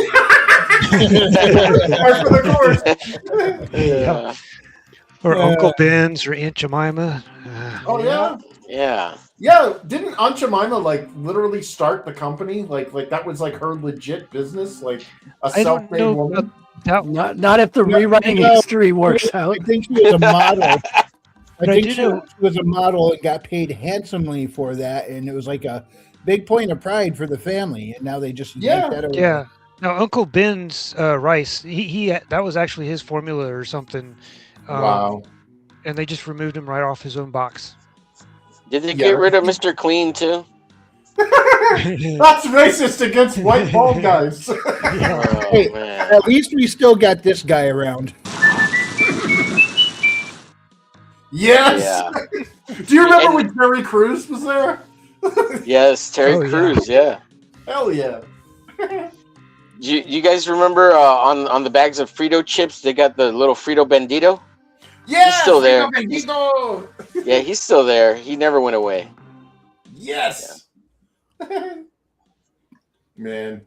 Par for the course. Yeah. Or Uncle Ben's or Aunt Jemima. Oh yeah. Yeah. Yeah, didn't Aunt Jemima like literally start the company? Like that was like her legit business, like a self-made woman. Not if the rewriting history works out. I think she was a model. I think she was a model and got paid handsomely for that, and it was like a big point of pride for the family. And now they just yank that away. Yeah. Now Uncle Ben's rice, he that was actually his formula or something. Wow. And they just removed him right off his own box. Did they get rid of Mr. Clean too? That's racist against white bald guys. Hey, at least we still got this guy around. Yes. Yeah. Do you remember when Terry Crews was there? Yes, Terry Crews. Yeah. Hell yeah. You guys remember on the bags of Frito chips they got the little Frito Bandito? Yeah, he's still there. Bandito. Yeah, he's still there. He never went away. Yes. Yeah. Man.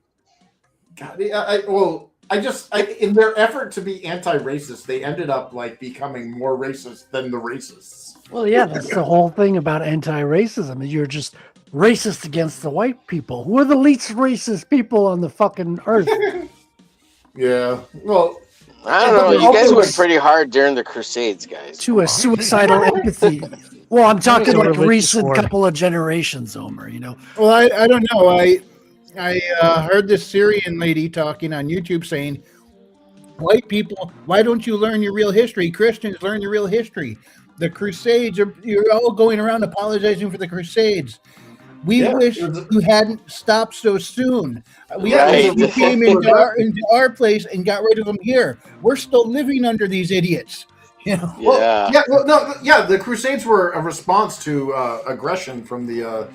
God, in their effort to be anti-racist, they ended up like becoming more racist than the racists. Well, yeah, that's the whole thing about anti-racism. You're just racist against the white people, who are the least racist people on the fucking earth. Yeah. Well, I don't know. You guys went pretty hard during the Crusades, guys. To a suicidal empathy. Well, I'm talking like recent war. couple of generations, Omer. You know. Well, I don't know. I heard this Syrian lady talking on YouTube saying, "White people, why don't you learn your real history? Christians, learn your real history. The Crusades you're all going around apologizing for the Crusades. We wish you hadn't stopped so soon. We wish you came into our place and got rid of them here. We're still living under these idiots." You know? The Crusades were a response to aggression from the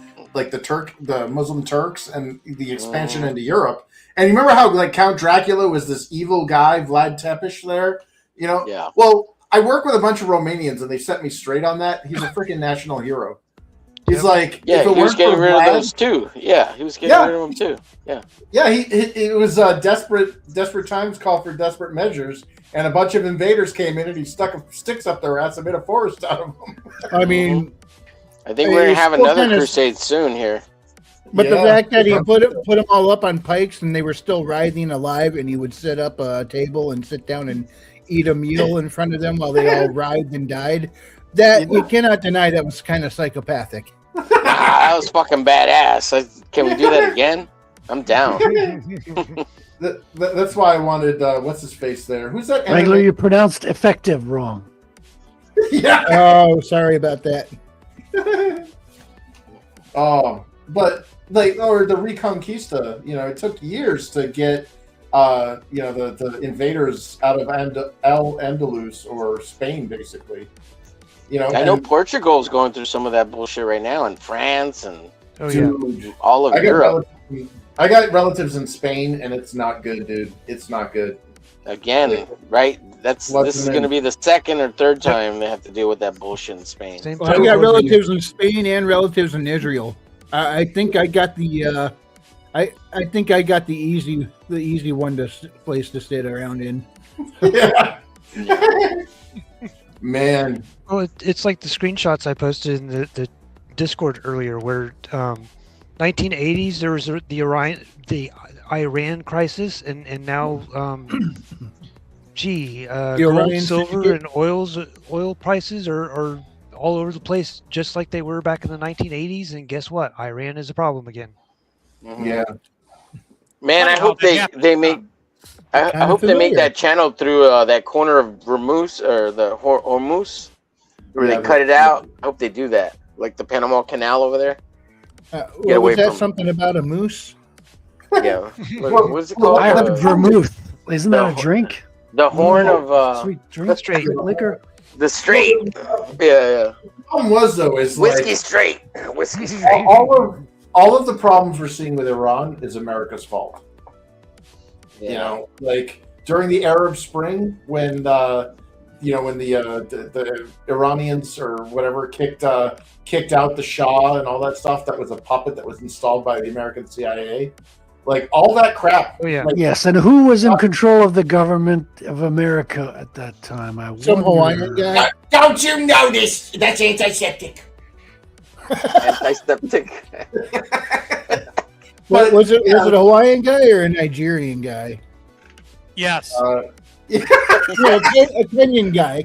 Muslim Turks and the expansion into Europe. And you remember how like Count Dracula was this evil guy, Vlad Tepes there? You know? Yeah. Well, I work with a bunch of Romanians and they set me straight on that. He's a freaking national hero. He's like, yeah, he was getting rid of those too. Yeah, he was getting rid of them too. Yeah. Yeah, it was desperate times call for desperate measures, and a bunch of invaders came in and he stuck sticks up their ass and made a forest out of them. I mean, I think we're gonna have another crusade soon here. But the fact that he put them all up on pikes and they were still writhing alive, and he would set up a table and sit down and eat a meal in front of them while they all writhed and died. That you cannot deny that was kind of psychopathic. That was fucking badass. Can we do that again? I'm down. That's why I wanted what's his face there. Who's that? Wrangler, you pronounced effective wrong. Yeah. Oh, sorry about that. But like, or the Reconquista, you know, it took years to get, the invaders out of Al-Andalus or Spain, basically. You know, I know Portugal's going through some of that bullshit right now, and France and all of Europe. I got relatives in Spain, and it's not good, dude. It's not good. Again, right? This is going to be the second or third time they have to deal with that bullshit in Spain. Well, I got relatives in Spain and relatives in Israel. I think I got the I think I got the easy place to sit around in. Yeah. Man. Well, it's like the screenshots I posted in the Discord earlier, where 1980s there was the Iran crisis, and now gold, silver, and oil prices are all over the place, just like they were back in the 1980s. And guess what? Iran is a problem again. Yeah. Man, I hope they make. I hope they make that channel through that corner of Hormuz or the Hormuz, where they cut it out. I hope they do that, like the Panama Canal over there. Was that something about a moose? Yeah. What's it called? I heard vermouth. Isn't that a drink? The horn of sweet drink, straight liquor. The straight. Yeah. The problem was though is whiskey straight. Whiskey straight. All of the problems we're seeing with Iran is America's fault. Yeah. You know, like during the Arab Spring, when the Iranians or whatever kicked out the Shah and all that stuff, that was a puppet that was installed by the American CIA. Like all that crap. Oh, yeah. Like, Yes, and who was in control of the government of America at that time? Some Hawaiian guy. Don't you know this? That's antiseptic. Antiseptic. Was it a Hawaiian guy or a Nigerian guy? Yes. A Kenyan guy,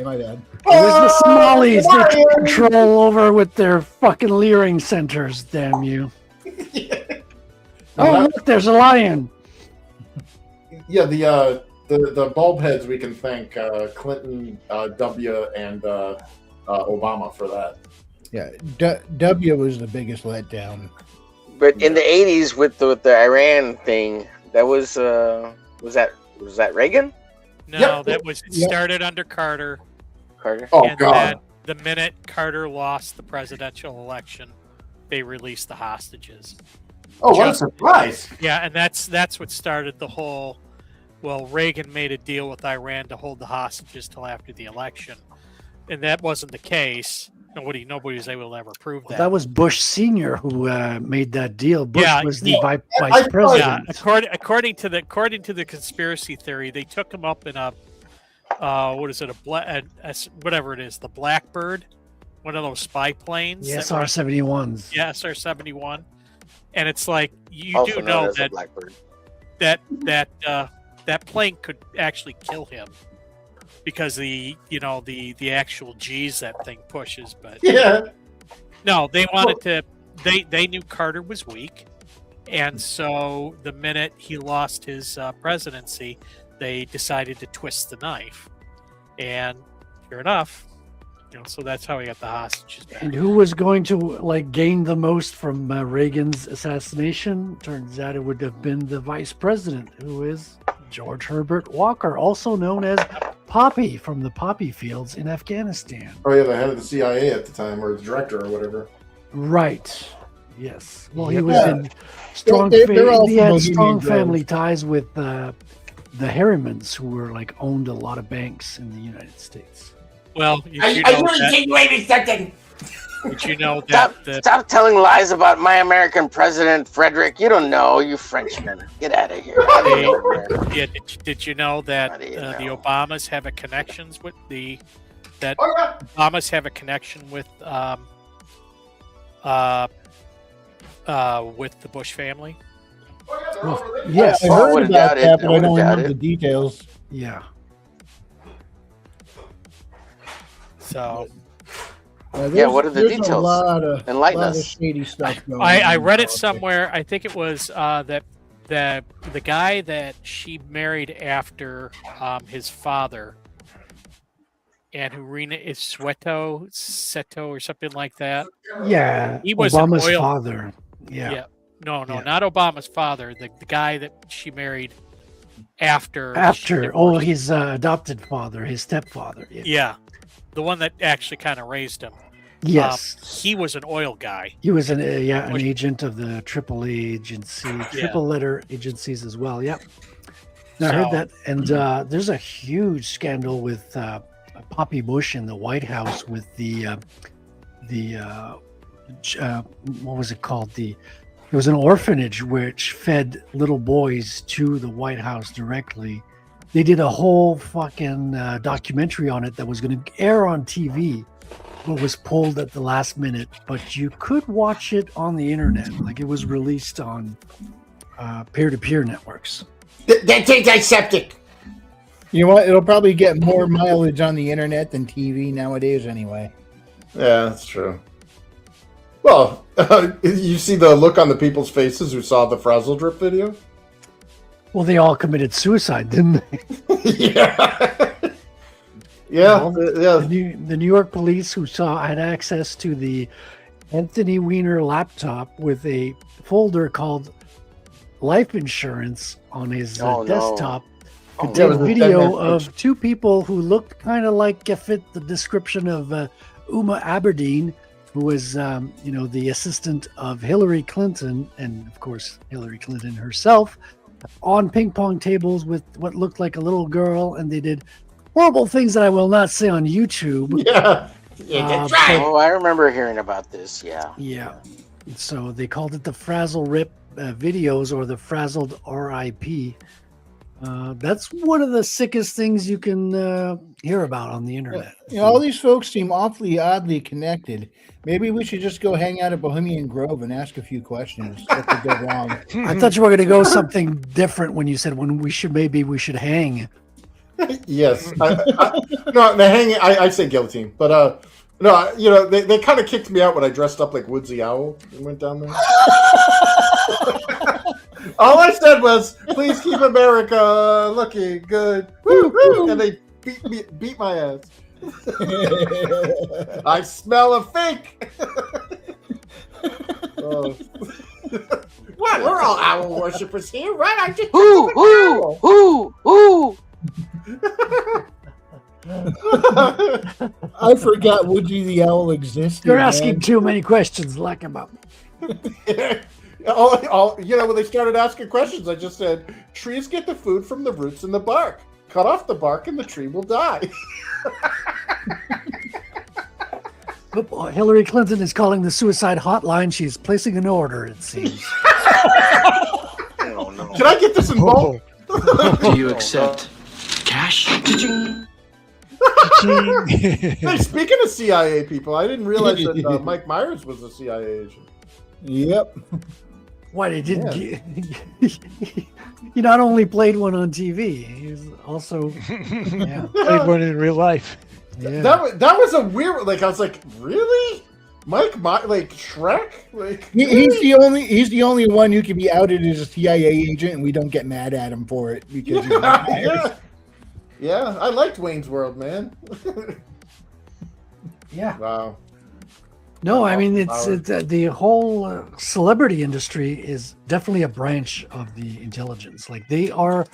my bad. It was the Somalis that took control over with their fucking leering centers, damn you. Oh, look, there's a lion. Yeah, the bulb heads, we can thank Clinton, W, and Obama for that. Yeah, W was the biggest letdown. But in the 80s with the Iran thing, that was that Reagan? No, it started under Carter. Oh, and God. then the minute Carter lost the presidential election, they released the hostages. Oh, what a surprise! Yeah, and that's what started the whole. Well, Reagan made a deal with Iran to hold the hostages till after the election, and that wasn't the case. Nobody was able to ever prove that. That was Bush Sr. who made that deal. Bush was the vice Yeah, president. according to the conspiracy theory, they took him up in a what is it, whatever it is, the Blackbird, one of those spy planes. The SR-71s. Yeah, SR-71, and it's like you Also do known know as a that Blackbird. that plane could actually kill him because the actual G's that thing pushes. But no, they wanted to. They knew Carter was weak, and so the minute he lost his presidency, they decided to twist the knife, and sure enough, so that's how he got the hostages back. And who was going to gain the most from Reagan's assassination? Turns out it would have been the vice president, who is George Herbert Walker, also known as Poppy from the poppy fields in Afghanistan. Oh yeah, the head of the CIA at the time, or the director, or whatever. Right. Yes. Well, he Yeah. was in strong. They're all He had from strong Bohemian family ties with the Harrimans, who were owned a lot of banks in the United States. Well, I want to insinuate something. But you know Stop telling lies about my American president, Frederick. You don't know, you Frenchmen. Get out of here. Yeah, did you know that the Obamas have a connections with Obamas have a connection with the Bush family? Yes, I heard about that, but I don't remember the details. Yeah. So. What are the there's details? A lot of, Enlighten lot of us. shady stuff going I on. read it somewhere. I think it was that the guy that she married after his father, and who is Seto or something like that. Yeah, he was Obama's an oil father. Yeah. No, not Obama's father. The guy that she married after. His adopted father, his stepfather. Yeah, the one that actually kind of raised him. Yes, he was an oil guy. He was an agent of the triple triple letter agencies as well. Yep. I heard that, and there's a huge scandal with Poppy Bush in the White House with the what was it called? It was an orphanage which fed little boys to the White House directly. They did a whole fucking documentary on it that was going to air on TV, but was pulled at the last minute. But you could watch it on the internet. It was released on peer-to-peer networks. That's antiseptic. You know what? It'll probably get more mileage on the internet than TV nowadays, anyway. Yeah, that's true. Well, you see the look on the people's faces who saw the Frazzle Drip video? Well, they all committed suicide, didn't they? Yeah. The New York police who had access to the Anthony Weiner laptop with a folder called life insurance on his desktop contained video of two people who looked kind of fit the description of Uma Aberdeen, who was the assistant of Hillary Clinton, and of course Hillary Clinton herself, on ping pong tables with what looked like a little girl, and they did horrible things that I will not say on YouTube. Yeah, that's right. Oh, I remember hearing about this. Yeah. Yeah. So they called it the Frazzle Rip videos, or the Frazzled RIP. That's one of the sickest things you can hear about on the internet. All these folks seem awfully oddly connected. Maybe we should just go hang out at Bohemian Grove and ask a few questions. What could go wrong? I thought you were going to go something different when you said we should hang. Yes. No, the hanging. I say guillotine, but no, they kind of kicked me out when I dressed up like Woodsy Owl and went down there. All I said was, "Please keep America looking good," woo, and they beat my ass. I smell a fake. Well, we're all owl worshippers here, right? I just I forgot Woody the Owl existed. You're asking too many questions, like about. When they started asking questions, I just said, "Trees get the food from the roots and the bark. Cut off the bark, and the tree will die." Hillary Clinton is calling the suicide hotline. She's placing an order, it seems. Oh, no. Can I get this in bulk? Do you accept cash? Hey, speaking of CIA people, I didn't realize that Mike Myers was a CIA agent. Yep. Why they didn't? He not only played one on TV, he was also played one in real life. Yeah. That was a weird. Like I was like, really, like Shrek? Like he's the only one who can be outed as a CIA agent, and we don't get mad at him for it because yeah. I liked Wayne's World, man. Yeah. Wow. No, I mean it's the whole celebrity industry is definitely a branch of the intelligence. Like they are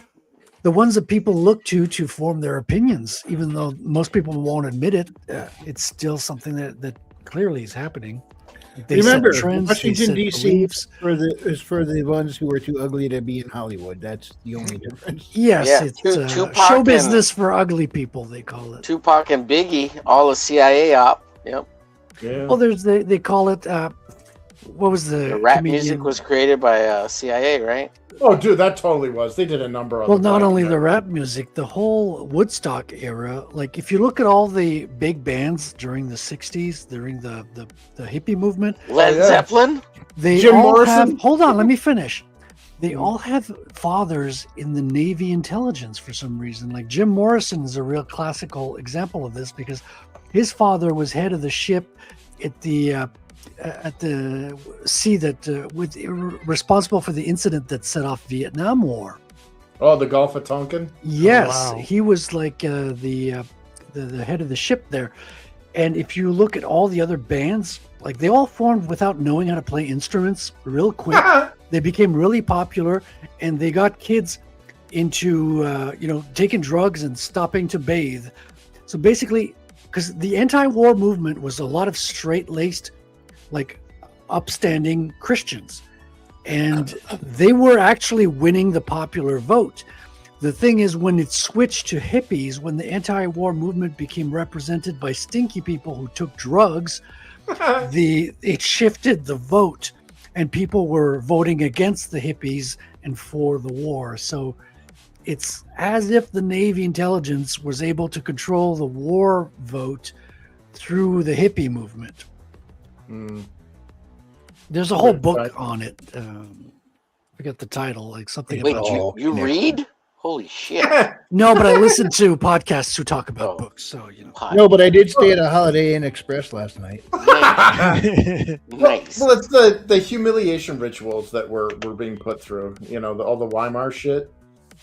the ones that people look to form their opinions, even though most people won't admit it. It's still something that clearly is happening. They remember, set trends, Washington they set D.C. beliefs. is for the ones who are too ugly to be in Hollywood. That's the only difference. Yes, it's Tupac show business for ugly people. They call it. Tupac and Biggie, all a CIA op. Yep. Yeah. Well, they call it. What was the rap comedian? music was created by CIA, right? Oh, dude, that totally was. They did a number of. Well, not only the rap music, the whole Woodstock era. Like, if you look at all the big bands during the '60s, during the hippie movement, Led Zeppelin, they Jim all Morrison. have. Hold on, let me finish. They all have fathers in the Navy intelligence for some reason. Like Jim Morrison is a real classical example of this because his father was head of the ship at the sea that responsible for the incident that set off Vietnam War. Oh, the Gulf of Tonkin. Yes, Oh, wow. he was like the head of the ship there. And if you look at all the other bands, like they all formed without knowing how to play instruments real quick. They became really popular, and they got kids into taking drugs and stopping to bathe. So basically, because the anti-war movement was a lot of straight-laced, like upstanding Christians, and they were actually winning the popular vote. The thing is, when it switched to hippies, when the anti-war movement became represented by stinky people who took drugs, it shifted the vote, and people were voting against the hippies and for the war. So it's as if the Navy intelligence was able to control the war vote through the hippie movement. There's a whole book on it. I forget the title, like something Wait, about you read? Holy shit! No, but I listen to podcasts who talk about books. So No, but I did stay at a Holiday Inn Express last night. Nice. Well, it's the humiliation rituals that we're being put through. You know, all the Weimar shit,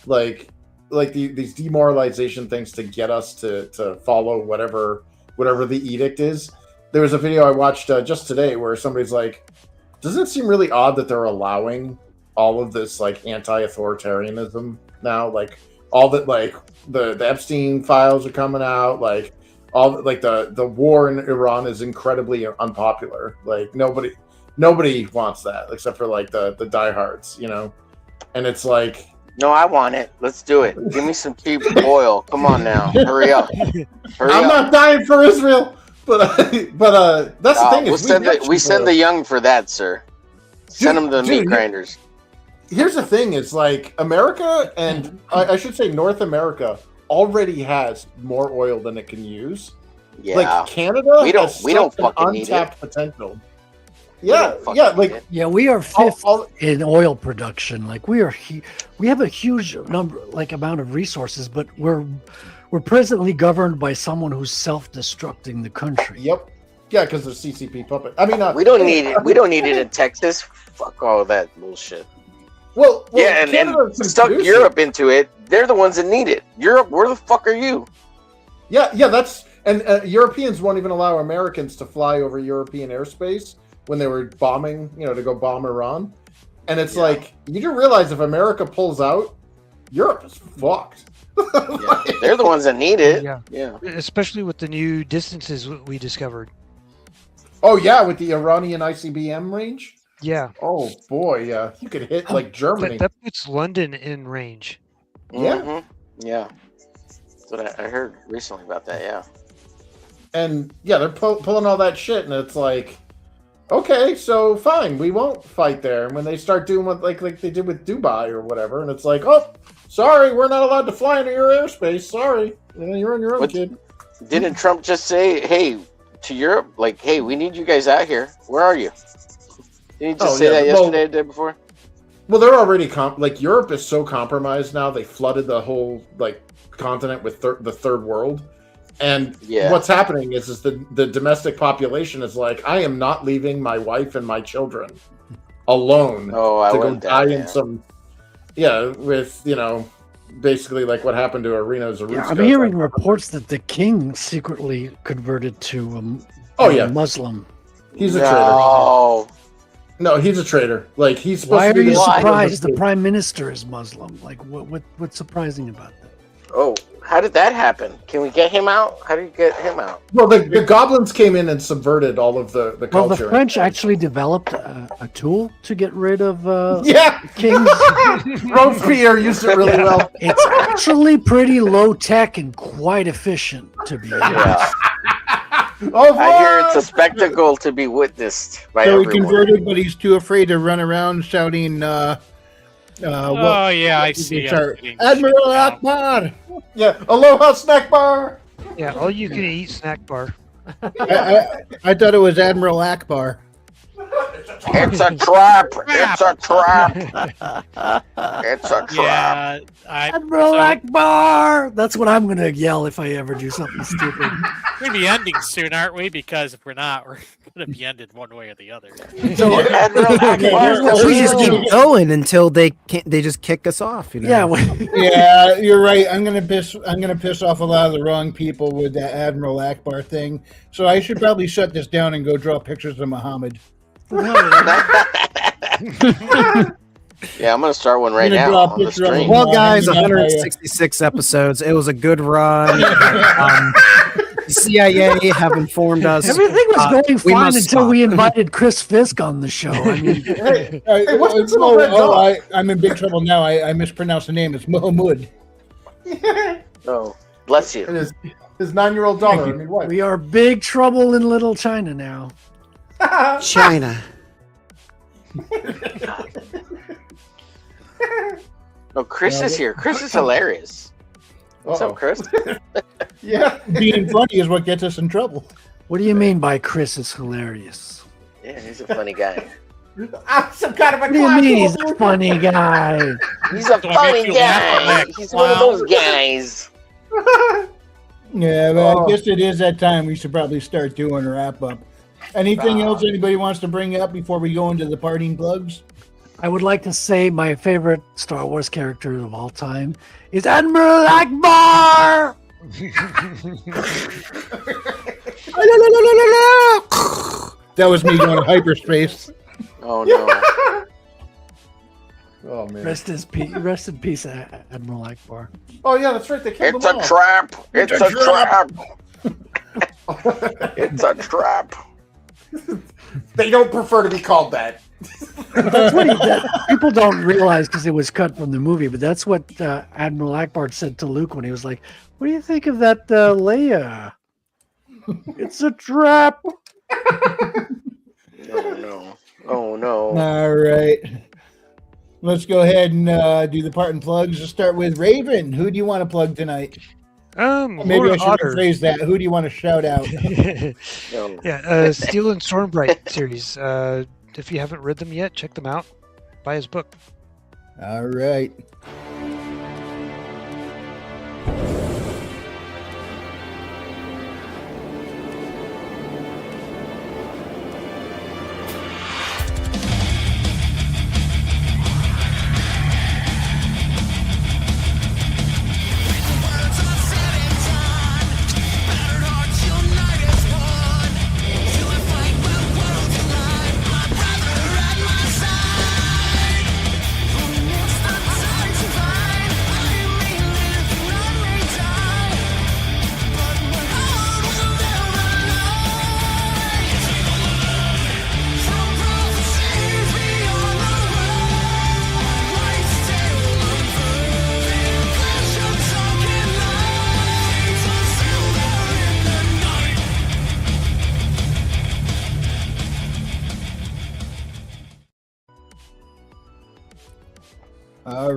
like these demoralization things to get us to follow whatever the edict is. There was a video I watched just today where somebody's like, doesn't it seem really odd that they're allowing all of this like anti-authoritarianism now? Like all that, like the Epstein files are coming out, like all like the war in Iran is incredibly unpopular. Like nobody wants that except for like the diehards, you know. And it's like, no, I want it. Let's do it. Give me some cheap oil. Come on now, hurry up. I'm not dying for Israel. But that's the thing. We send the young for that, sir. Send them to the meat grinders. Here's the thing: is like America, and I should say North America, already has more oil than it can use. Yeah. Like Canada, we don't fucking need untapped it. potential. Yeah, we are fifth in oil production. Like we have a huge amount of resources, but we're presently governed by someone who's self-destructing the country. Yep. Yeah, because of CCP puppet. I mean, we don't need it. We don't need it in Texas. Fuck all that bullshit. Well yeah, and stuck Europe into it. They're the ones that need it. Europe, where the fuck are you? Yeah, that's and Europeans won't even allow Americans to fly over European airspace when they were bombing, to go bomb Iran. And it's like, you do realize if America pulls out, Europe is fucked. They're the ones that need it. Yeah. Especially with the new distances we discovered. Oh yeah, with the Iranian ICBM range. Yeah. Oh boy, yeah, you could hit like Germany. That puts London in range. Yeah. Mm-hmm. Yeah. That's what I heard recently about that. Yeah. And yeah, they're pulling all that shit, and it's like, okay, so fine, we won't fight there. And when they start doing what like they did with Dubai or whatever, and it's like, oh, sorry, we're not allowed to fly into your airspace. Sorry, you're on your own, kid. Didn't Trump just say, hey, to Europe, like, hey, we need you guys out here. Where are you? Didn't he just say that yesterday or the day before? Well, they're already like Europe is so compromised now. They flooded the whole like continent with the third world, and what's happening is the domestic population is like, I am not leaving my wife and my children alone to go die in some with basically like what happened to Arena Zarutska. Yeah, I'm hearing reports that the king secretly converted to Muslim. He's a traitor. No, he's a traitor. Like he's supposed Why to are be you surprised the prime minister is Muslim? Like what's surprising about that? Oh, how did that happen? Can we get him out? How do you get him out? Well, the goblins came in and subverted all of the culture. Well, the French actually developed a tool to get rid of kings. Robespierre used it really well. It's actually pretty low tech and quite efficient, to be honest. I hear it's a spectacle to be witnessed by everyone. He converted, but he's too afraid to run around shouting. I see. Admiral Akbar. Yeah, aloha snack bar. Yeah, all you can eat snack bar. I thought it was Admiral Akbar. It's a trap. It's a trap. It's a trap. Yeah, Admiral Akbar. That's what I'm gonna yell if I ever do something stupid. We're gonna be ending soon, aren't we? Because if we're not, we're gonna be ended one way or the other. So Admiral Akbar. We just keep going until they just kick us off. Yeah, yeah, you're right. I'm gonna piss off a lot of the wrong people with that Admiral Akbar thing. So I should probably shut this down and go draw pictures of Muhammad. Yeah, I'm gonna start one right now on the stream. Well, guys, 166 episodes. It was a good run. The CIA have informed us everything was going fine until we invited Chris Fisk on the show. I mean, I'm in big trouble now. I mispronounced the name. It's Mahmoud. Oh, bless you. And his 9-year-old daughter. I mean, what? We are big trouble in Little China now. China. No, Chris is here. Chris is hilarious. What's up, Chris? Yeah, being funny is what gets us in trouble. What do you mean by Chris is hilarious? Yeah, he's a funny guy. I'm some kind of a What do you mean he's a funny guy? He's a funny guy. He's one of those guys. Yeah, but I guess it is that time. We should probably start doing a wrap up. Anything else anybody wants to bring up before we go into the parting plugs? I would like to say my favorite Star Wars character of all time is Admiral Akbar. That was me going to hyperspace. Oh no! Oh man! Rest in peace, Admiral Akbar. Oh yeah, that's right. They killed It's them a all. trap. It's a trap. It's a trap. They don't prefer to be called that. That's what people don't realize because it was cut from the movie, but that's what Admiral Akbar said to Luke when he was like, "What do you think of that Leia? It's a trap." Oh no! All right, let's go ahead and do the parting plugs. Let's start with Raven. Who do you want to plug tonight? Maybe I should rephrase that. Who do you want to shout out? Steel and Stormbright series. If you haven't read them yet, check them out. Buy his book. All right.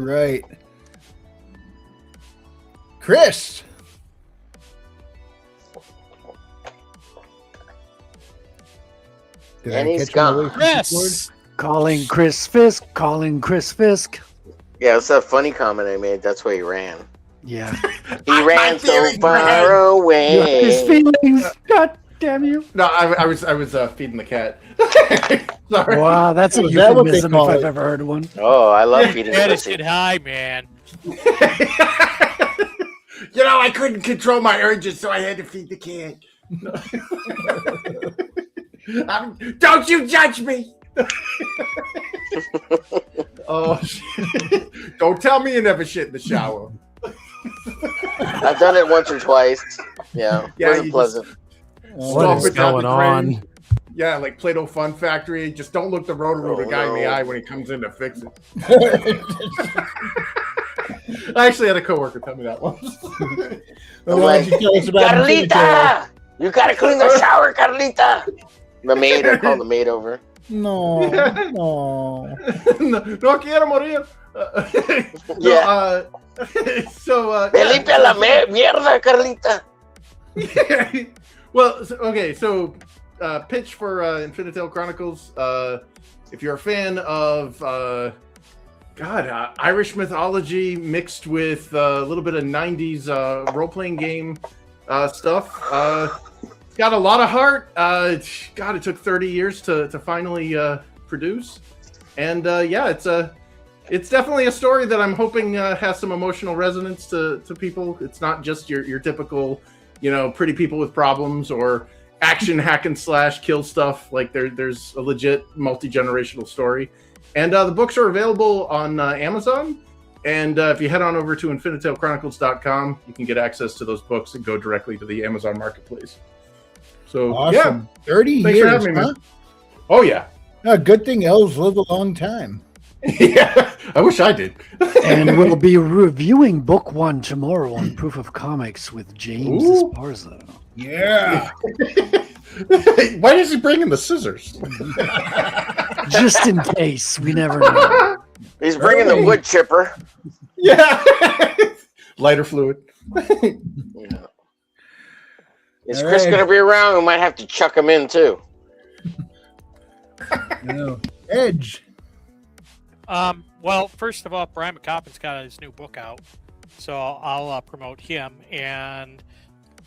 right. Chris. Did And I he's catch him away gone. from the Yes. Calling Chris Fisk. Calling Chris Fisk. Yeah, it's that funny comment I made. That's why he ran. Yeah. He ran so feelings far His away. feelings. God damn you. No, I was feeding the cat. Sorry. Wow, that's a Is that what they euphemism if call I've it? ever heard one. Oh, I love feeding Gotta pussy. get high, man. You know, I couldn't control my urges, so I had to feed the cat. Don't you judge me. Oh, shit. Don't tell me you never shit in the shower. I've done it once or twice. Yeah, Yeah, wasn't you pleasant. What is going on? Yeah, like Play-Doh Fun Factory. Just don't look the Roto-Rooter Oh, guy in the no. eye when he comes in to fix it. I actually had a coworker tell me that once. Well, why don't you tell us about Carlita! You gotta clean the shower, Carlita! The maid, I call the maid over. No. No quiero morir. Yeah. Me limpia la mierda, Carlita! Well, so pitch for Infinitel Chronicles. If you're a fan of Irish mythology mixed with a little bit of 90s role-playing game stuff, it's got a lot of heart. God, it took 30 years to finally produce. And it's definitely a story that I'm hoping has some emotional resonance to people. It's not just your typical, pretty people with problems or action hack and slash kill stuff. Like there's a legit multi-generational story. And the books are available on Amazon. And if you head on over to InfinitelChronicles.com, you can get access to those books and go directly to the Amazon Marketplace. So, Awesome. yeah. 30 Thanks years, for having me, huh? man. Oh, yeah. Good thing elves live a long time. Yeah, I wish I did. And we'll be reviewing book 1 tomorrow on Proof of Comics with James Ooh. Esparza. Yeah. Why is he bringing the scissors? Just in case. We never know. He's bringing the wood chipper. Yeah. Lighter fluid. Yeah. Is Chris going to be around? We might have to chuck him in, too. No. Edge. Well, first of all, Brian McCoppin's got his new book out, so I'll promote him. And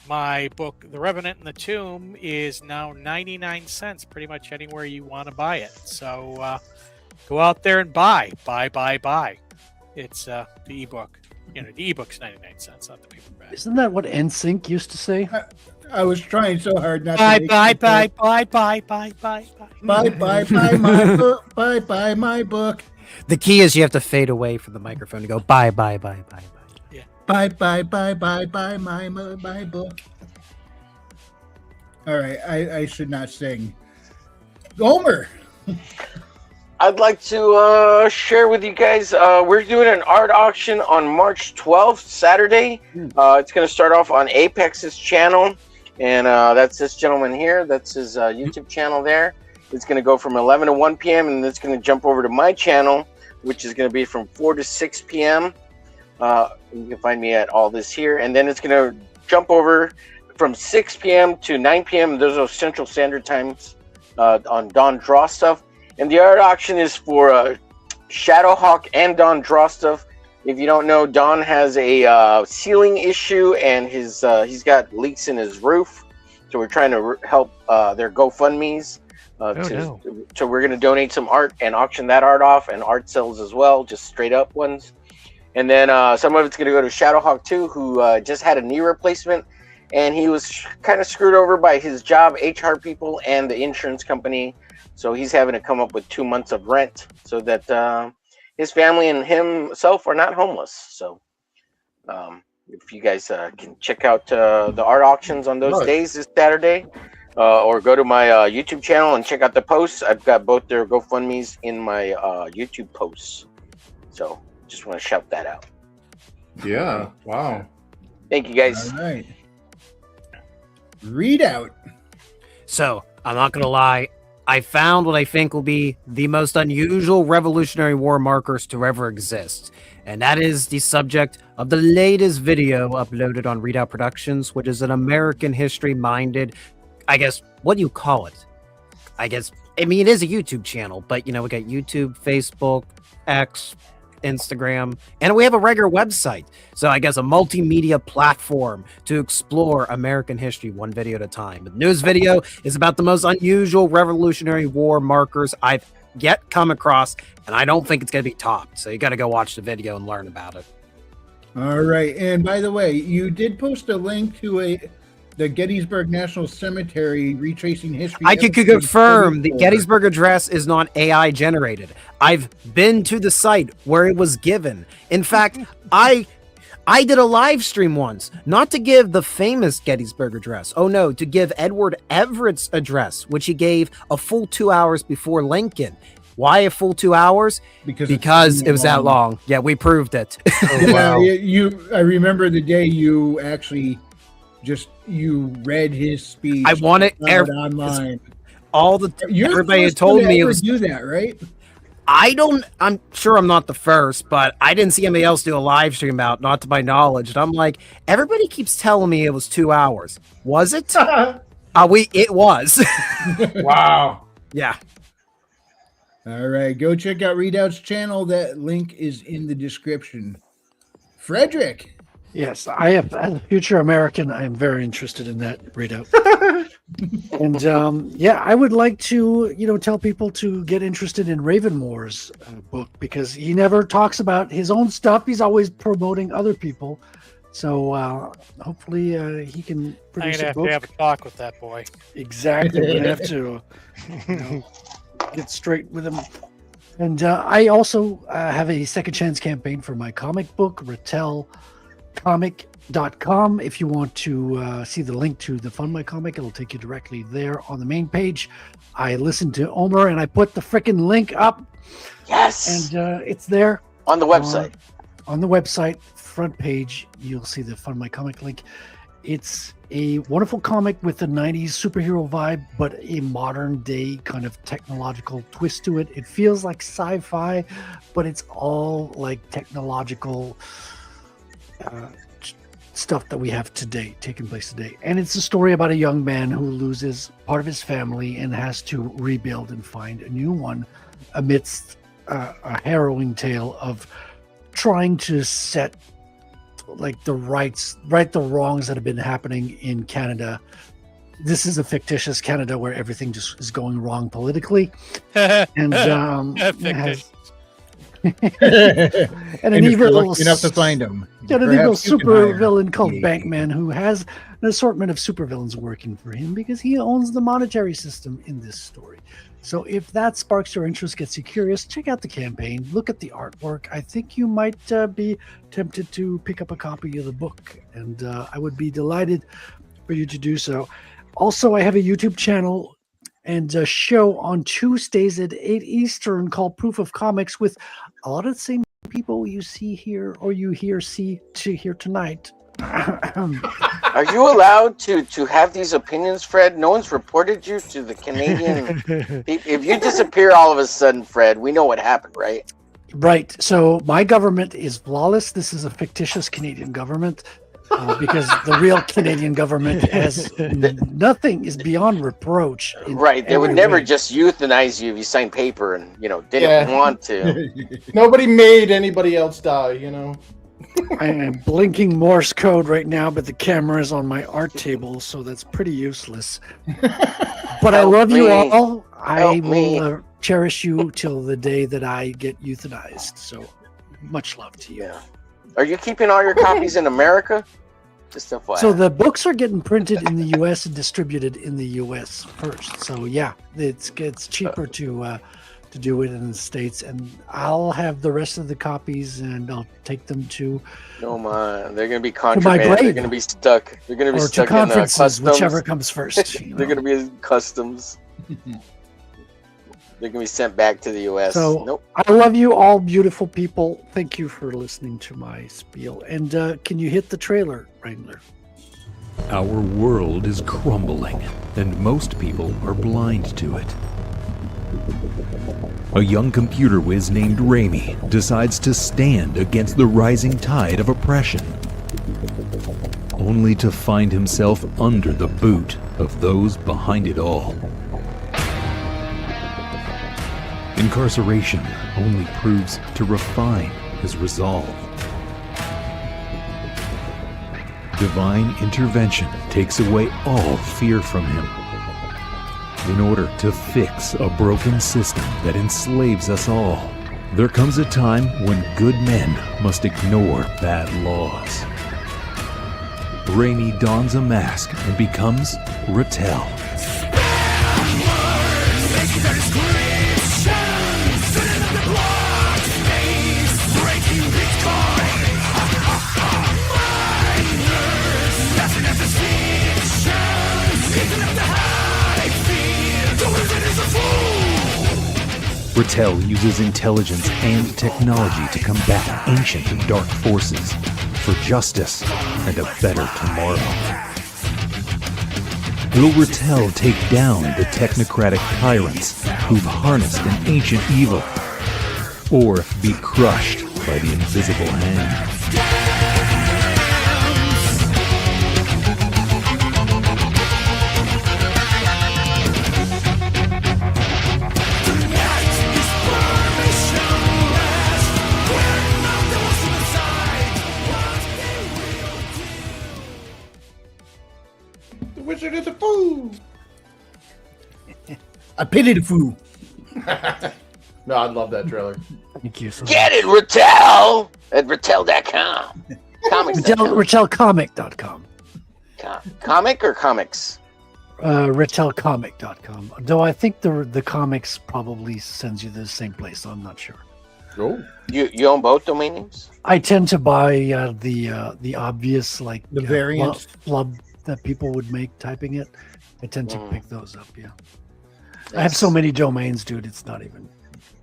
my book, The Revenant in the Tomb, is now 99 cents pretty much anywhere you want to buy it. So go out there and buy. It's the ebook. The ebook's 99 cents, not the paperback. Isn't that what NSYNC used to say? I was trying so hard not Bye, to. bye, bye. my book. Bye, my book. The key is you have to fade away from the microphone to go bye. Bye, my book. All right, I should not sing. Gomer. I'd like to share with you guys, we're doing an art auction on March 12th, Saturday. It's going to start off on Apex's channel, and that's this gentleman here. That's his YouTube channel there. It's going to go from 11 to 1 p.m., and it's going to jump over to my channel, which is going to be from 4 to 6 p.m. You can find me at all this here, and then it's going to jump over from 6 p.m. to 9 p.m. Those are Central Standard Times on Don Draw stuff. And the art auction is for Shadowhawk and Don Draw stuff. If you don't know, Don has a ceiling issue, and he's got leaks in his roof. So we're trying to help their GoFundMes. So we're going to donate some art and auction that art off, and art sales as well, just straight up ones. And then some of it's going to go to Shadowhawk too, who just had a knee replacement, and he was kind of screwed over by his job, HR people, and the insurance company. So he's having to come up with 2 months of rent so that his family and himself are not homeless. So if you guys can check out the art auctions on those days this Saturday, or go to my YouTube channel and check out the posts. I've got both their GoFundMes in my YouTube posts. So just want to shout that out. Yeah. Wow. Thank you, guys. All right. Readout. So I'm not going to lie. I found what I think will be the most unusual Revolutionary War markers to ever exist. And that is the subject of the latest video uploaded on Readout Productions, which is an American history-minded, I guess, what do you call it? I mean, it is a YouTube channel, but, we got YouTube, Facebook, X, Instagram, and we have a regular website. So I guess a multimedia platform to explore American history one video at a time. The news video is about the most unusual Revolutionary War markers I've yet come across, and I don't think it's going to be topped. So you got to go watch the video and learn about it. All right. And by the way, you did post a link to the Gettysburg National Cemetery retracing history. I can confirm the Gettysburg Address is not AI generated. I've been to the site where it was given. In fact, I did a live stream once, not to give the famous Gettysburg Address. Oh no, to give Edward Everett's address, which he gave a full 2 hours before Lincoln. Why a full 2 hours? Because it was that long. Yeah, we proved it. Oh, wow. I remember the day you actually you read his speech. I want it online. Everybody had told me it was do that, right? I'm sure I'm not the first, but I didn't see anybody else do a live stream about, not to my knowledge. And I'm like, everybody keeps telling me it was 2 hours. Was it? It was. Wow. Yeah. All right. Go check out Readout's channel. That link is in the description. Frederick. Yes, I have, as a future American, I am very interested in that readout. And I would like to, tell people to get interested in Ravenmore's book, because he never talks about his own stuff. He's always promoting other people. So hopefully he can produce a book. To have a talk with that boy. Exactly. We're going to have to get straight with him. And I also have a second chance campaign for my comic book, comic.com. If you want to see the link to the Fund My Comic, it'll take you directly there on the main page. I listened to Omer and I put the freaking link up. Yes. And it's there on the website. On the website front page, you'll see the Fund My Comic link. It's a wonderful comic with a 90s superhero vibe, but a modern day kind of technological twist to it. It feels like sci-fi, but it's all like technological stuff that we have today, taking place today. And it's a story about a young man who loses part of his family and has to rebuild and find a new one amidst a harrowing tale of trying to set right the wrongs that have been happening in Canada. This is a fictitious Canada where everything just is going wrong politically. And and an evil enough to find him. An evil super villain called Bankman, who has an assortment of supervillains working for him because he owns the monetary system in this story. So if that sparks your interest, gets you curious, check out the campaign, look at the artwork. I think you might be tempted to pick up a copy of the book, and I would be delighted for you to do so. Also, I have a YouTube channel and a show on Tuesdays at 8 Eastern called Proof of Comics with a lot of the same people you see here or you see here tonight. Are you allowed to have these opinions, Fred? No one's reported you to the Canadian. If you disappear all of a sudden, Fred, we know what happened, right? Right. So my government is flawless. This is a fictitious Canadian government. Because the real Canadian government has nothing is beyond reproach. Right. They would never just euthanize you if you signed paper and, didn't want to. Nobody made anybody else die, I am blinking Morse code right now, but the camera is on my art table, so that's pretty useless. But I love you all. I will cherish you till the day that I get euthanized. So much love to you. Yeah. Are you keeping all your copies in America? Just FYI. So the books are getting printed in the U.S. and distributed in the U.S. first. So yeah, it's cheaper to do it in the States, and I'll have the rest of the copies, and I'll take them to. No man, they're gonna be contraband. They're gonna be stuck. They're gonna be stuck to conferences, in customs. whichever comes first. They're gonna be in customs. They're gonna be sent back to the U.S. So nope. I love you all, beautiful people. Thank you for listening to my spiel. And can you hit the trailer, Wrangler? Our world is crumbling, and most people are blind to it. A young computer whiz named Raimi decides to stand against the rising tide of oppression, only to find himself under the boot of those behind it all. Incarceration only proves to refine his resolve. Divine intervention takes away all fear from him in order to fix a broken system that enslaves us all. There comes a time when good men must ignore bad laws. Raimi dons a mask and becomes Rattel. Rattel uses intelligence and technology to combat ancient and dark forces for justice and a better tomorrow. Will Rattel take down the technocratic tyrants who've harnessed an ancient evil, or be crushed by the invisible hand? The Wizard is a fool. I pity the fool. No, I love that trailer. Thank you. So Get it, Rattel at Rattel.com. RattelComic.com. Comic or comics? RattelComic.com. Though I think the comics probably sends you to the same place. So I'm not sure. Oh, you own both domain names? I tend to buy the obvious, like the variants flub that people would make typing it. I tend to pick those up. Yeah, I have so many domains, dude. It's not even.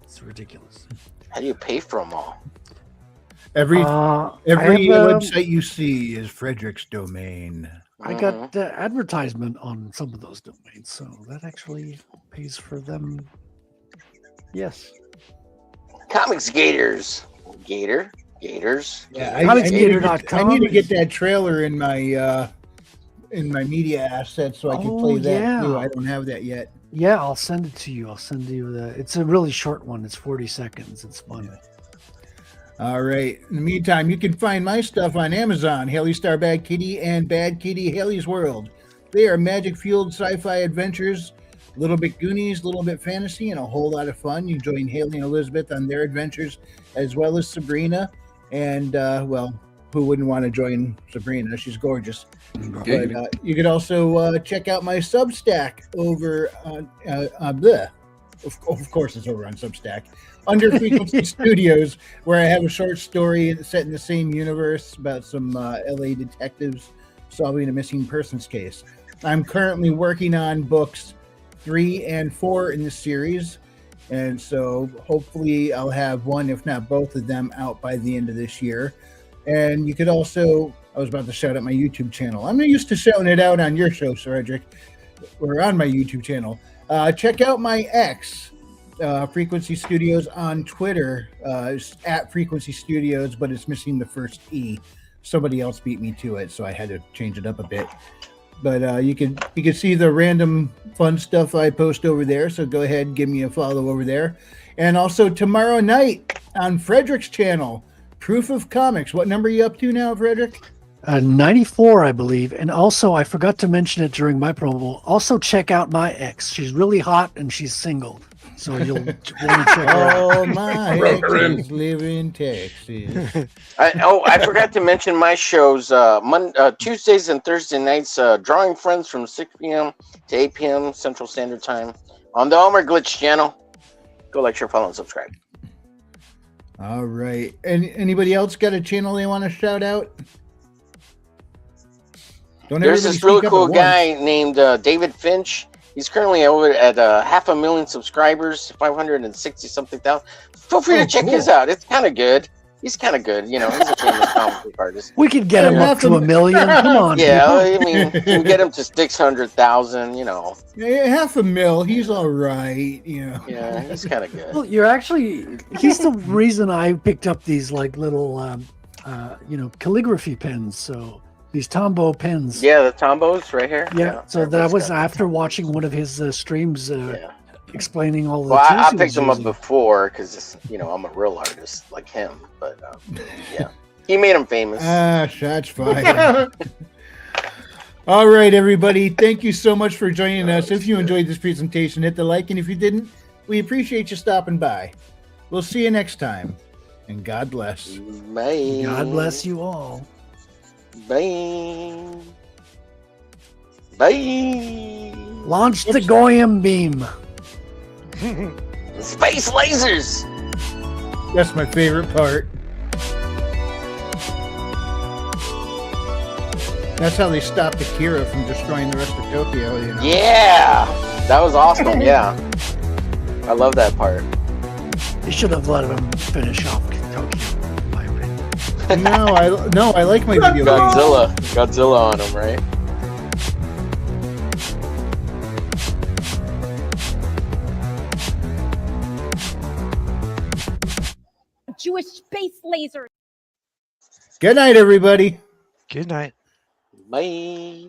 It's ridiculous. How do you pay for them all? Every have, website you see is Frederick's domain. I got advertisement on some of those domains, so that actually pays for them. Yes. Comics Gators. Gators. Yeah, I need to get that trailer in my media assets so I can play that too. I don't have that yet. Yeah, I'll send it to you. I'll send you it's a really short one. It's 40 seconds. It's fun. Yeah. All right. In the meantime, you can find my stuff on Amazon, Haley Star Bad Kitty and Bad Kitty Haley's World. They are magic-fueled sci-fi adventures, a little bit Goonies, a little bit fantasy, and a whole lot of fun. You join Haley and Elizabeth on their adventures, as well as Sabrina. And, who wouldn't want to join Sabrina? She's gorgeous. But, you could also check out my Substack over on of course it's over on Substack under Frequency Studios, where I have a short story set in the same universe about some LA detectives solving a missing persons case. I'm currently working on books 3 and 4 in the series, and so hopefully I'll have one, if not both of them, out by the end of this year. And you could also, I was about to shout out my YouTube channel. I'm not used to shouting it out on your show, Sir Edric, or on my YouTube channel. Check out my X, Frequency Studios on Twitter. It's at Frequency Studios, but it's missing the first E. Somebody else beat me to it, so I had to change it up a bit. But you can see the random fun stuff I post over there, so go ahead and give me a follow over there. And also tomorrow night on Frederick's channel, Proof of Comics. What number are you up to now, Frederick? 94, I believe. And also, I forgot to mention it during my promo. Also, check out my ex. She's really hot and she's single. So you'll want to check her out. Oh, my ex live in Texas. I forgot to mention my shows. Tuesdays and Thursday nights, Drawing Friends from 6 p.m. to 8 p.m. Central Standard Time on the Homer Glitch channel. Go like, share, follow, and subscribe. All right. And anybody else got a channel they want to shout out? There's this really cool guy named David Finch. He's currently over at 500,000 subscribers, 560 something thousand. Feel free to check his out. It's kind of good. He's kind of good. You know, he's a famous comic book artist. We could get him up to $1 million. Come on, Yeah, people. I mean, you can get him to 600,000. You know. Yeah, $500,000. He's all right. You know. Yeah, he's kind of good. Well, he's the reason I picked up these like little, calligraphy pens. So these Tombow pens. Yeah, the Tombos right here. Yeah. So that was after watching one of his streams. Explaining all the. Well, I tools picked he him was up using. before because I'm a real artist like him. But yeah, he made him famous. Shots fired. All right, everybody. Thank you so much for joining us. If you enjoyed this presentation, hit the like, and if you didn't, we appreciate you stopping by. We'll see you next time, and God bless. Bye. God bless you all. Bye. Bye. Launch the Goyim beam. Space lasers. That's my favorite part. That's how they stopped Akira from destroying the rest of Tokyo. You know? Yeah, that was awesome. Yeah, I love that part. You should have let him finish off Tokyo. No, I like my video. Godzilla on him, right? Jewish space lasers. Good night, everybody. Good night. Bye.